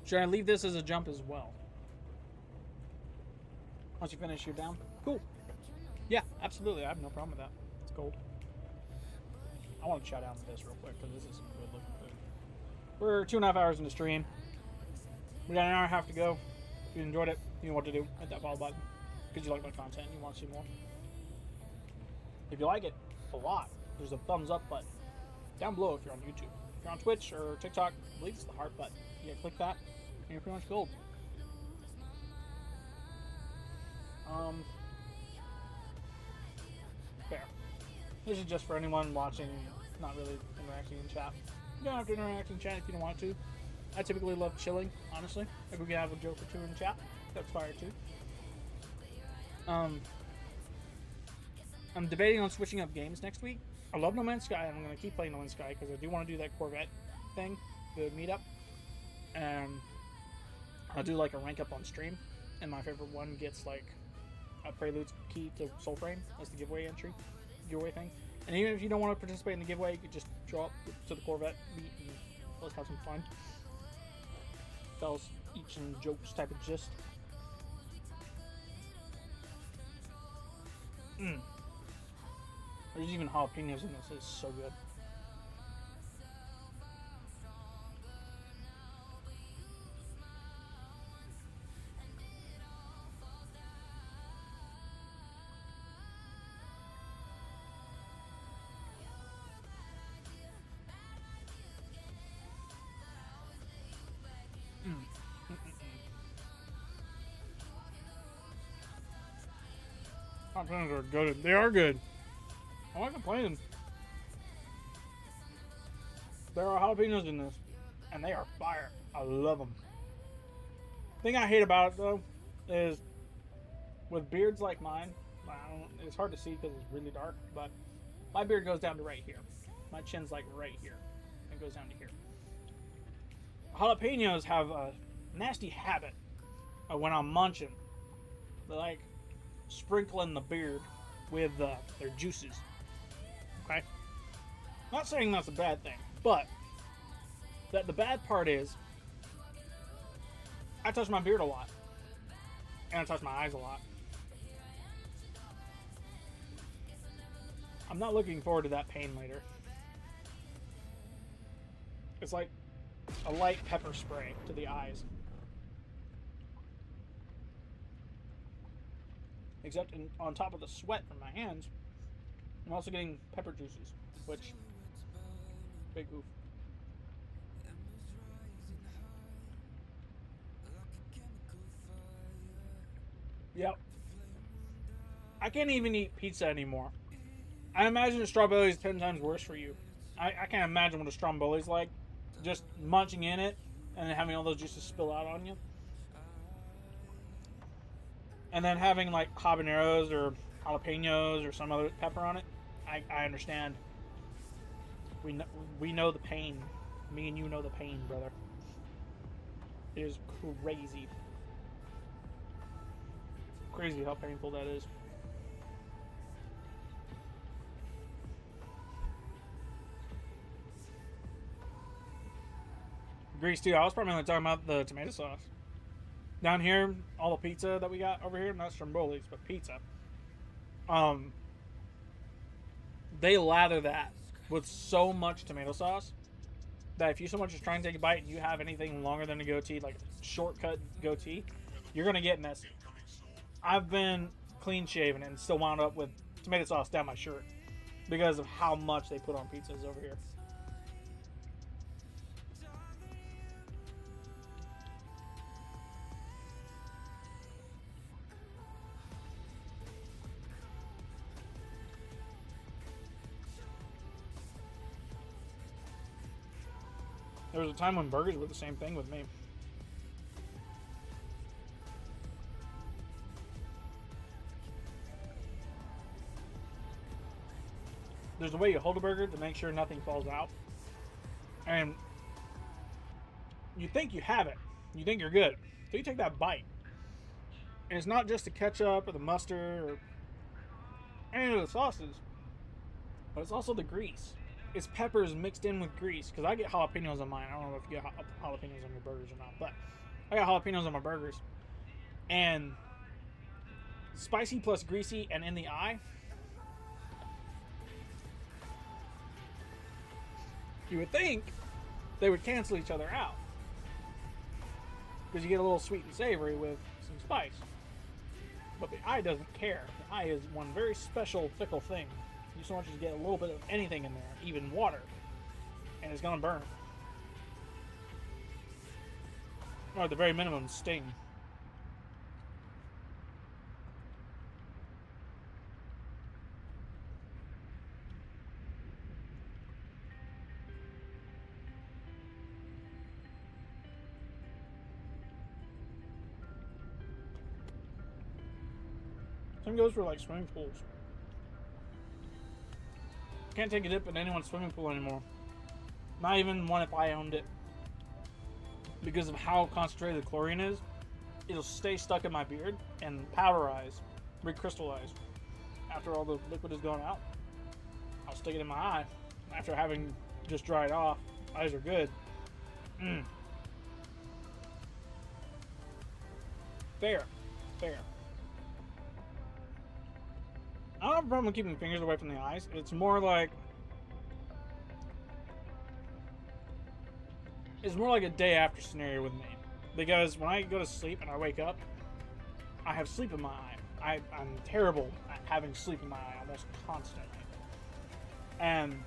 Should I leave this as a jump as well? Once you finish, you're down? Cool. Yeah, absolutely. I have no problem with that. It's gold. I want to chow down this real quick, because this is some good looking food. We're 2.5 hours into stream. We got an hour and a half to go. If you enjoyed it, you know what to do. Hit that follow button. Because you like my content and you want to see more. If you like it a lot, there's a thumbs up button down below if you're on YouTube. If you're on Twitch or TikTok, I believe it's the heart button. You gotta click that, and you're pretty much gold. Fair. This is just for anyone watching, not really interacting in chat. You don't have to interact in chat if you don't want to. I typically love chilling, honestly. If we can have a joke or two in chat, that's fire too. I'm debating on switching up games next week. I love No Man's Sky, and I'm going to keep playing No Man's Sky because I do want to do that Corvette thing, the meetup. And I'll do like a rank up on stream, and my favorite one gets like a Prelude's key to Soulframe. That's the giveaway thing. And even if you don't want to participate in the giveaway, you could just show up to the Corvette meet and let's have some fun. Fellas, eat some jokes type of gist. There's even jalapenos in this. It's so good. Jalapenos are good. They are good. I'm not complaining. There are jalapenos in this, and they are fire. I love them. Thing I hate about it, though, is with beards like mine, it's hard to see because it's really dark, but my beard goes down to right here. My chin's like right here. It goes down to here. Jalapenos have a nasty habit of when I'm munching, they like sprinkling the beard with their juices. Okay? Not saying that's a bad thing, but the bad part is I touch my beard a lot. And I touch my eyes a lot. I'm not looking forward to that pain later. It's like a light pepper spray to the eyes. Except on top of the sweat from my hands, I'm also getting pepper juices, which, big oof. Yep. I can't even eat pizza anymore. I imagine a Stromboli is 10 times worse for you. I can't imagine what a Stromboli is like. Just munching in it and then having all those juices spill out on you. And then having like habaneros or jalapenos or some other pepper on it. I understand. We know the pain. Me and you know the pain, brother. It is crazy. Crazy how painful that is. Grease too. I was primarily talking about the tomato sauce. Down here, all the pizza that we got over here, not Strombolis, but pizza. They lather that with so much tomato sauce that if you so much as try and take a bite and you have anything longer than a goatee, like a shortcut goatee, you're gonna get messy. I've been clean shaven and still wound up with tomato sauce down my shirt because of how much they put on pizzas over here. There was a time when burgers were the same thing with me. There's a way you hold a burger to make sure nothing falls out. And you think you have it. You think you're good. So you take that bite. And it's not just the ketchup or the mustard or any of the sauces, but it's also the grease. It's peppers mixed in with grease. Because I get jalapenos on mine. I don't know if you get jalapenos on your burgers or not. But I got jalapenos on my burgers. And spicy plus greasy and in the eye. You would think they would cancel each other out. Because you get a little sweet and savory with some spice. But the eye doesn't care. The eye is one very special, fickle thing. You so much as get a little bit of anything in there, even water, and it's gonna burn. Or at the very minimum, sting. Same goes for like swimming pools. Can't take a dip in anyone's swimming pool anymore. Not even one if I owned it. Because of how concentrated the chlorine is, it'll stay stuck in my beard and powderize, recrystallize. After all the liquid is gone out, I'll stick it in my eye. After having just dried off, eyes are good. Fair. I don't have a problem with keeping fingers away from the eyes. It's more like a day after scenario with me. Because when I go to sleep and I wake up, I have sleep in my eye. I'm terrible at having sleep in my eye almost constantly. And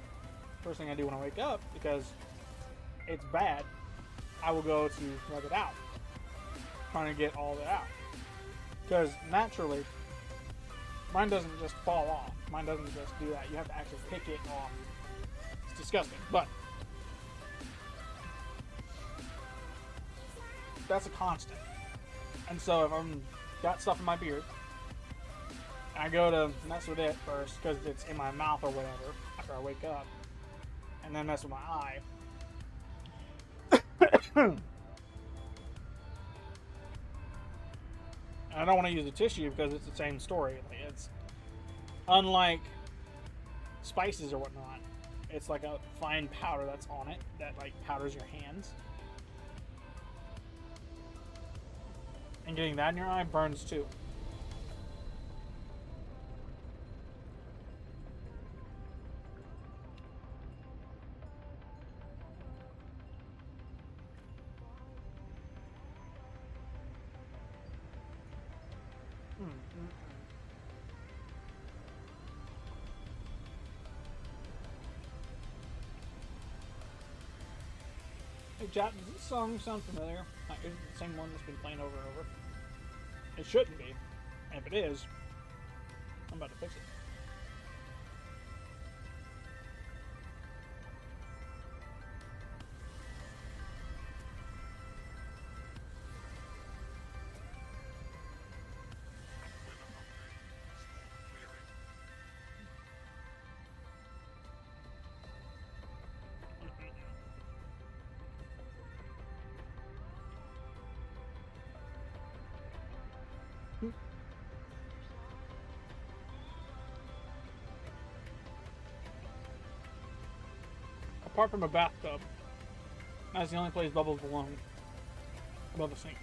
first thing I do when I wake up, because it's bad, I will go to rub it out. Trying to get all of it out. Because naturally, mine doesn't just fall off. Mine doesn't just do that. You have to actually pick it off. It's disgusting. But that's a constant. And so if I'm got stuff in my beard, I go to mess with it first because it's in my mouth or whatever after I wake up, and then mess with my eye. I don't want to use a tissue because it's the same story. It's unlike spices or whatnot. It's like a fine powder that's on it that like powders your hands. And getting that in your eye burns too. Hey, chat, does this song sound familiar? Like, is it the same one that's been playing over and over? It shouldn't be. And if it is, I'm about to fix it. Apart from a bathtub, that's the only place bubbles belong. Above the sink.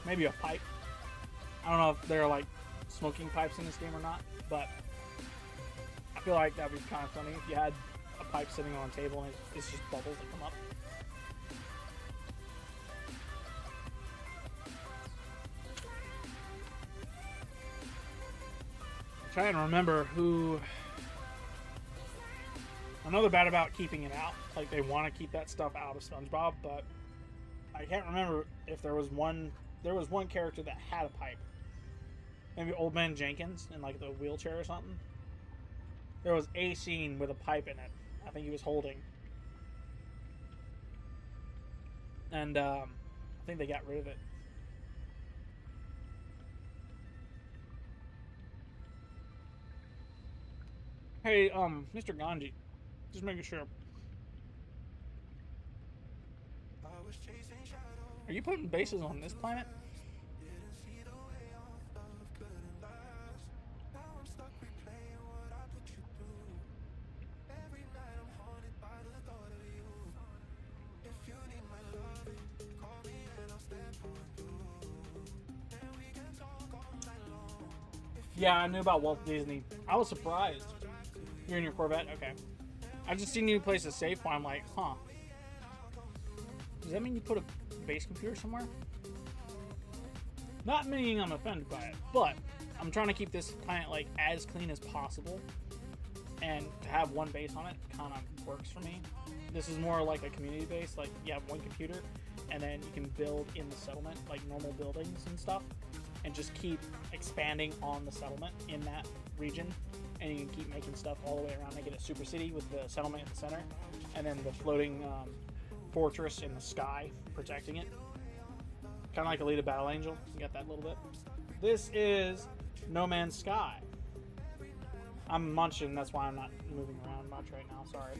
Maybe a pipe. I don't know if there are like smoking pipes in this game or not, but I feel like that'd be kind of funny if you had a pipe sitting on a table and it's just bubbles that come up. Trying to remember who. I know they're bad about keeping it out. Like they want to keep that stuff out of SpongeBob, but I can't remember if there was one. There was one character that had a pipe. Maybe Old Man Jenkins in like the wheelchair or something. There was a scene with a pipe in it. I think he was holding, and I think they got rid of it. Hey, Mr. Ganji, just making sure. Are you putting bases on this planet? Yeah, I knew about Walt Disney. I was surprised. You're in your Corvette? Okay. I just seen you place a safe point. I'm like, huh. Does that mean you put a base computer somewhere? Not meaning I'm offended by it, but I'm trying to keep this planet like as clean as possible. And to have one base on it kind of works for me. This is more like a community base. Like you have one computer, and then you can build in the settlement, like normal buildings and stuff, and just keep expanding on the settlement in that region. And you can keep making stuff all the way around, making it super city with the settlement at the center, and then the floating fortress in the sky protecting it. Kind of like Alita Battle Angel. You got that little bit. This is No Man's Sky. I'm munching, that's why I'm not moving around much right now. Sorry.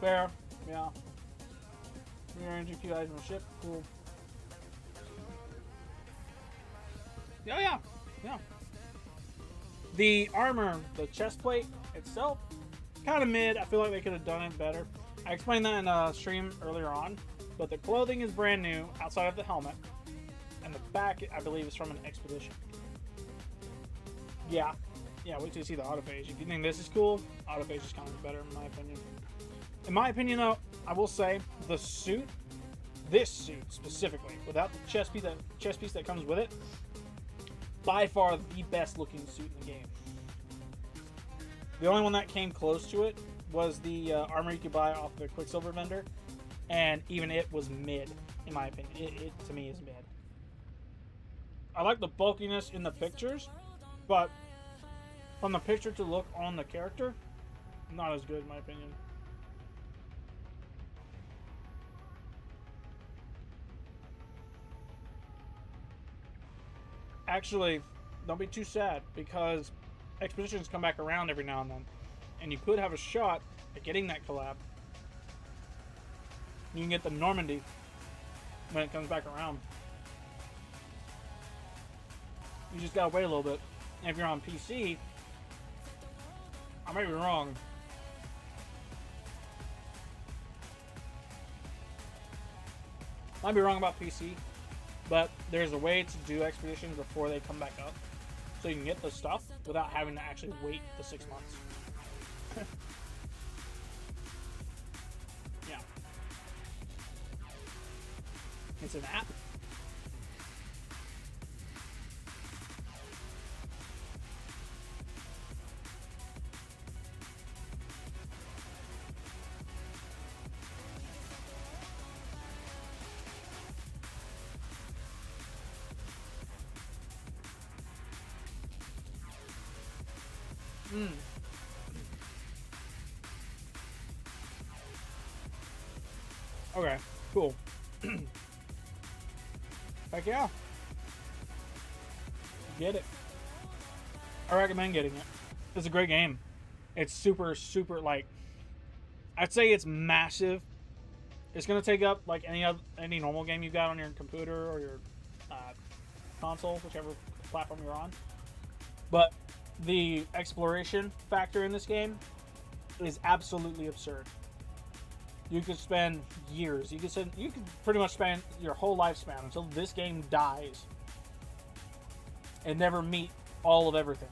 Fair, yeah. Rearranging a few items on the ship, cool. Yeah. The armor, the chest plate itself, kind of mid. I feel like they could have done it better. I explained that in a stream earlier on, but the clothing is brand new outside of the helmet, and the back, I believe, is from an expedition. Yeah, wait till you see the autophage. If you think this is cool, autophage is kind of better in my opinion. In my opinion, though, I will say the suit, this suit specifically, without the chest piece that comes with it, by far the best looking suit in the game. The only one that came close to it was the armor you could buy off the Quicksilver vendor, and even it was mid, in my opinion. It to me is mid. I like the bulkiness in the pictures, but from the picture to look on the character, not as good in my opinion. Actually, don't be too sad, because expeditions come back around every now and then, and you could have a shot at getting that collab. You can get the Normandy when it comes back around. You just gotta wait a little bit. And if you're on PC, I might be wrong. Might be wrong about PC, but there's a way to do expeditions before they come back up, so you can get the stuff without having to actually wait the 6 months. Yeah. It's an app. Okay, cool. Heck yeah. Get it. I recommend getting it. It's a great game. It's super, super, like, I'd say it's massive. It's going to take up, like, any normal game you've got on your computer or your console, whichever platform you're on. But the exploration factor in this game is absolutely absurd. You could spend years. You could pretty much spend your whole lifespan until this game dies and never meet all of everything.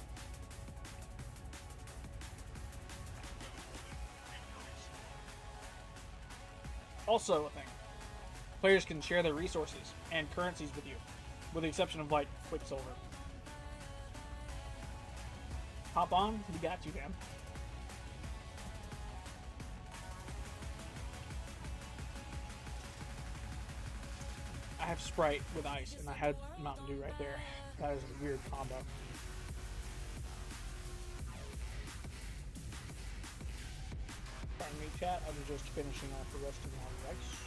Also a thing. Players can share their resources and currencies with you, with the exception of, like, Quicksilver. Hop on, we got you, man. I have Sprite with ice, and I had Mountain Dew right there. That is a weird combo. Pardon me, chat. I'm just finishing off the rest of my rice.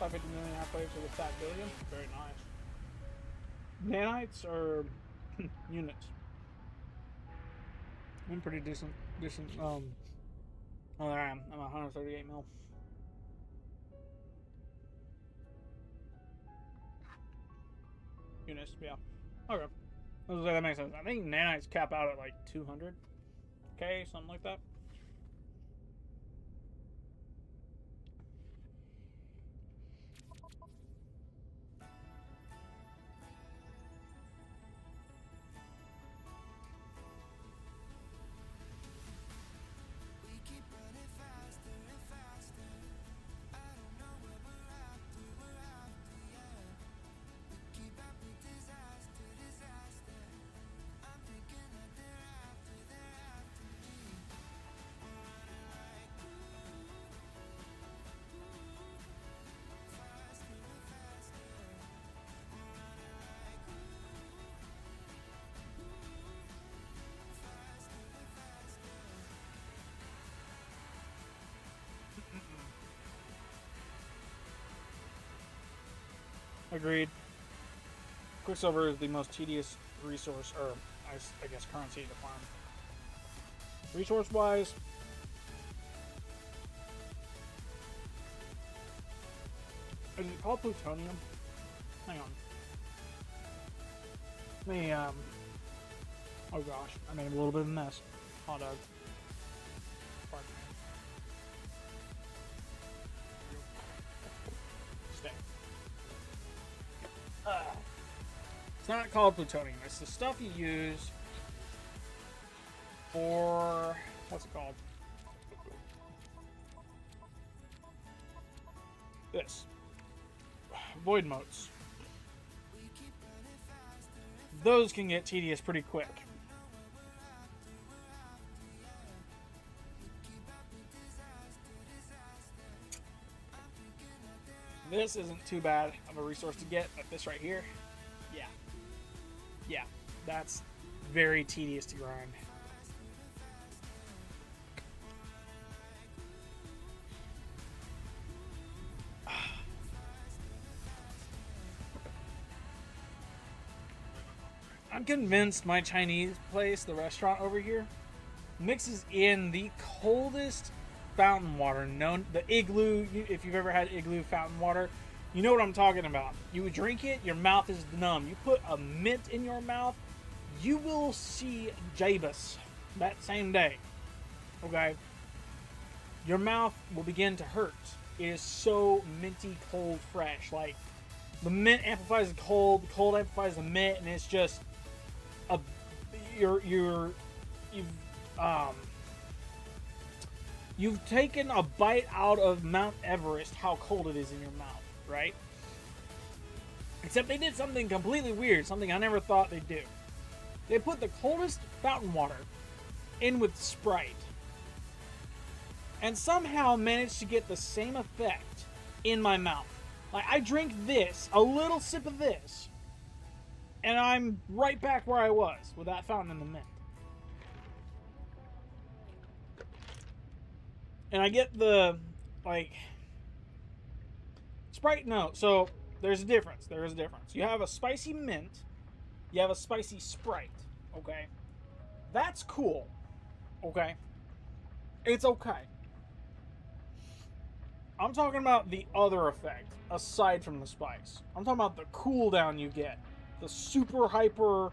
$50 million halfway to the fat billion. Very nice. Nanites are units. I'm pretty decent. Oh, there I am. I'm 138 mil. Units, yeah. Okay. That makes sense. I think nanites cap out at like 200k, something like that. Agreed. Quicksilver is the most tedious resource, or I guess currency to farm. Resource-wise, is it called plutonium? Hang on. Let me, oh gosh, I made a little bit of a mess. Hot dog. Pardon me. Stay. It's not called plutonium. It's the stuff you use for, what's it called? This. Void motes. Those can get tedious pretty quick. This isn't too bad of a resource to get, like this right here. Yeah. Yeah, that's very tedious to grind. I'm convinced my Chinese place, the restaurant over here, mixes in the coldest fountain water known. The Igloo, if you've ever had Igloo fountain water, you know what I'm talking about. You drink it, your mouth is numb. You put a mint in your mouth, you will see Jabus that same day. Okay? Your mouth will begin to hurt. It is so minty, cold, fresh. Like, the mint amplifies the cold amplifies the mint, and it's just a you've taken a bite out of Mount Everest, how cold it is in your mouth, right? Except they did something completely weird, something I never thought they'd do. They put the coldest fountain water in with Sprite and somehow managed to get the same effect in my mouth. Like, I drink this, a little sip of this, and I'm right back where I was with that fountain in the mint. And I get the, like, Sprite, no. So, there's a difference. There is a difference. You have a spicy mint. You have a spicy Sprite. Okay? That's cool. Okay? It's okay. I'm talking about the other effect, aside from the spice. I'm talking about the cooldown you get. The super hyper...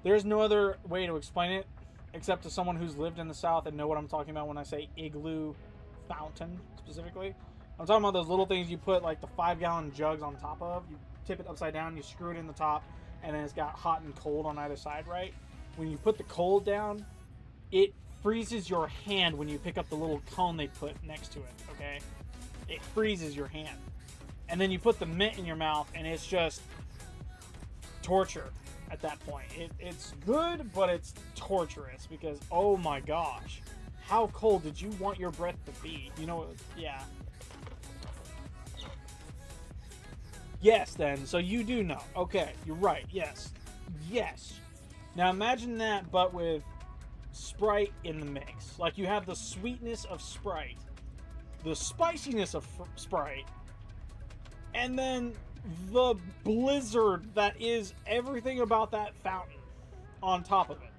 There's no other way to explain it, except to someone who's lived in the South and know what I'm talking about when I say Igloo fountain, specifically. I'm talking about those little things you put, like, the 5-gallon jugs on top of. You tip it upside down, you screw it in the top, and then it's got hot and cold on either side, right? When you put the cold down, it freezes your hand when you pick up the little cone they put next to it, okay? It freezes your hand. And then you put the mint in your mouth, and it's just torture at that point. It's good, but it's torturous because, oh my gosh, how cold did you want your breath to be? You know, yeah. Yes, then. So you do know. Okay, you're right. Yes. Yes. Now imagine that, but with Sprite in the mix. Like, you have the sweetness of Sprite, the spiciness of Sprite, and then the blizzard that is everything about that fountain on top of it.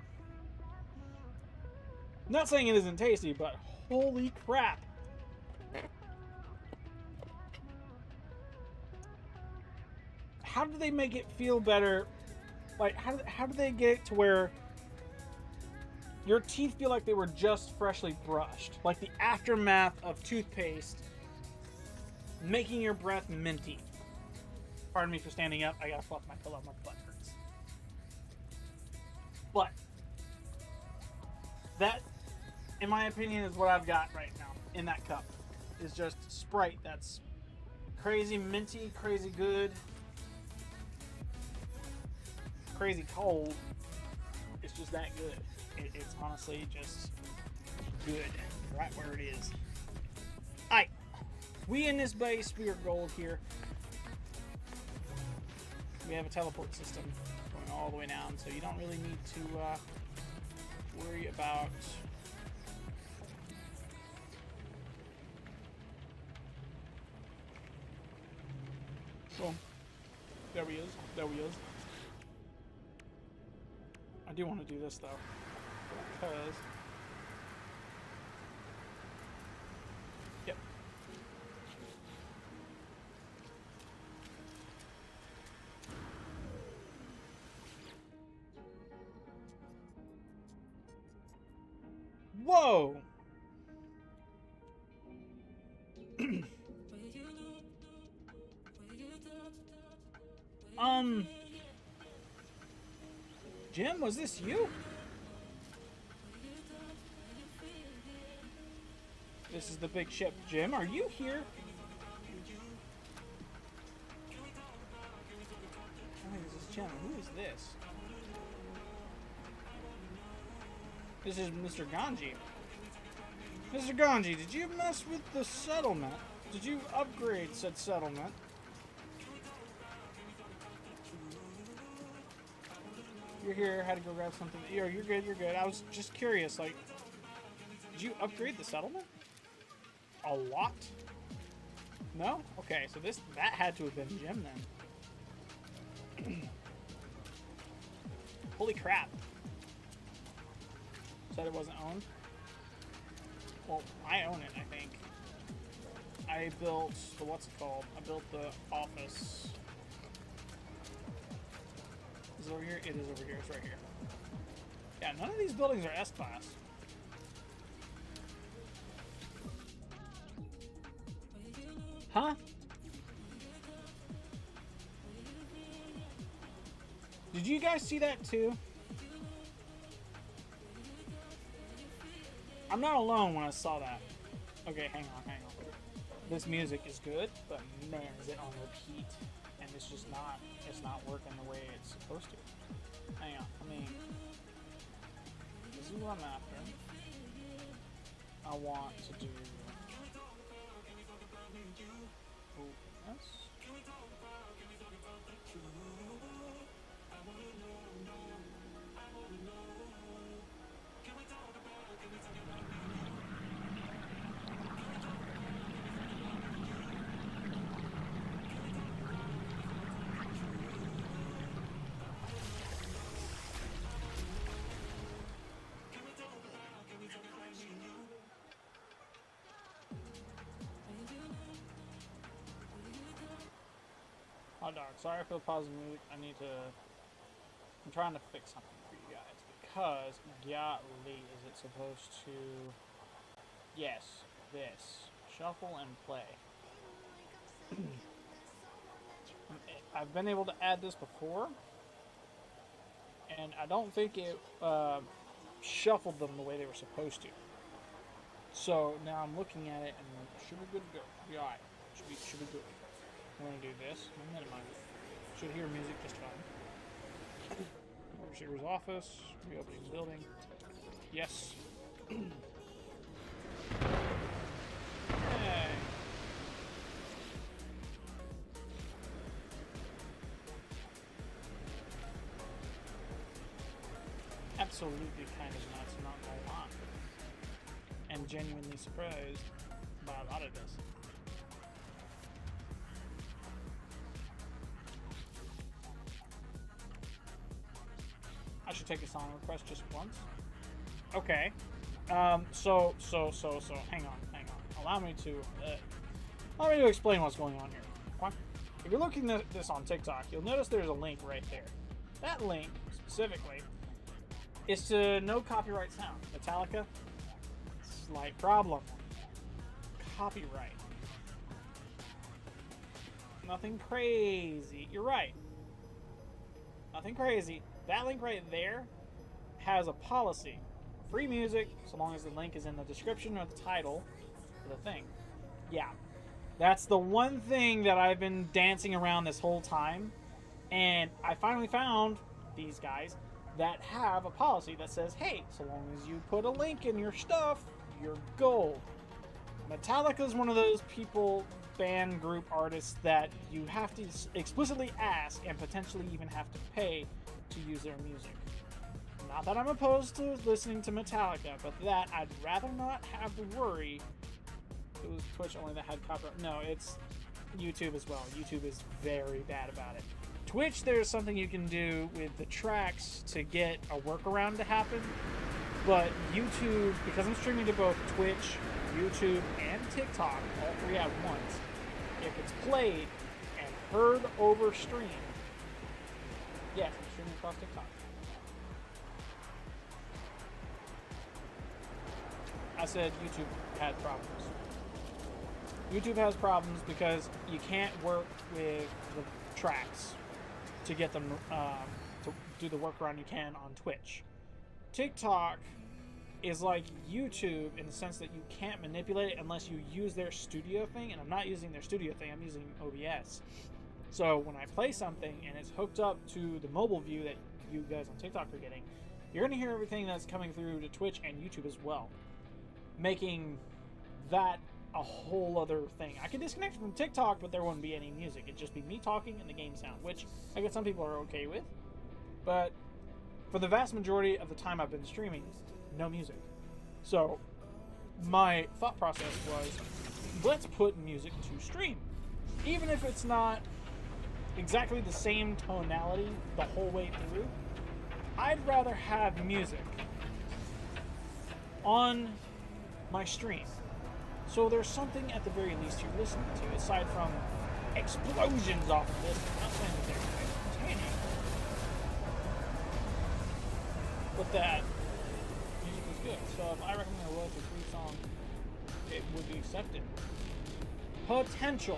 I'm not saying it isn't tasty, but holy crap. How do they make it feel better? Like, how do they get it to where your teeth feel like they were just freshly brushed? Like the aftermath of toothpaste making your breath minty. Pardon me for standing up. I gotta fluff my pillow. My butt hurts. But that, in my opinion, is what I've got right now in that cup. Is just Sprite that's crazy minty, crazy good, crazy cold. It's just that good. It's honestly just good, right where it is. Alright, we in this base, we are gold here. We have a teleport system going all the way down, so you don't really need to worry about well, there he is. There he is. I do want to do this though, because yep. Whoa. Jim, was this you? This is the big ship. Jim, are you here? Oh, this is Jim. Who is this? This is Mr. Ganji. Mr. Ganji, did you mess with the settlement? Did you upgrade said settlement? here. Had to go grab something. You're good. You're good. I was just curious. Like, did you upgrade the settlement? A lot? No? Okay, so that had to have been Jim then. Holy crap. Said it wasn't owned? Well, I own it, I think. I built the, what's it called? I built the office. Is it over here? It is over here. It's right here. Yeah, none of these buildings are S-Class. Huh? Did you guys see that too? I'm not alone when I saw that. Okay, hang on. This music is good, but man, is it on repeat. And it's just not, working the way it's supposed to. Hang on, this is what I'm after. I want to do... Oh, yes. Hot dog, sorry for the pause mood. I'm trying to fix something for you guys because, golly, is it supposed to, yes, this, shuffle and play. I've been able to add this before, and I don't think it shuffled them the way they were supposed to. So now I'm looking at it and should be good to go. Be alright. Should be good. We're gonna do this. I'm gonna minimize it. Should hear music just fine. Overseer's office. Reopening building. Yes. Hey. Absolutely kind of nuts, not gonna lie. And genuinely surprised by a lot of this. I should take a song request just once. Okay. So, hang on. Allow me to explain what's going on here. If you're looking at this on TikTok, you'll notice there's a link right there. That link, specifically, is to no copyright sound. Metallica, slight problem. Copyright. Nothing crazy. You're right. Nothing crazy. That link right there has a policy. Free music, so long as the link is in the description or the title of the thing. Yeah. That's the one thing that I've been dancing around this whole time. And I finally found these guys that have a policy that says, hey, so long as you put a link in your stuff, you're gold. Metallica is one of those band group artists that you have to explicitly ask and potentially even have to pay to use their music. Not that I'm opposed to listening to Metallica, but that I'd rather not have to worry. It was Twitch only that had copyright. No, it's YouTube as well. YouTube is very bad about it. Twitch, there's something you can do with the tracks to get a workaround to happen. But YouTube, because I'm streaming to both Twitch, YouTube, and TikTok, all three at once, if it's played and heard over stream, yes, I'm streaming across TikTok. I said YouTube had problems. YouTube has problems because you can't work with the tracks to get them to do the workaround you can on Twitch. TikTok is like YouTube in the sense that you can't manipulate it unless you use their studio thing, and I'm not using their studio thing, I'm using OBS. So when I play something and it's hooked up to the mobile view that you guys on TikTok are getting, you're going to hear everything that's coming through to Twitch and YouTube as well, making that a whole other thing. I could disconnect from TikTok, but there wouldn't be any music. It'd just be me talking and the game sound, which I guess some people are okay with. But for the vast majority of the time I've been streaming, no music. So my thought process was, let's put music to stream. Even if it's not exactly the same tonality the whole way through, I'd rather have music on my stream. So there's something at the very least you're listening to, aside from explosions off of this. I'm not saying that they're entertaining, but that music is good. So if I recommend a royalty-free song, it would be accepted. Potential,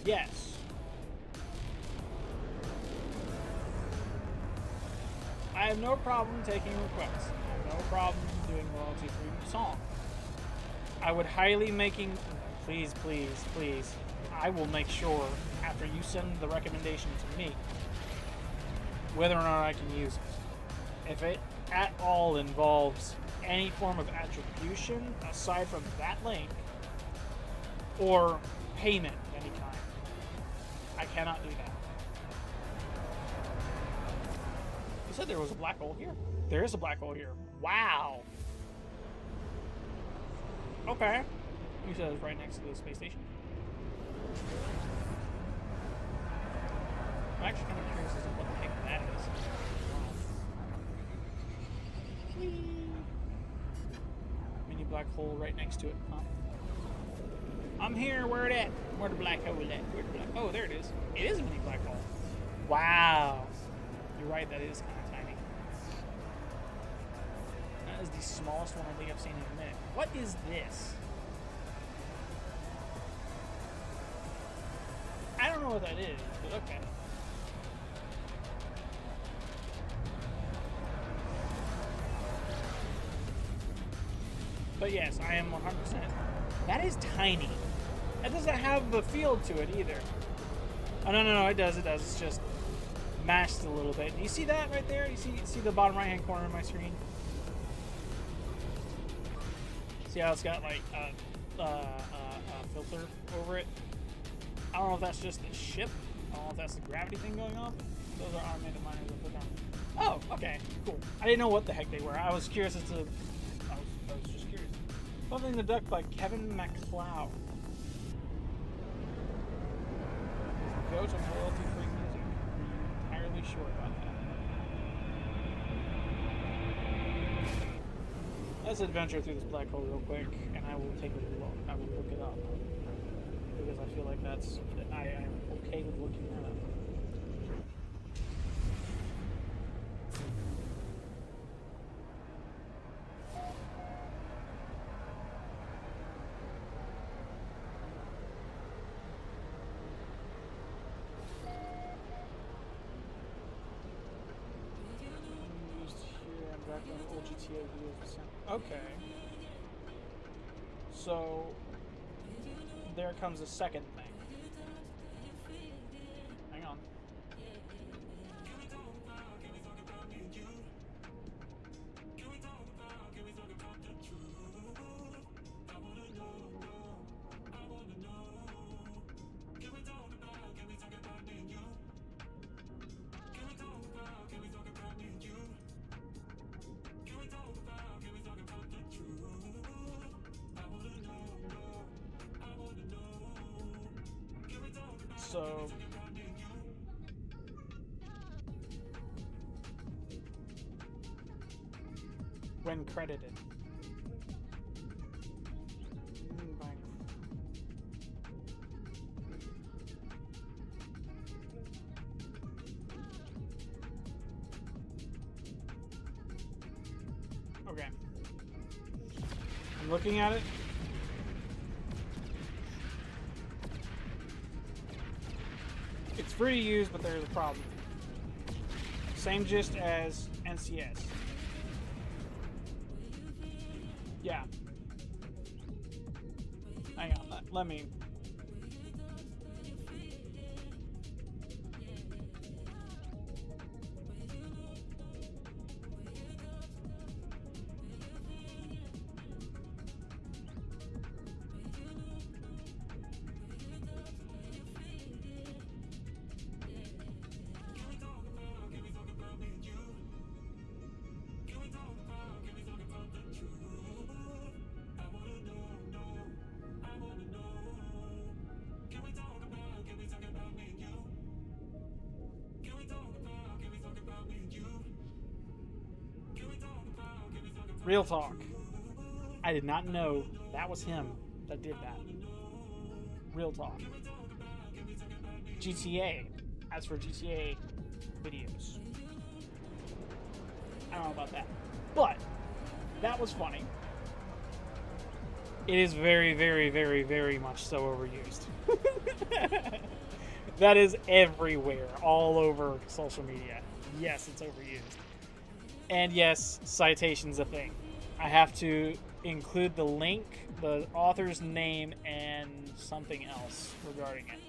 yes. I have no problem taking requests. I have no problem doing royalty-free song. I would highly please, I will make sure after you send the recommendation to me whether or not I can use it. If it at all involves any form of attribution aside from that link or payment of any kind, I cannot do that. You said there was a black hole here? There is a black hole here. Wow. Okay. You said it was right next to the space station. I'm actually kind of curious as to what the heck that is. Whee! Mini black hole right next to it, huh? I'm here. Where it at? Where the black hole at? Where the black? Oh, there it is. It is a mini black hole. Wow. You're right. That is kind of tiny. That is the smallest one I think I've seen in a minute. What is this? I don't know what that is, but okay. But yes, I am 100%. That is tiny. That doesn't have the feel to it either. Oh, no, it does. It's just mashed a little bit. You see that right there? You see the bottom right-hand corner of my screen? See how it's got like a filter over it? I don't know if that's just the ship. I don't know if that's the gravity thing going on. Those are automated miners I put down. Oh, okay, cool. I didn't know what the heck they were. I was curious as to. I was just curious. Something in the Duck by Kevin MacLeod. Go to royalty-free music. I'm entirely sure about that. Let's adventure through this black hole real quick, and I will take a look. I will look it up because I feel like I am okay with looking that up. Okay. So there comes a second thing. Hang on. So when credited. Okay. I'm looking at it. It's free to use, but there's a problem. Same gist as NCS. Yeah. Hang on, let me... Real talk. I did not know that was him that did that. Real talk. GTA. As for GTA videos, I don't know about that. But that was funny. It is very, very, very, very much so overused. That is everywhere, all over social media. Yes, it's overused. And yes, citation's a thing. I have to include the link, the author's name, and something else regarding it.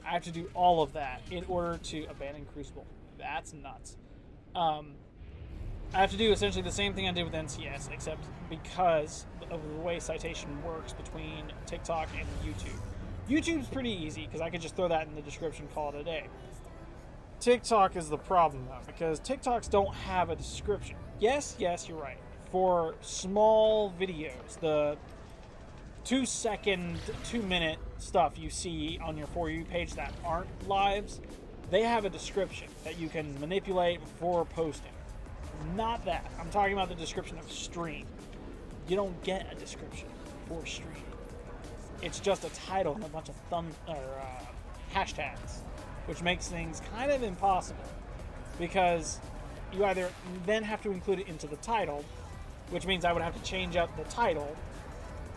I have to do all of that in order to abandon Crucible. That's nuts. I have to do essentially the same thing I did with NCS, except because of the way citation works between TikTok and YouTube. YouTube's pretty easy because I could just throw that in the description, call it a day. TikTok is the problem though, because TikToks don't have a description. Yes, you're right. For small videos, the 2-second, 2-minute stuff you see on your For You page that aren't lives, they have a description that you can manipulate before posting. Not that. I'm talking about the description of stream. You don't get a description for stream. It's just a title and a bunch of hashtags, which makes things kind of impossible because you either then have to include it into the title, which means I would have to change up the title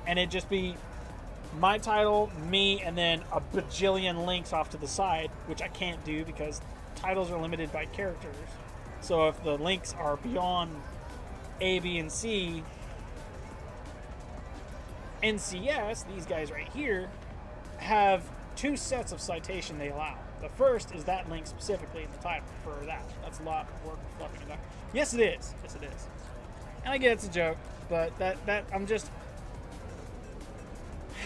and it'd just be my title, me, and then a bajillion links off to the side, which I can't do because titles are limited by characters. So if the links are beyond A, B, and C, NCS, these guys right here, have 2 sets of citation they allow. The first is that link specifically in the title for that. That's a lot of work fluffing it up. Yes, it is. Yes, it is. And I get it's a joke, but that I'm just...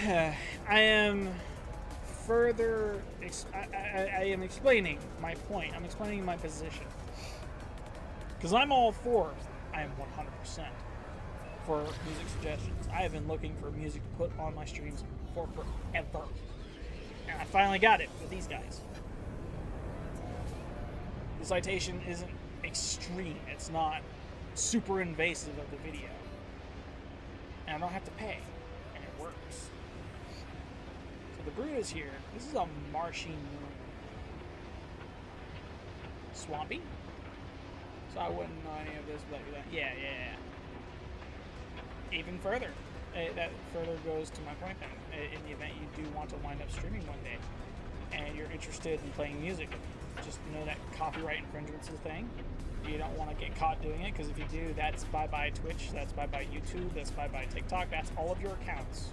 I am further... I am explaining my point. I'm explaining my position. Because I'm all for... I am 100% for music suggestions. I have been looking for music to put on my streams for forever. And I finally got it with these guys. The citation isn't extreme. It's not super invasive of the video. And I don't have to pay. And it works. So the brood is here. This is a marshy moon. Swampy? So I wouldn't know any of this, but yeah. Even further. That further goes to my point then. In the event you do want to wind up streaming one day and you're interested in playing music, just know that copyright infringement's a thing. You don't want to get caught doing it, because if you do, that's bye-bye Twitch, that's bye-bye YouTube, that's bye-bye TikTok, that's all of your accounts.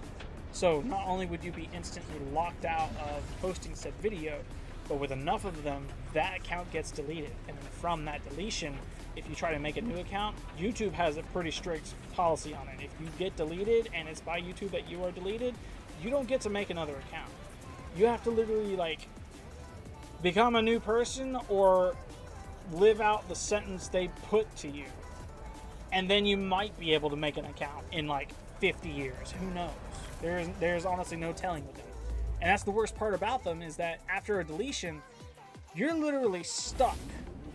So not only would you be instantly locked out of posting said video, but with enough of them, that account gets deleted. And then from that deletion, if you try to make a new account, YouTube has a pretty strict policy on it. If you get deleted and it's by YouTube that you are deleted, you don't get to make another account. You have to literally become a new person or live out the sentence they put to you. And then you might be able to make an account in 50 years. Who knows? There's honestly no telling with them. And that's the worst part about them, is that after a deletion, you're literally stuck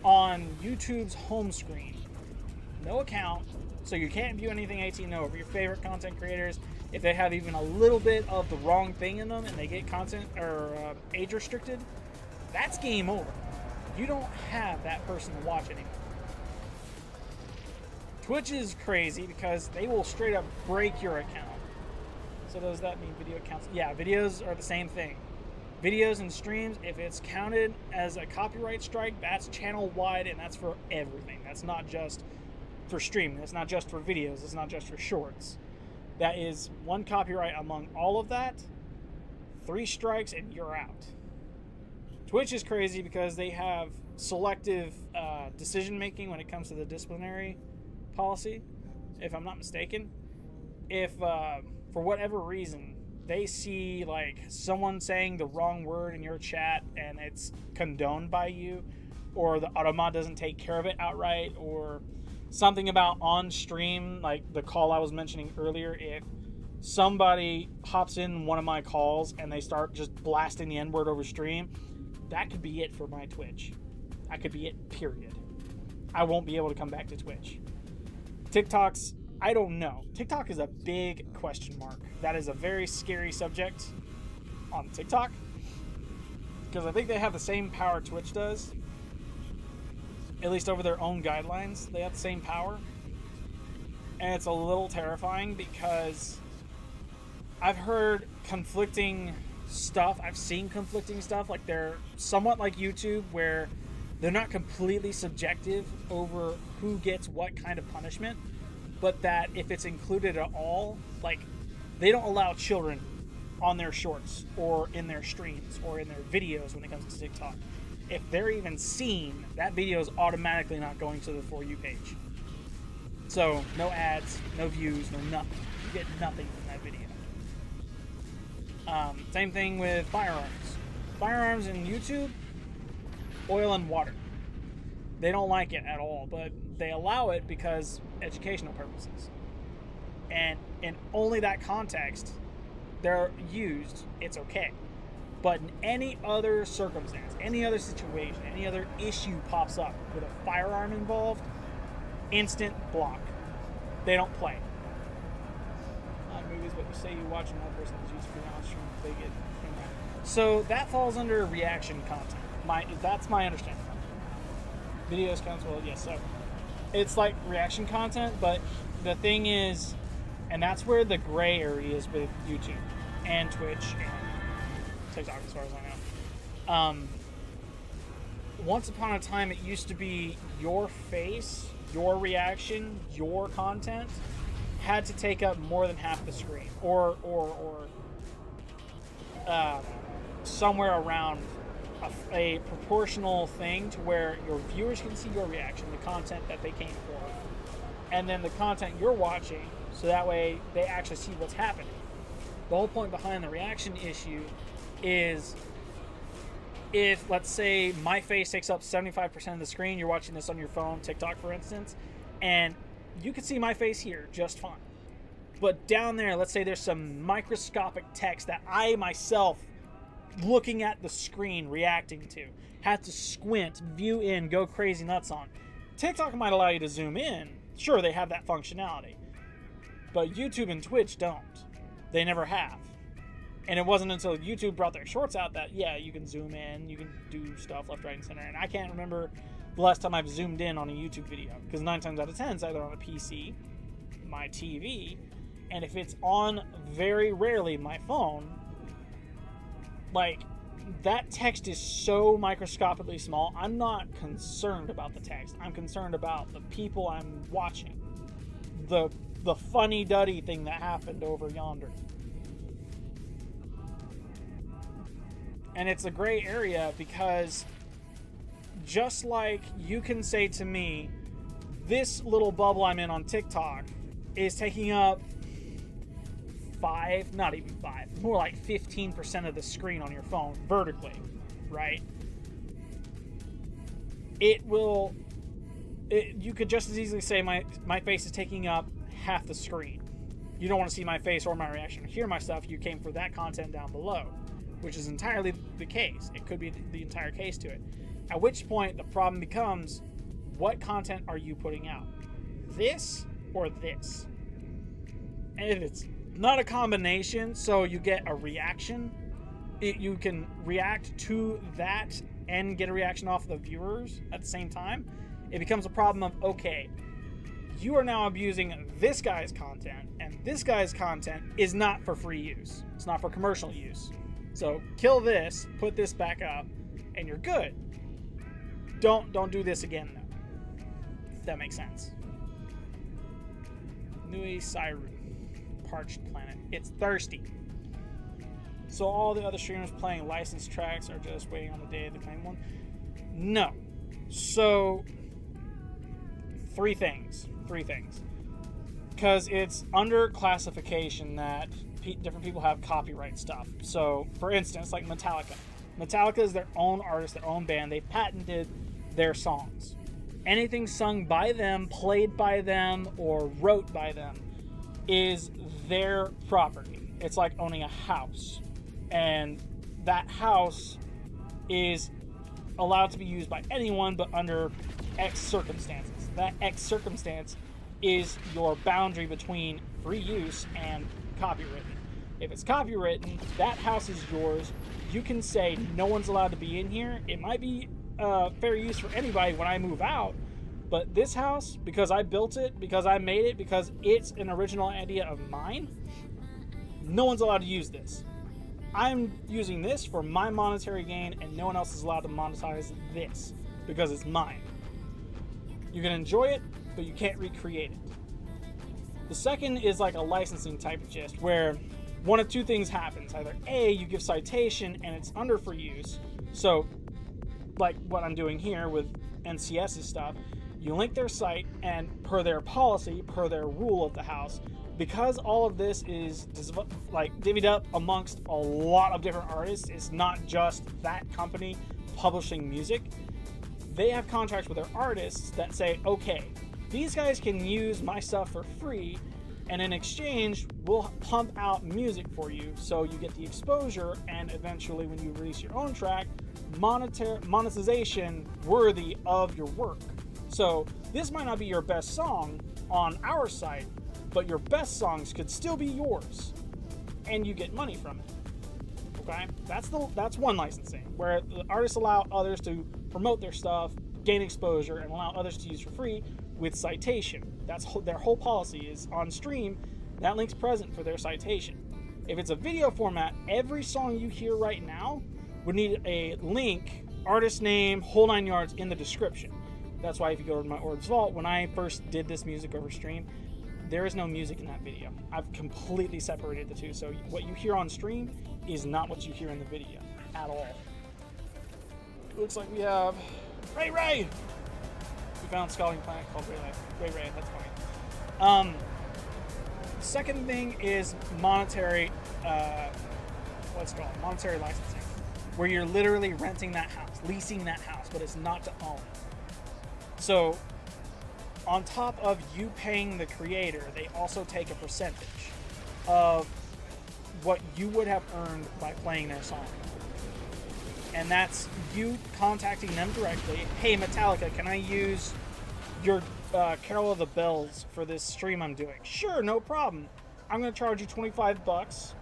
on YouTube's home screen. No account, so you can't view anything 18 and over. Your favorite content creators, if they have even a little bit of the wrong thing in them and they get content or age restricted, that's game over. You don't have that person to watch anymore. Twitch is crazy because they will straight up break your account. So does that mean video accounts? Yeah, videos are the same thing. Videos and streams, if it's counted as a copyright strike, that's channel wide and that's for everything. That's not just for streaming. That's not just for videos. It's not just for shorts. That is one copyright among all of that. 3 strikes and you're out. Twitch is crazy because they have selective decision making when it comes to the disciplinary policy, if I'm not mistaken. If for whatever reason they see someone saying the wrong word in your chat and it's condoned by you, or the automat doesn't take care of it outright, or something about on stream, like the call I was mentioning earlier, if somebody hops in one of my calls and they start just blasting the N-word over stream, that could be it for my Twitch. That could be it, period. I won't be able to come back to Twitch. TikTok's I don't know. TikTok is a big question mark. That is a very scary subject on TikTok, because I think they have the same power Twitch does, at least over their own guidelines. They have the same power, and it's a little terrifying because I've heard conflicting stuff. I've seen conflicting stuff. Like, they're somewhat like YouTube, where they're not completely subjective over who gets what kind of punishment, but that if it's included at all, like, they don't allow children on their shorts or in their streams or in their videos when it comes to TikTok. If they're even seen, that video is automatically not going to the For You page. So no ads, no views, no nothing. You get nothing from that video. Same thing with firearms. Firearms in YouTube, oil and water. They don't like it at all, but they allow it because educational purposes. And in only that context, they're used, it's okay. But in any other circumstance, any other situation, any other issue pops up with a firearm involved, instant block. They don't play. Movies, but you say you watch another person's YouTube on stream, they get. So that falls under reaction content. That's my understanding. Videos counts, well, yes. So it's like reaction content, but the thing is, and that's where the gray area is with YouTube and Twitch and TikTok, as far as I know. Once upon a time, it used to be your face, your reaction, your content had to take up more than half the screen, or somewhere around a proportional thing to where your viewers can see your reaction, the content that they came for, and then the content you're watching, so that way they actually see what's happening. The whole point behind the reaction issue is, if, let's say, my face takes up 75% of the screen, you're watching this on your phone, TikTok for instance, and you can see my face here just fine. But down there, let's say there's some microscopic text that I myself, looking at the screen, reacting to, have to squint, view in, go crazy nuts on. TikTok might allow you to zoom in. Sure, they have that functionality. But YouTube and Twitch don't. They never have. And it wasn't until YouTube brought their shorts out that, yeah, you can zoom in, you can do stuff left, right, and center. And I can't remember the last time I've zoomed in on a YouTube video, because 9 times out of 10 it's either on a PC, my TV, and if it's on, very rarely, my phone, like, that text is so microscopically small, I'm not concerned about the text. I'm concerned about the people I'm watching. The funny-duddy thing that happened over yonder. And it's a gray area because just like you can say to me, this little bubble I'm in on TikTok is taking up 5, not even 5, more like 15% of the screen on your phone vertically, right? You could just as easily say my face is taking up half the screen. You don't want to see my face or my reaction or hear my stuff. You came for that content down below, which is entirely the case. It could be the entire case to it. At which point the problem becomes, what content are you putting out? This or this? And if it's not a combination, so you get a reaction, you can react to that and get a reaction off the viewers at the same time, it becomes a problem of, okay, you are now abusing this guy's content, and this guy's content is not for free use. It's not for commercial use. So kill this, put this back up, and you're good. Don't do this again, though. If that makes sense. Nui Sairu. Parched planet. It's thirsty. So all the other streamers playing licensed tracks are just waiting on the day of the claim one? No. So, three things. Because it's under classification that different people have copyright stuff. So, for instance, like Metallica. Metallica is their own artist, their own band. They patented their songs. Anything sung by them, played by them, or wrote by them is their property. It's like owning a house. And that house is allowed to be used by anyone, but under X circumstances. That X circumstance is your boundary between free use and copywritten. If it's copywritten, that house is yours. You can say no one's allowed to be in here. It might be fair use for anybody when I move out, but this house, because I built it, because I made it, because it's an original idea of mine, no one's allowed to use this. I'm using this for my monetary gain, and no one else is allowed to monetize this because it's mine. You can enjoy it, but you can't recreate it. The second is like a licensing type of gist, where one of two things happens. Either A, you give citation and it's under for use. So, like what I'm doing here with NCS's stuff, you link their site, and per their policy, per their rule of the house, because all of this is like divvied up amongst a lot of different artists, it's not just that company publishing music. They have contracts with their artists that say, okay, these guys can use my stuff for free, and in exchange, we'll pump out music for you so you get the exposure, and eventually when you release your own track, monetization worthy of your work. So this might not be your best song on our site, but your best songs could still be yours, and you get money from it. Okay, that's one licensing, where the artists allow others to promote their stuff, gain exposure, and allow others to use for free with citation. That's their whole policy is on stream. That link's present for their citation. If it's a video format, every song you hear right now would need a link, artist name, whole 9 yards in the description. That's why if you go to my Orbs Vault, when I first did this music over stream, there is no music in that video. I've completely separated the two. So what you hear on stream is not what you hear in the video at all. It looks like we have Ray. We found a scalding planet called Ray. That's funny. Second thing is monetary, monetary licensing, where you're literally renting that house, leasing that house, but it's not to own. So on top of you paying the creator, they also take a percentage of what you would have earned by playing their song. And that's you contacting them directly. Hey, Metallica, can I use your Carol of the Bells for this stream I'm doing? Sure, no problem. I'm going to charge you $25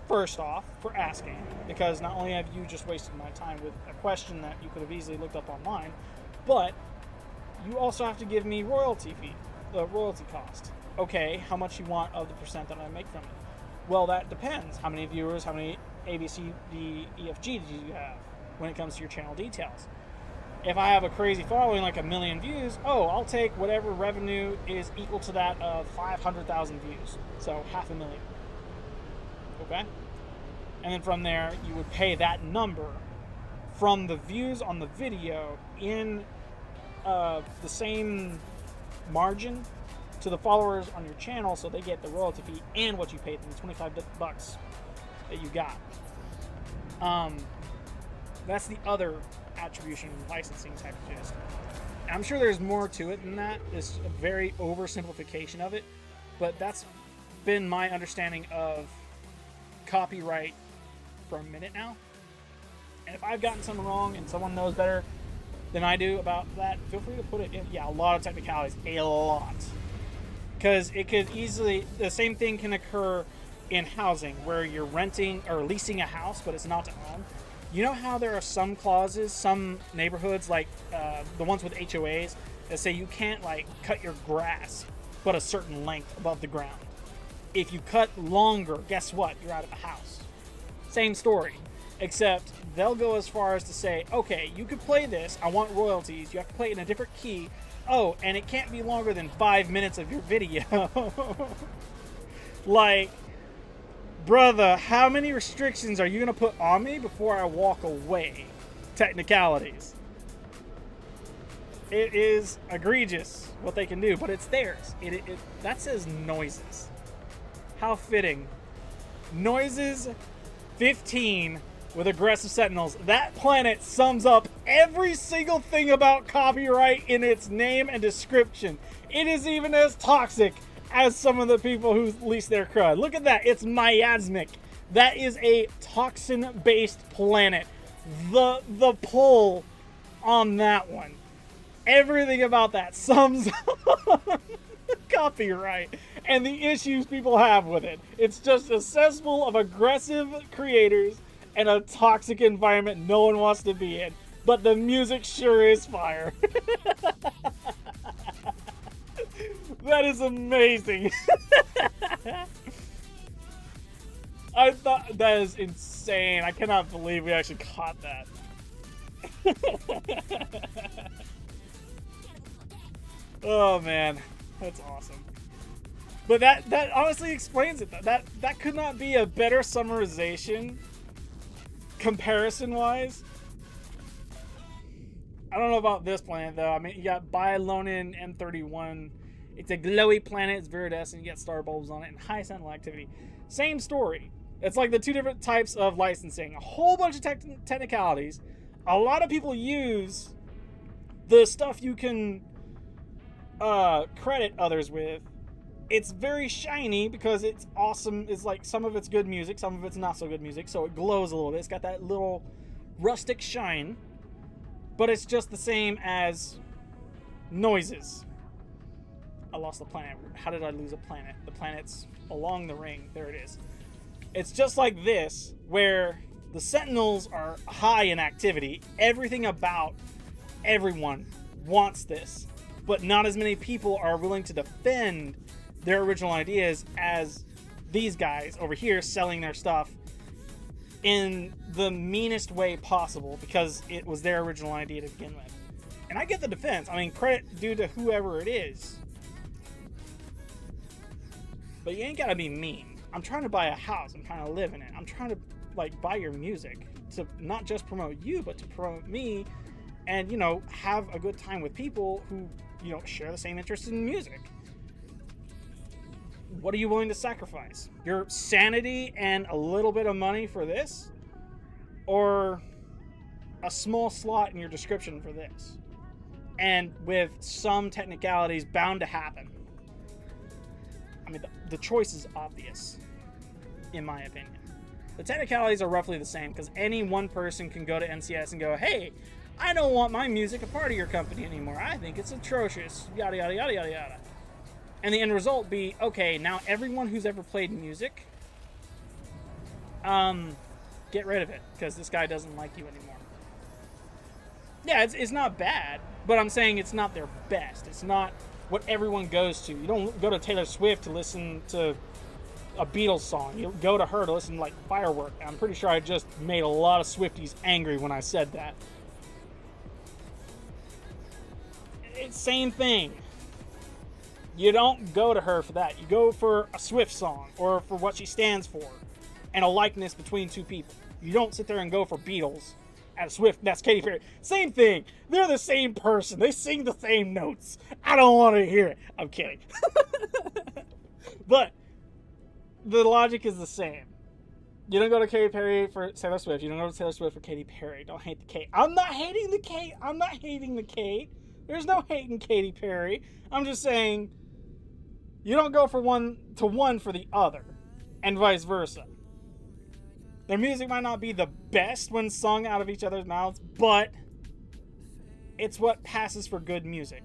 first off for asking, because not only have you just wasted my time with a question that you could have easily looked up online, but you also have to give me royalty cost. Okay, how much you want of the percent that I make from it? Well, that depends. How many viewers, how many A, B, C, D, E, F, G do you have when it comes to your channel details? If I have a crazy following, like 1 million views, I'll take whatever revenue is equal to that of 500,000 views. So 500,000. Okay? And then from there, you would pay that number from the views on the video in the same margin to the followers on your channel, so they get the royalty fee and what you paid them, the $25 that you got. That's the other attribution licensing type of gist. I'm sure there's more to it than that. It's a very oversimplification of it, but that's been my understanding of copyright for a minute now. And if I've gotten something wrong and someone knows better than I do about that, feel free to put it in. Yeah, a lot of technicalities, a lot. Because it could easily, the same thing can occur in housing, where you're renting or leasing a house, but it's not to own. You know how there are some clauses, some neighborhoods, like the ones with HOAs, that say you can't like cut your grass but a certain length above the ground. If you cut longer, guess what? You're out of the house. Same story, except they'll go as far as to say, okay, you could play this, I want royalties, you have to play it in a different key. Oh, and it can't be longer than 5 minutes of your video. Like, brother, how many restrictions are you going to put on me before I walk away? Technicalities. It is egregious what they can do, but it's theirs. That says noises. How fitting. Noises 15 with aggressive sentinels. That planet sums up every single thing about copyright in its name and description. It is even as toxic as some of the people who lease their crud. Look at that. It's miasmic. That is a toxin-based planet. The pull on that one. Everything about that sums up copyright and the issues people have with it. It's just a cesspool of aggressive creators and a toxic environment no one wants to be in. But the music sure is fire. That is amazing. I thought that is insane. I cannot believe we actually caught that. Oh man, that's awesome. But that honestly explains it. That could not be a better summarization, comparison-wise. I don't know about this planet though. I mean, you got Bilonin M31. It's a glowy planet. It's viridescent. You get star bulbs on it and high sentinel activity. Same story. It's like the two different types of licensing. A whole bunch of technicalities. A lot of people use the stuff you can credit others with. It's very shiny because it's awesome. It's like some of it's good music, some of it's not so good music. So it glows a little bit. It's got that little rustic shine. But it's just the same as noises. I lost the planet. How did I lose a planet? The planet's along the ring. There it is. It's just like this, where the Sentinels are high in activity. Everything about everyone wants this. But not as many people are willing to defend their original ideas as these guys over here selling their stuff in the meanest way possible because it was their original idea to begin with. And I get the defense. I mean, credit due to whoever it is. But you ain't gotta be mean. I'm trying to buy a house. I'm trying to live in it. I'm trying to, like, buy your music to not just promote you, but to promote me and, you know, have a good time with people who, you know, share the same interest in music. What are you willing to sacrifice? Your sanity and a little bit of money for this? Or a small slot in your description for this? And with some technicalities bound to happen. I mean, the choice is obvious, in my opinion. The technicalities are roughly the same, because any one person can go to NCS and go, hey, I don't want my music a part of your company anymore. I think it's atrocious. Yada, yada, yada, yada, yada. And the end result be, okay, now everyone who's ever played music, get rid of it, because this guy doesn't like you anymore. Yeah, it's not bad, but I'm saying it's not their best. It's not what everyone goes to. You don't go to Taylor Swift to listen to a Beatles song. You go to her to listen to, like, Firework. I'm pretty sure I just made a lot of Swifties angry when I said that. It's same thing. You don't go to her for that. You go for a Swift song or for what she stands for and a likeness between two people. You don't sit there and go for Beatles at a Swift. That's Katy Perry. Same thing. They're the same person. They sing the same notes. I don't want to hear it. I'm kidding. But the logic is the same. You don't go to Katy Perry for Taylor Swift. You don't go to Taylor Swift for Katy Perry. Don't hate the K. I'm not hating the K. I'm not hating the K. There's no hating Katy Perry. I'm just saying you don't go for one for the other, and vice versa. Their music might not be the best when sung out of each other's mouths, but it's what passes for good music.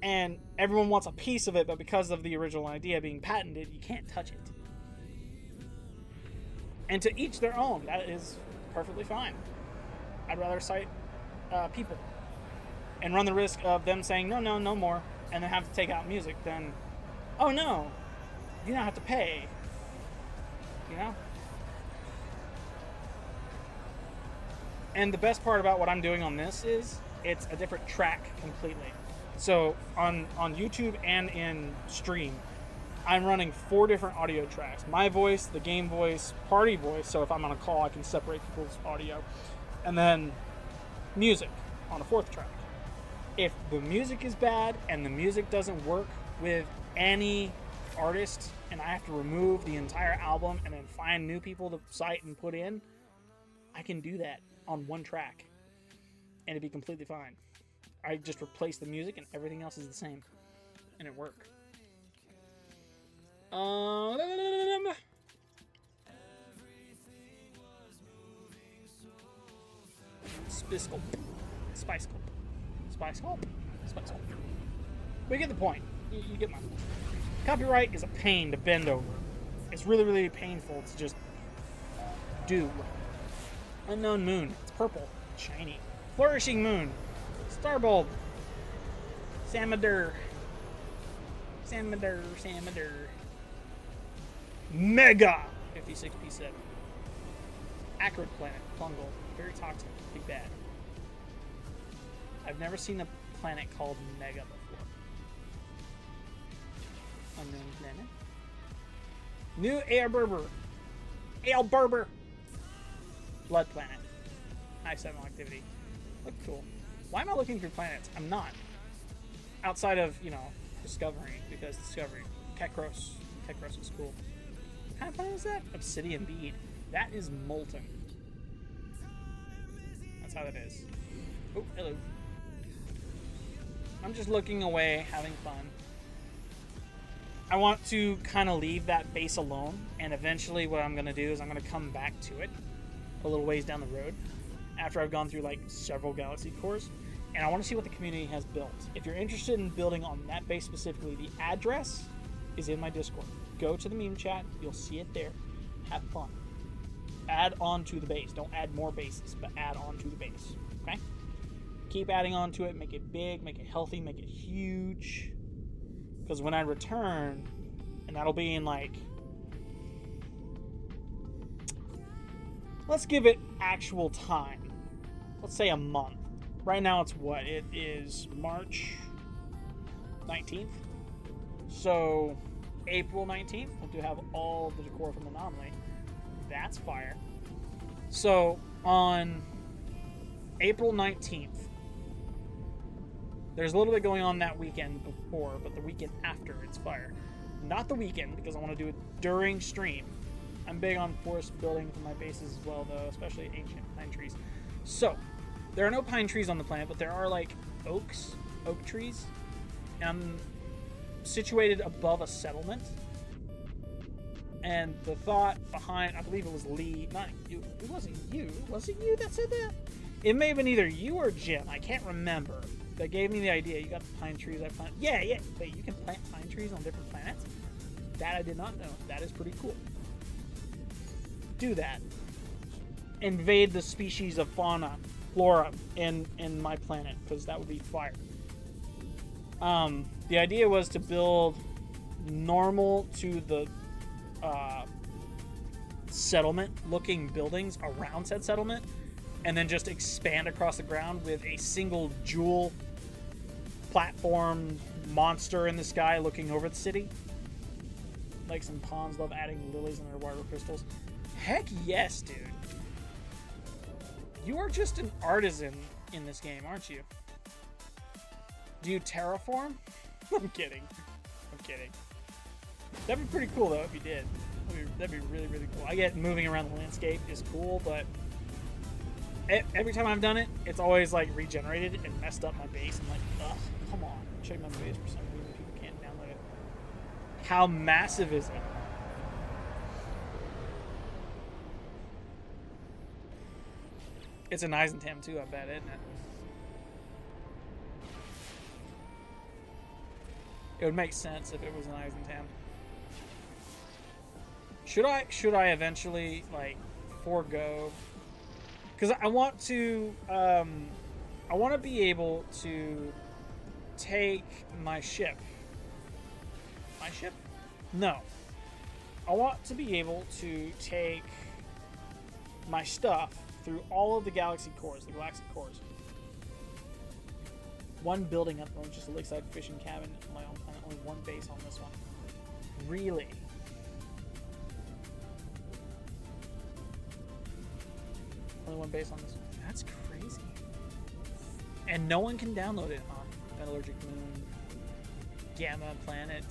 And everyone wants a piece of it, but because of the original idea being patented, you can't touch it. And to each their own. That is perfectly fine. I'd rather cite people and run the risk of them saying, no more, and then have to take out music than, oh no, you now have to pay. You know? And the best part about what I'm doing on this is it's a different track completely. So on YouTube and in stream, I'm running 4 different audio tracks. My voice, the game voice, party voice, so if I'm on a call I can separate people's audio. And then music on a 4th track. If the music is bad and the music doesn't work with any artist and I have to remove the entire album and then find new people to cite and put in, I can do that on 1 track and it'd be completely fine. I just replace the music and everything else is the same and it worked. Spice Gulp. We get the point. You get my point. Copyright is a pain to bend over. It's really, really painful to just do. Unknown moon. It's purple. Shiny. Flourishing moon. Starbulb. Samador. Mega. 56p7. Acrid planet. Fungal. Very toxic. Big bad. I've never seen a planet called Mega before. Unknown planet. New Aelberber. Blood planet. High 7 activity. Look cool. Why am I looking for planets? I'm not. Outside of, Discovery, because Discovery. Kekros. Kekros is cool. What kind of planet is that? Obsidian bead. That is molten. That's how that is. Oh, hello. I'm just looking away, having fun. I want to kind of leave that base alone, and eventually what I'm going to do is I'm going to come back to it a little ways down the road after I've gone through like several galaxy cores, and I want to see what the community has built. If you're interested in building on that base specifically, the address is in my Discord. Go to the meme chat, you'll see it there. Have fun. Add on to the base. Don't add more bases, but add on to the base. Okay? Keep adding on to it, make it big, make it healthy, make it huge. Because when I return, and that'll be in like, let's give it actual time. Let's say a month. Right now it's what? It is March 19th. So April 19th, we'll do have all the decor from Anomaly. That's fire. So on April 19th, there's a little bit going on that weekend before, but the weekend after, it's fire. Not the weekend, because I want to do it during stream. I'm big on forest building for my bases as well, though, especially ancient pine trees. So, there are no pine trees on the planet, but there are, like, oak trees. And I'm situated above a settlement. And the thought behind, I believe it was Lee, not you, it wasn't you. Was it you that said that? It may have been either you or Jim, I can't remember. That gave me the idea. You got the pine trees I planted. Yeah. Wait, you can plant pine trees on different planets? That I did not know. That is pretty cool. Do that. Invade the species of fauna, flora in my planet, because that would be fire. The idea was to build normal to the settlement-looking buildings around said settlement, and then just expand across the ground with a single jewel platform monster in the sky looking over the city. Lakes and ponds love adding lilies and underwater crystals. Heck yes, dude. You are just an artisan in this game, aren't you? Do you terraform? I'm kidding. That'd be pretty cool, though, if you did. That'd be really, really cool. I get moving around the landscape is cool, but every time I've done it, it's always, like, regenerated and messed up my base. I'm like, ugh, come on. Check my base for some reason. People can't download it. How massive is it? It's an Eisentam, too, I bet, isn't it? It would make sense if it was an Eisentam. Should I eventually, like, forego? Because I want to be able to take my ship. My ship? No. I want to be able to take my stuff through all of the galaxy cores, the galactic cores. One building at the moment, just a lakeside fishing cabin on my own planet. Only one base on this one. Really? Only one base on this one. That's crazy. And no one can download it, huh? Metallurgic moon, Gamma planet,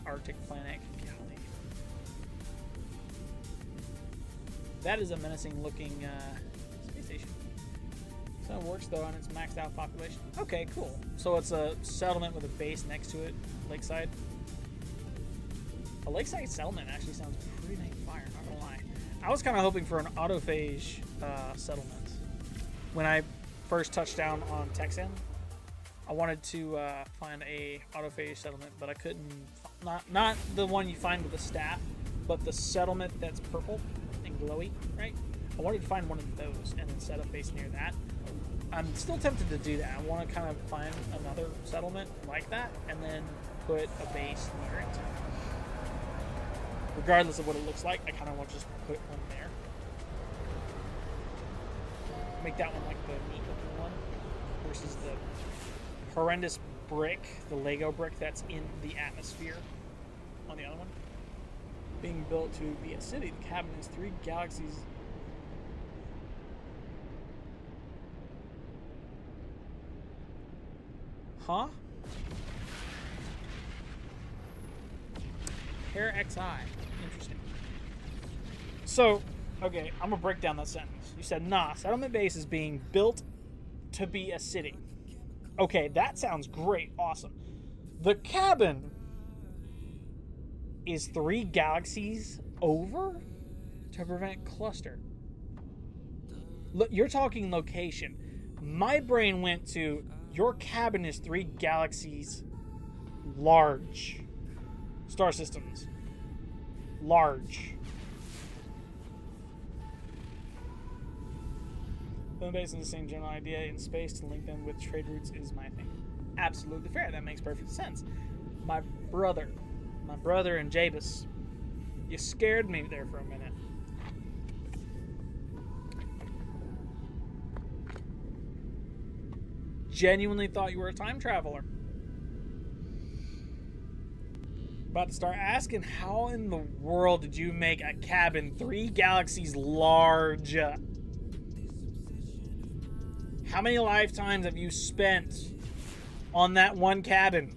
Arctic planet. Golly. That is a menacing looking space station. So it works though, and it's maxed out population. Okay, cool. So it's a settlement with a base next to it, lakeside. A lakeside settlement actually sounds pretty dang fire, not gonna lie. I was kind of hoping for an autophage settlement when I first touched down on Texan. I wanted to find a autophage settlement, but I couldn't. Not the one you find with the staff, but the settlement that's purple and glowy, right? I wanted to find one of those and then set up base near that. I'm still tempted to do that. I want to kind of find another settlement like that and then put a base near it. Regardless of what it looks like, I kind of want to just put one there. Make that one like the neat looking one versus the horrendous brick, the Lego brick that's in the atmosphere on the other one. Being built to be a city, the cabin is 3 galaxies. Huh? Hair XI. Interesting. So, okay, I'm gonna break down that sentence. You said, nah, settlement base is being built to be a city. Okay, that sounds great. Awesome. The cabin is 3 galaxies over to prevent cluster. Look, you're talking location. My brain went to your cabin is 3 galaxies large. Star systems. Large. Them based on the same general idea in space to link them with trade routes is my thing. Absolutely fair. That makes perfect sense. My brother and Jabus, you scared me there for a minute. Genuinely thought you were a time traveler. About to start asking, how in the world did you make a cabin 3 galaxies large? How many lifetimes have you spent on that one cabin?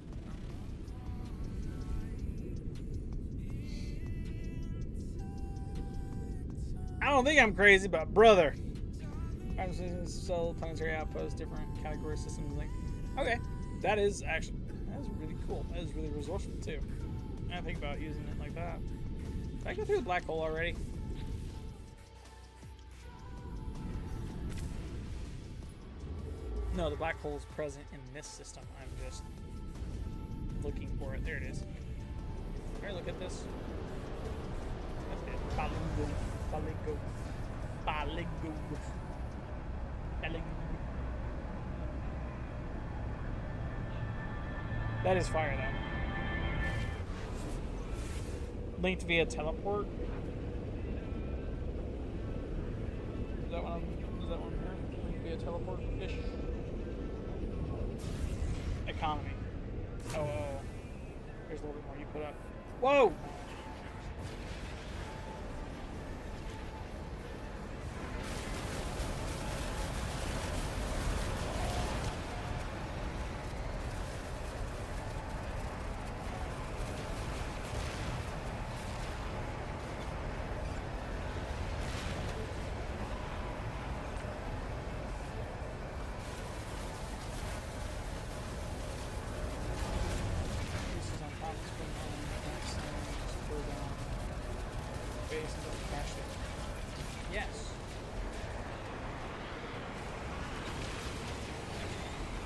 I don't think I'm crazy, but brother. So planetary outposts, different category systems. Like, okay, that is really cool. That is really resourceful too. I think about using it like that. Did I go through the black hole already? No, the black hole is present in this system. I'm just looking for it. There it is. Alright, look at this. That's it. Baligo. Baligo. Baligo. Baligo. That is fire, though. Linked via teleport. Is that one here? Linked via teleport-ish. Economy. Oh. Here's a little bit more you put up. Whoa!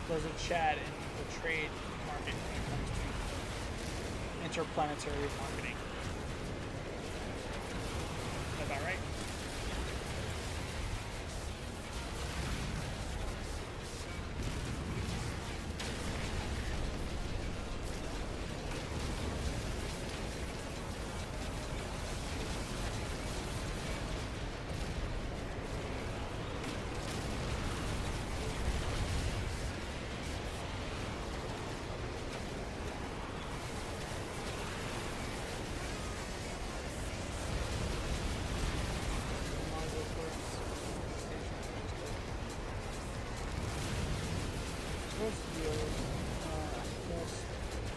There's a Chad in the trade market when it comes to interplanetary marketing. Is that about right?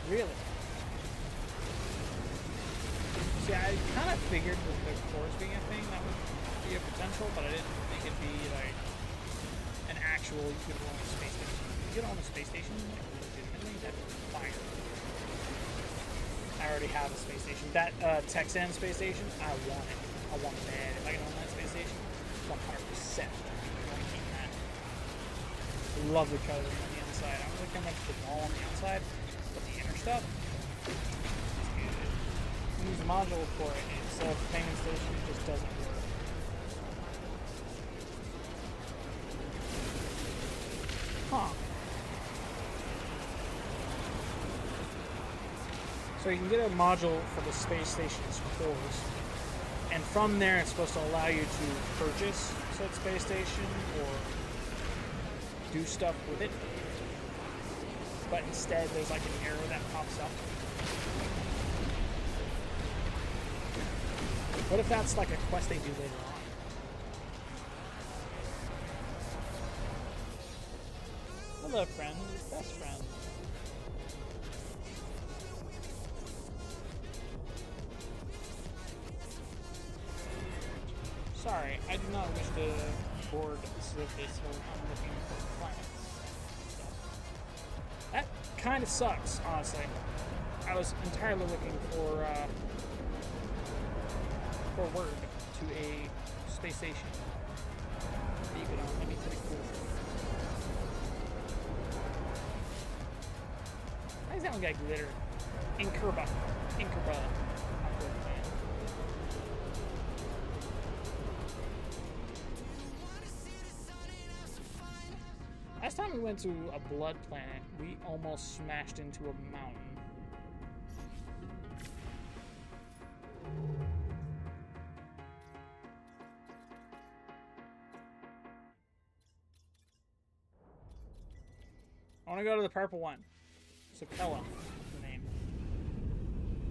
Really? See, I kind of figured with the cores being a thing that would be a potential, but I didn't think it'd be like an actual you could own a space station. You could own a space station like legitimately, that'd be fire. I already have a space station. That Texan space station, I want it. I want it bad. If I can own that space station, 100%. I want to keep that. Love the color on the inside. inside. I don't really care much for the wall on the outside, but the inner stuff is good. Use module for it instead of payment station, it just doesn't work. Huh. So you can get a module for the space station's cores, and from there it's supposed to allow you to purchase said space station or do stuff with it. But instead there's like an error that pops up. What if that's like a quest they do later on? Hello, friend. Best friend. Sorry, I do not wish to board specifically, so I'm looking for planets. That kind of sucks, honestly. I was entirely looking for word to a space station. You could that'd be pretty cool. Why does that one got glitter? Incurba. Last time we went to a blood planet, we almost smashed into a mountain. I want to go to the purple one. Sakella is the name.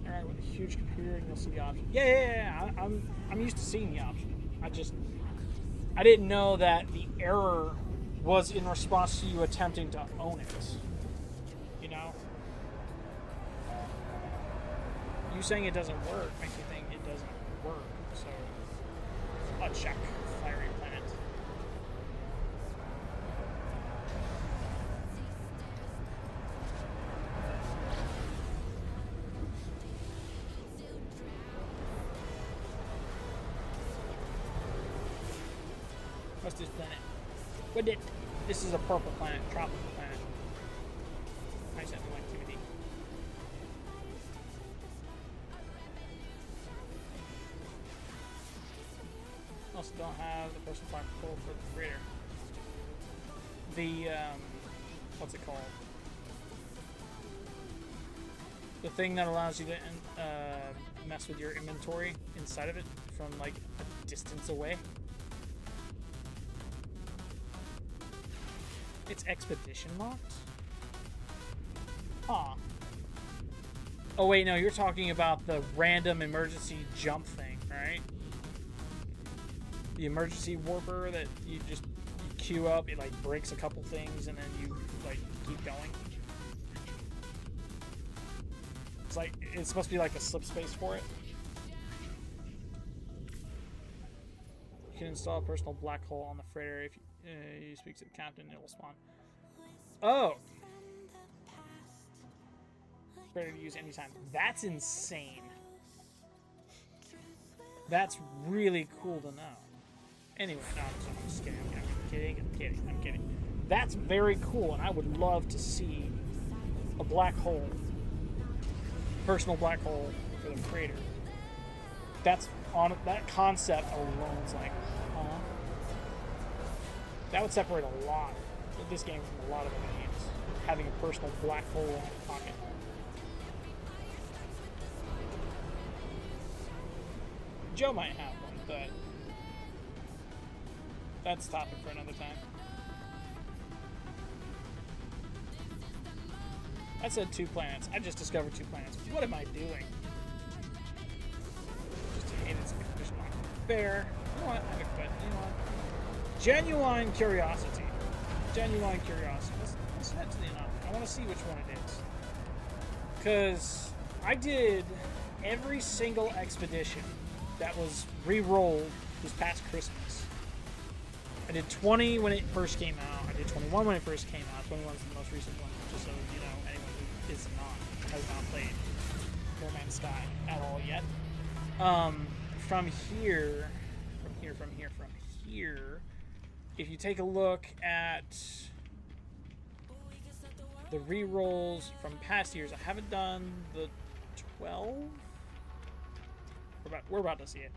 Alright, with a huge computer and you'll see the option. Yeah. I'm used to seeing the option. I didn't know that the error was in response to you attempting to own it. You know? You saying it doesn't work makes me think it doesn't work. So, I'll check Fiery Planet. What's this planet? This is a purple planet, tropical planet. Nice animal activity. Also don't have the personal fire control for the freighter. The, what's it called? The thing that allows you to mess with your inventory inside of it from like a distance away. It's expedition locked? Huh. Oh wait, no, you're talking about the random emergency jump thing, right? The emergency warper that you queue up, it like breaks a couple things and then you like keep going. It's like, it's supposed to be like a slip space for it. You can install a personal black hole on the freighter if you speak to the captain, it will spawn. Oh! Freighter to use anytime. That's insane. That's really cool to know. Anyway, no, I'm just kidding. I'm kidding. That's very cool, and I would love to see a black hole, personal black hole for the freighter. That's on that concept alone is like, huh? That would separate a lot of this game from a lot of other games. Having a personal black hole in your pocket. Joe might have one, but that's a topic for another time. I said 2 planets. I just discovered 2 planets. What am I doing? Just hated some condition on fair. You know what? I could put, you know what? Genuine curiosity. Let's head to the anomaly. I want to see which one it is. Because I did every single expedition that was re-rolled this past Christmas. I did 20 when it first came out. I did 21 when it first came out. 21 is the most recent one, just so you know, anyone who has not played No Man's Sky at all yet. From here, if you take a look at the re-rolls from past years. I haven't done the 12. We're about to see it.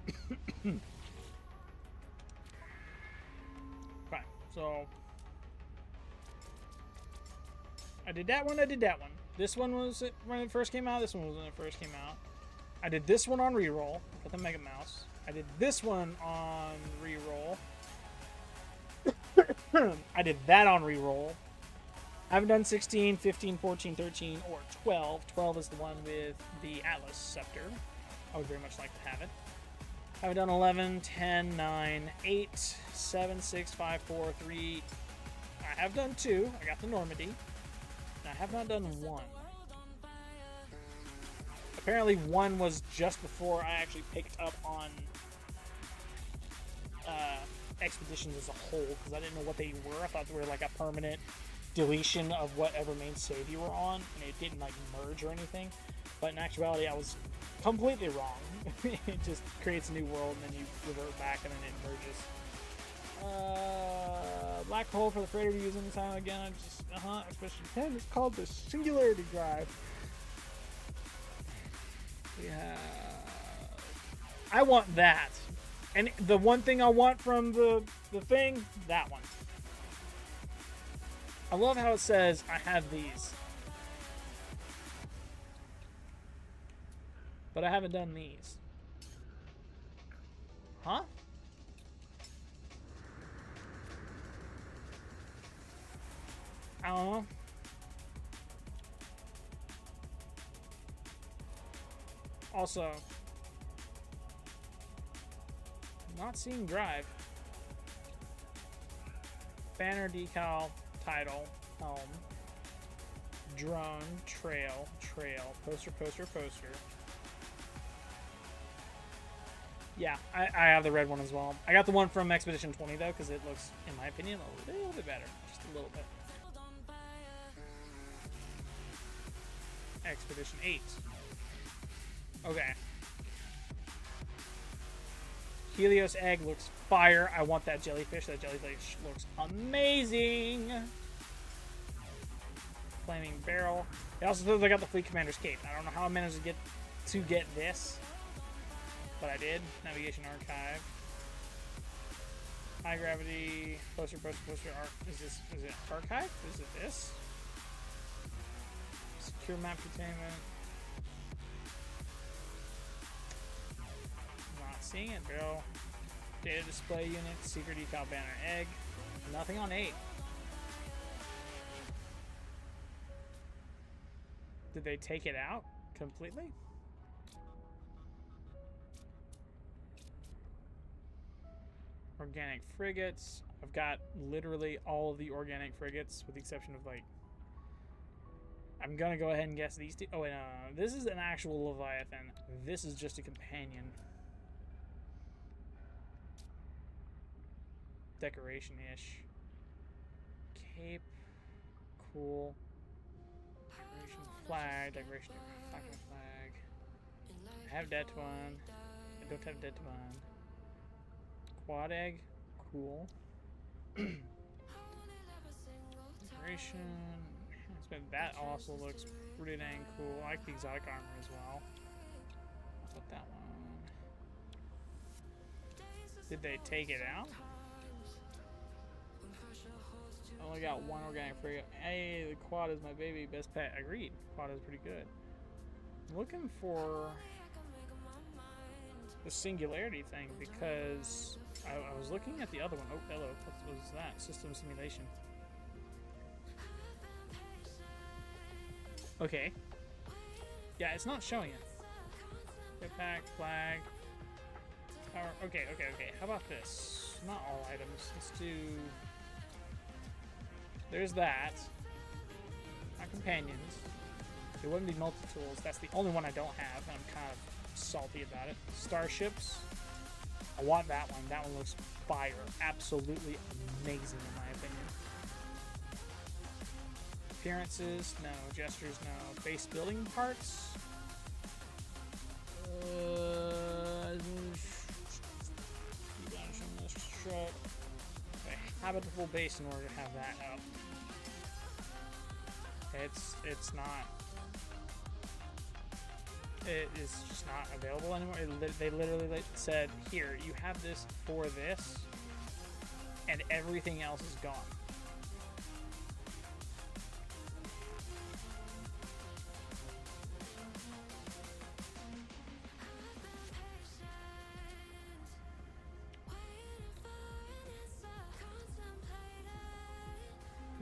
Fine. So I did that one. I did that one. This one was when it first came out. This one was when it first came out. I did this one on reroll with the Mega Mouse. I did this one on reroll. I did that on reroll. I haven't done 16, 15, 14, 13, or 12. 12 is the one with the Atlas Scepter. I would very much like to have it. I haven't done 11, 10, 9, 8, 7, 6, 5, 4, 3. I have done 2. I got the Normandy. And I have not done 1. Apparently 1 was just before I actually picked up on Expeditions as a whole, because I didn't know what they were. I thought they were like a permanent deletion of whatever main save you were on, and it didn't like merge or anything. But in actuality, I was completely wrong. It just creates a new world, and then you revert back, and then it merges. Black hole for the freighter to use anytime again. I just Expedition 10 is called the Singularity Drive. Yeah, I want that. And the one thing I want from the thing, that one. I love how it says, I have these. But I haven't done these. Huh? I don't know. Also, not seeing drive. Banner, decal, title, helm, drone, trail, poster. Yeah, I have the red one as well. I got the one from Expedition 20 though, because it looks, in my opinion, a little bit better. Just a little bit. Expedition 8. Okay. Helios egg looks fire. I want that jellyfish. That jellyfish looks amazing. Flaming barrel. It also says I got the Fleet Commander's cape. I don't know how I managed to get this, but I did. Navigation archive. High gravity. Poster. Is it archive? Is it this? Secure map containment. Seeing it, bro. Data display unit, secret decal banner egg. Nothing on 8. Did they take it out completely? Organic frigates. I've got literally all of the organic frigates with the exception of like. I'm gonna go ahead and guess these two. Oh wait, no. This is an actual Leviathan. This is just a companion. Decoration-ish. Cape. Cool. Decoration flag. Decoration flag. I have that one. I don't have that one. Quad egg. Cool. Decoration. That also looks pretty dang cool. I like the exotic armor as well. I'll put that one. Did they take it out? I only got one organic frigate. Hey, the quad is my baby. Best pet. Agreed. Quad is pretty good. I'm looking for the singularity thing because I was looking at the other one. Oh, hello. What was that? System simulation. Okay. Yeah, it's not showing it. Jetpack, flag. Power. Okay. How about this? Not all items. Let's do. There's that. My companions. It wouldn't be multi-tools. That's the only one I don't have, and I'm kind of salty about it. Starships. I want that one. That one looks fire. Absolutely amazing, in my opinion. Appearances, no. Gestures, no. Base building parts. A habitable base in order to have that up. It's not. It is just not available anymore. They literally said, here, you have this for this, and everything else is gone.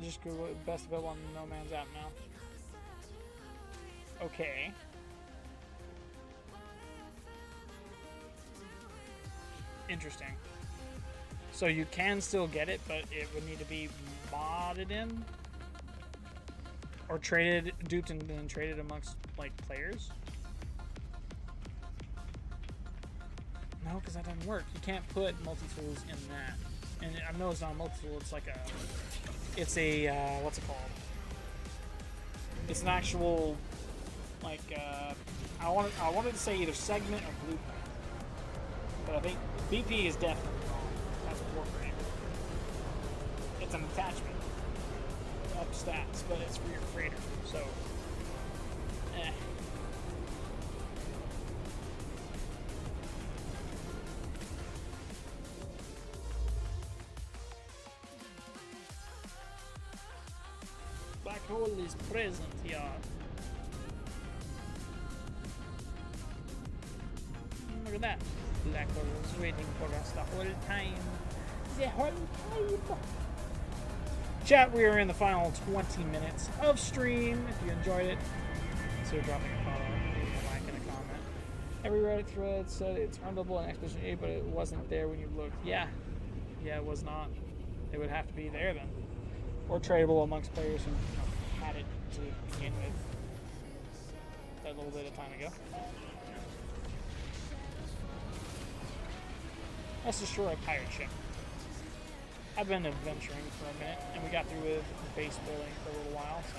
Just Google it, best available on No Man's app now. Okay. Interesting. So you can still get it, but it would need to be modded in? Or traded, duped and then traded amongst, like, players? No, because that doesn't work. You can't put multi-tools in that. And I know it's not a multi-tool, it's like a... It's a, what's it called? It's an actual, like, I wanted to say either segment or blueprint. But I think BP is definitely wrong. That's Warframe. It's an attachment of stats, but it's for your freighter, so, eh. Black hole is present here. Look at that. Black hole was waiting for us the whole time. The whole time. Chat, we are in the final 20 minutes of stream. If you enjoyed it, consider dropping a follow, leaving a like and a comment. Every Reddit thread said it's unbelievable in Expedition 8, but it wasn't there when you looked. Yeah, it was not. It would have to be there then. Or tradable amongst players who had it to begin with a little bit of time ago. Let's destroy a pirate ship. I've been adventuring for a minute, and we got through with base building for a little while, so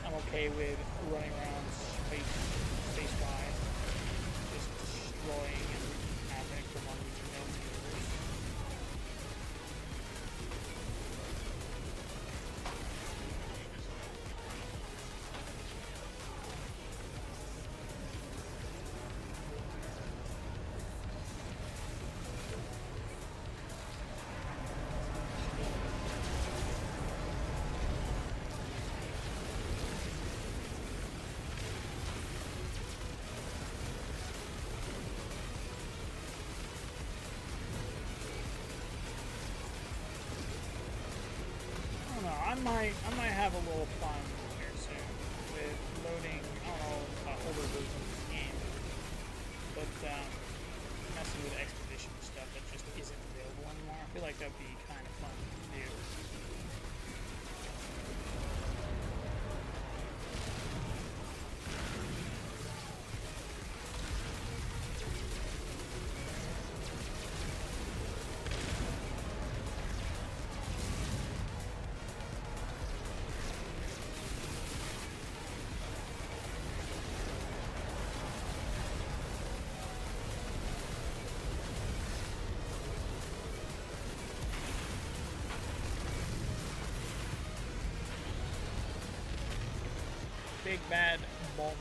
I'm okay with running around space-wide, just destroying and happening from one to the next. I might have a little fun here soon with loading, I don't know, older versions of this game, but messing with expedition stuff that just isn't available anymore. I feel like that'd be kind of fun to do. Big bad bomb.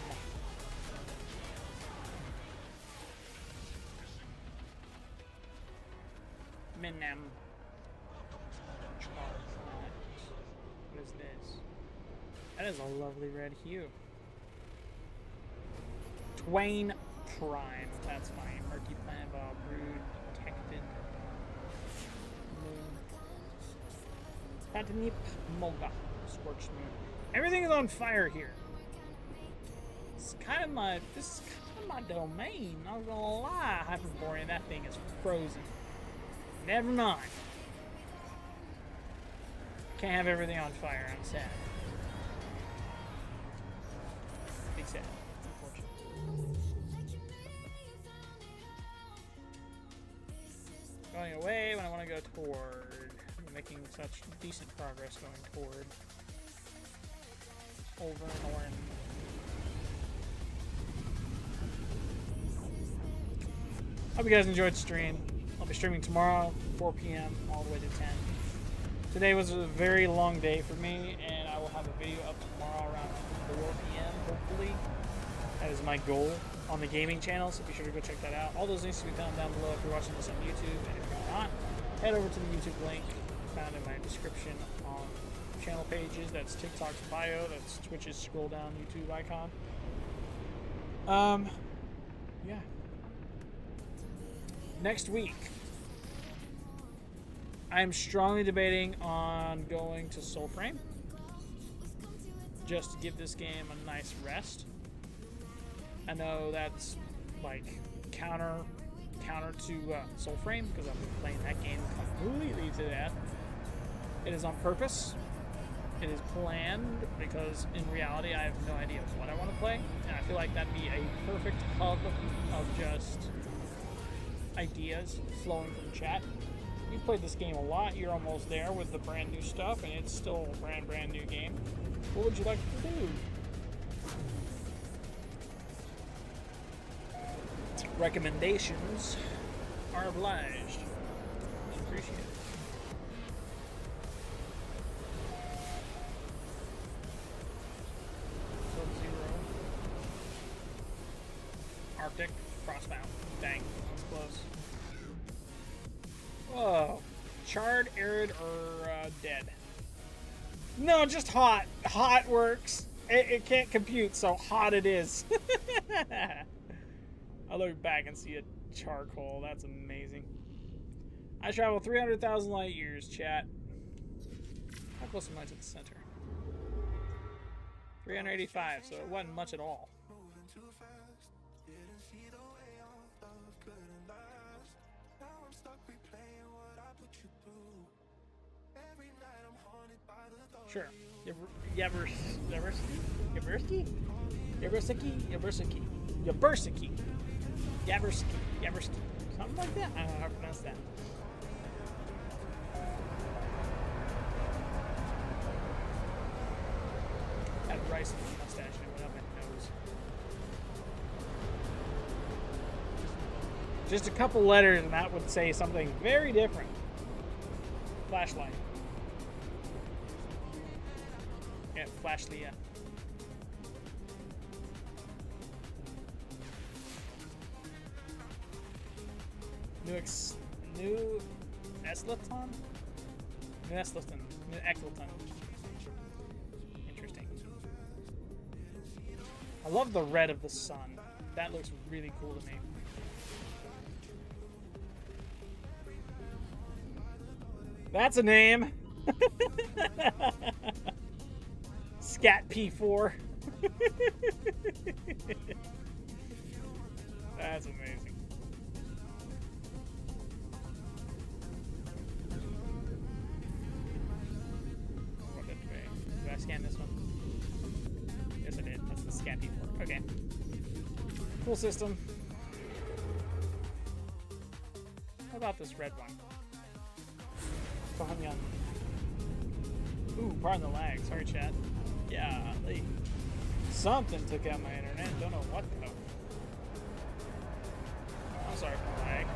Minam. What is this? That is a lovely red hue. Twain Prime. That's my murky planet of brood detected. Moon. Patanip Mulga. Scorched moon. Everything is on fire here. This is kind of my domain. Not gonna lie, Hyperborean, that thing is frozen. Never mind. Can't have everything on fire. I'm sad. Big sad, unfortunately. Going away when I want to go toward. I'm making such decent progress going toward. Over and over. Hope you guys enjoyed the stream. I'll be streaming tomorrow, 4 p.m. all the way to 10. Today was a very long day for me, and I will have a video up tomorrow around 4 p.m. hopefully. That is my goal on the gaming channel, so be sure to go check that out. All those links can be found down below if you're watching this on YouTube, and if you're not, head over to the YouTube link found in my description on channel pages. That's TikTok's bio, that's Twitch's scroll down YouTube icon. Yeah. Next week, I'm strongly debating on going to Soulframe, just to give this game a nice rest. I know that's like counter to Soulframe, because I'm playing that game completely to that. It is on purpose. It is planned, because in reality I have no idea what I want to play, and I feel like that'd be a perfect hub of just ideas flowing from chat. You've played this game a lot, you're almost there with the brand new stuff, and it's still a brand new game. What would you like to do? Recommendations are obliged. Appreciate it. Sub-Zero. Arctic. Frostbound. Dang. That was close. Whoa. Charred, arid, or dead? No, just hot. Hot works. It can't compute, so hot it is. I look back and see a charcoal. That's amazing. I travel 300,000 light years, chat. How close am I to the center? 385, so it wasn't much at all. Sure. Yabursky? Something like that. I don't know how to pronounce that. Had rice in the mustache and it went up my nose. Just a couple letters and that would say something very different. Flashlight. Yeah, flashlight. Yeah. New Esleton? New Esleton. New Eccleton. Interesting. I love the red of the sun. That looks really cool to me. That's a name! Scat P4. That's amazing. Did I scan this one? Yes, I did. That's the Scat P4. Okay. Cool system. How about this red one? Young. Ooh, pardon the lag. Sorry, chat. Yeah, something took out my internet. Don't know what though. I'm sorry for the lag.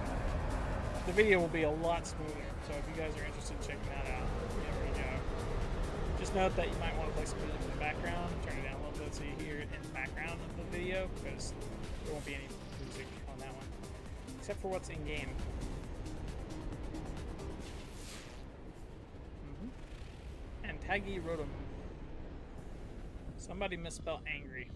The video will be a lot smoother, so if you guys are interested in checking that out, there we go. Just note that you might want to play some music in the background. Turn it down a little bit so you hear it in the background of the video, because there won't be any music on that one, except for what's in game. Taggy Rotom. Somebody misspelled angry.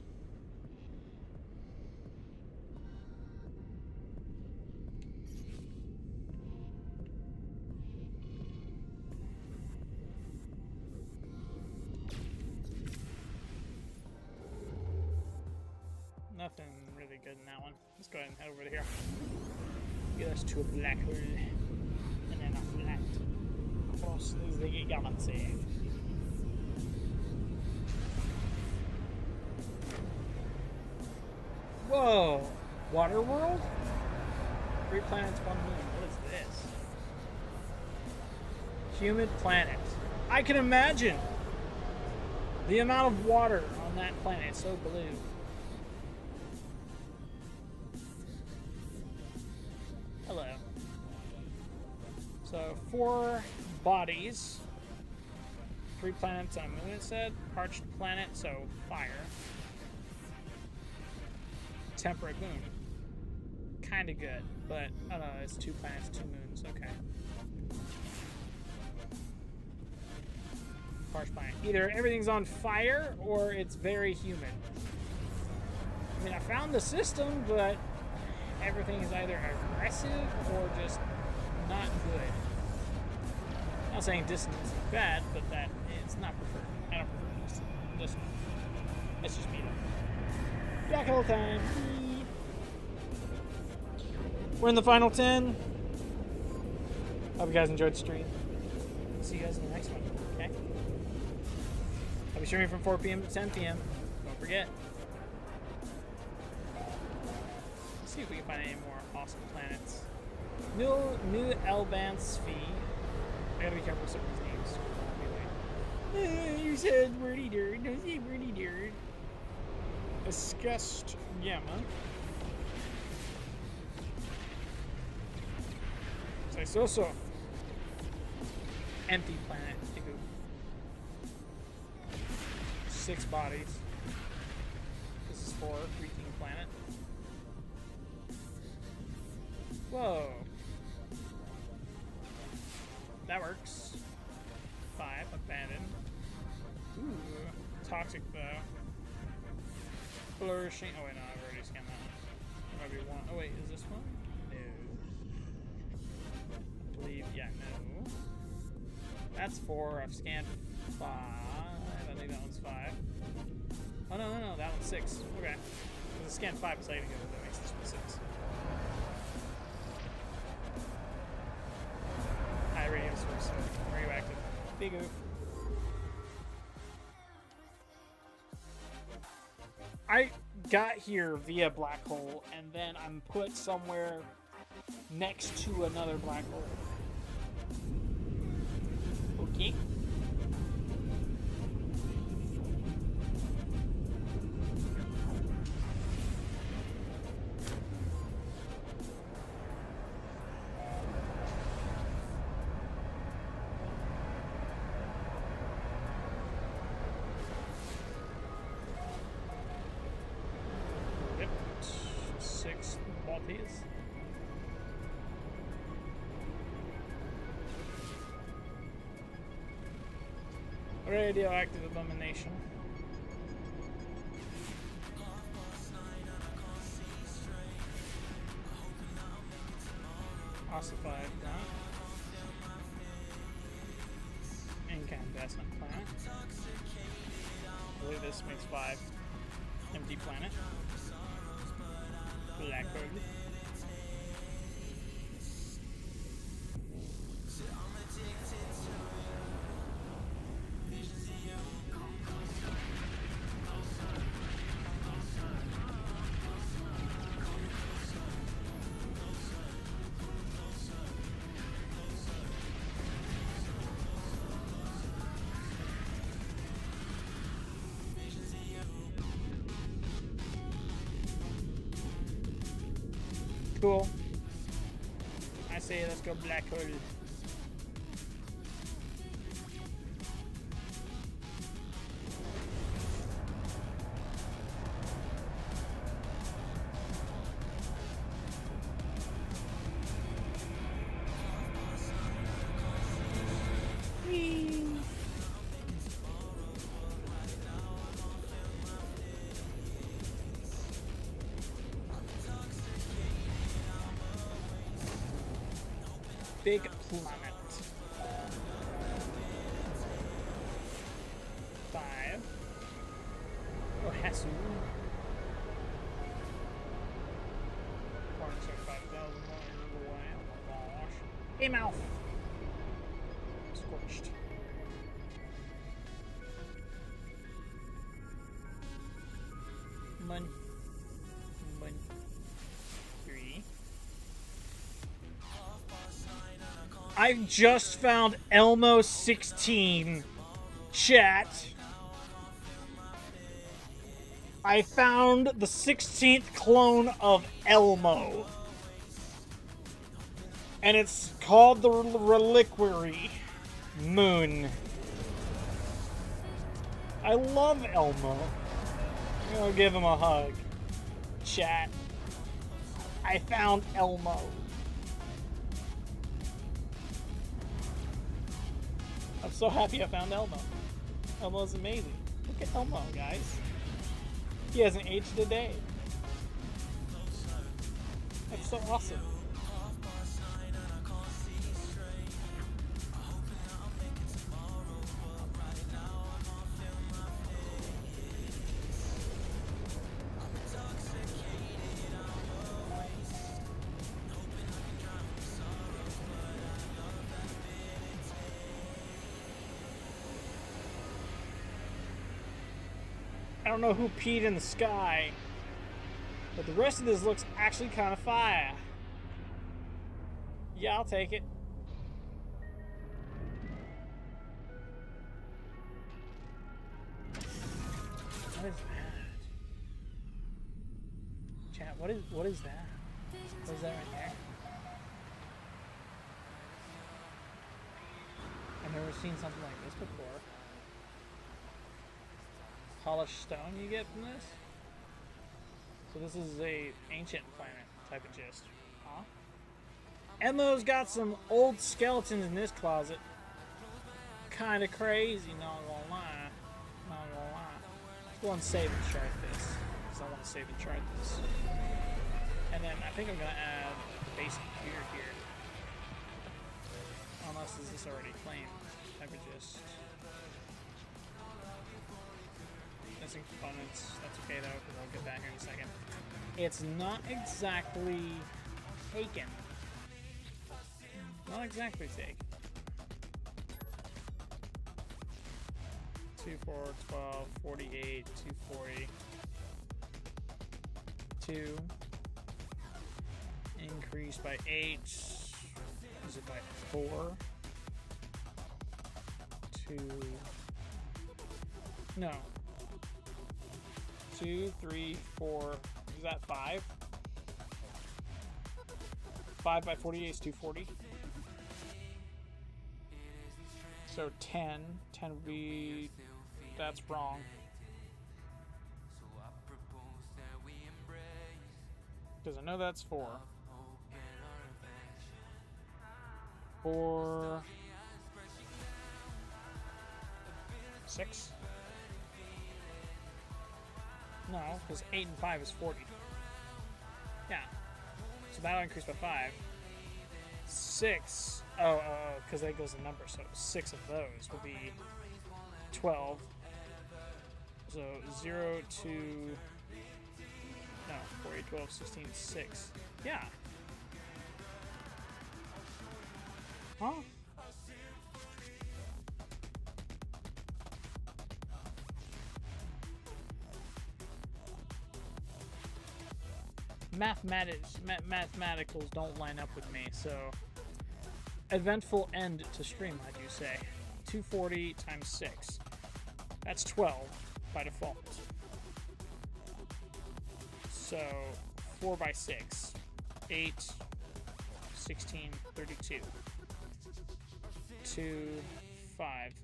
Nothing really good in that one. Let's go ahead and head over to here. Get us to a black hole. And then a flat. Across the galaxy. Whoa! Water World? 3 planets, 1 moon. What is this? Humid planet. I can imagine the amount of water on that planet. It's so blue. Hello. So 4 bodies. 3 planets on a moon, it said. Parched planet, so fire. Temperate moon. Kinda good, but I don't know, it's 2 planets, 2 moons, okay. Parched planet. Either everything's on fire or it's very humid. I mean, I found the system, but everything is either aggressive or just not good. I'm not saying distance is bad, but that it's not preferred. I don't prefer this one. It's just me though. Black hole time. We're in the final 10. Hope you guys enjoyed the stream. See you guys in the next one. Okay? I'll be streaming from 4 p.m. to 10 p.m. Don't forget. Let's see if we can find any more awesome planets. New Albance fee. I gotta be careful with some of these names. You said wordy dirt. Don't say wordy dirt. Escust Gamma. So. Empty planet. 6 bodies. This is 4. Freaking planet. Whoa. That works. 5. Abandoned. Ooh. Toxic though. Flourishing. Oh wait, no, I've already scanned that one. There might be one. Oh wait, is this one? No. I believe, yeah, no. That's 4. I've scanned 5. I think that one's 5. Oh no, that one's 6. Okay. Because I scanned 5 a second ago, that makes this one 6. High radio source, radioactive. Big oof. I got here via black hole, and then I'm put somewhere next to another black hole. Okay. Radioactive abomination. Ossified planet. Incandescent planet. I believe this makes 5. Empty planet. Black hole. Cool. I say let's go black hole. Big planet. 5. Oh, Hasu. 475,000 away. Oh gosh. Hey, mouth. Scorched. Mun. 3. I've just found Elmo 16. Chat. I found the 16th clone of Elmo. And it's called the Reliquary Moon. I love Elmo. I'm gonna give him a hug. Chat. I found Elmo. I'm so happy I found Elmo. Elmo's amazing. Look at Elmo, guys. He hasn't aged a day. That's so awesome. I don't know who peed in the sky, but the rest of this looks actually kind of fire. Yeah, I'll take it. What is that? Chat, what is that? What is that right there? I've never seen something like this before. Polished stone you get from this? So this is a ancient planet type of gist. Huh? Elmo's got some old skeletons in this closet. Kinda crazy, not gonna lie. Not gonna lie. Let's go and save and chart this. Because I want to save and chart this. And then I think I'm gonna add the basic gear here. Unless is this already claimed type of gist. Missing components. That's okay though, because I'll get that here in a second. It's not exactly taken. Not exactly taken. 2, 4, 12, 48, 240. 2. Increase by 8. Is it by 4? 2. No. 2, 3, 4. Is that 5? 5 by 48 is 240. So 10. 10 would be. That's wrong. Because I know that's 4. 4. 6. No, because 8 and 5 is 40. Yeah. So that'll increase by 5. 6. Oh, because that goes in number. So 6 of those will be 12. So 0 to. No, 4, 8, 12, 16, 6. Yeah. Huh? Mathematicals don't line up with me, so eventful end to stream, I do say. 240 times 6. That's 12 by default. So 4 by 6. 8, 16, 32. 2, 5.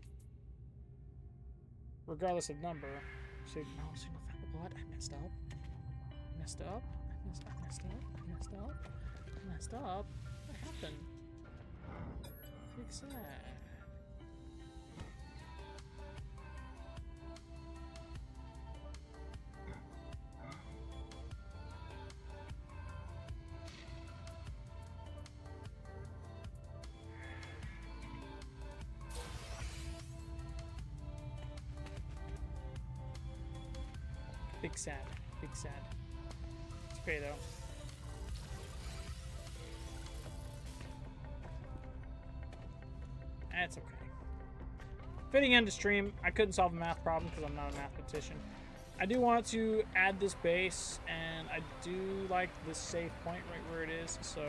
Regardless of number. So, no, single family. What? I messed up. I messed up. I messed up. What happened? Fix that. Big sad. Big sad. It's okay though. That's okay. Fitting end to stream. I couldn't solve a math problem because I'm not a mathematician. I do want to add this base, and I do like this save point right where it is. So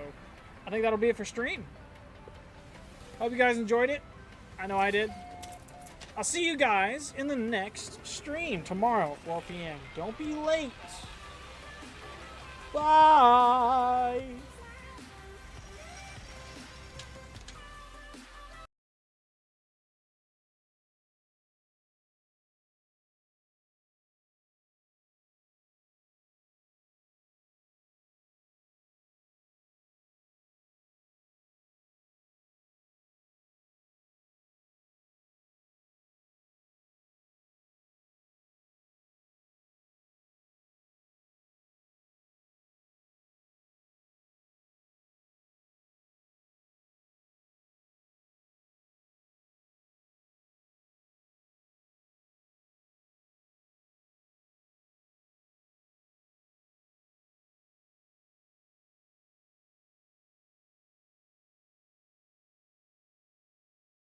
I think that'll be it for stream. Hope you guys enjoyed it. I know I did. I'll see you guys in the next stream tomorrow, 4 p.m. Don't be late. Bye.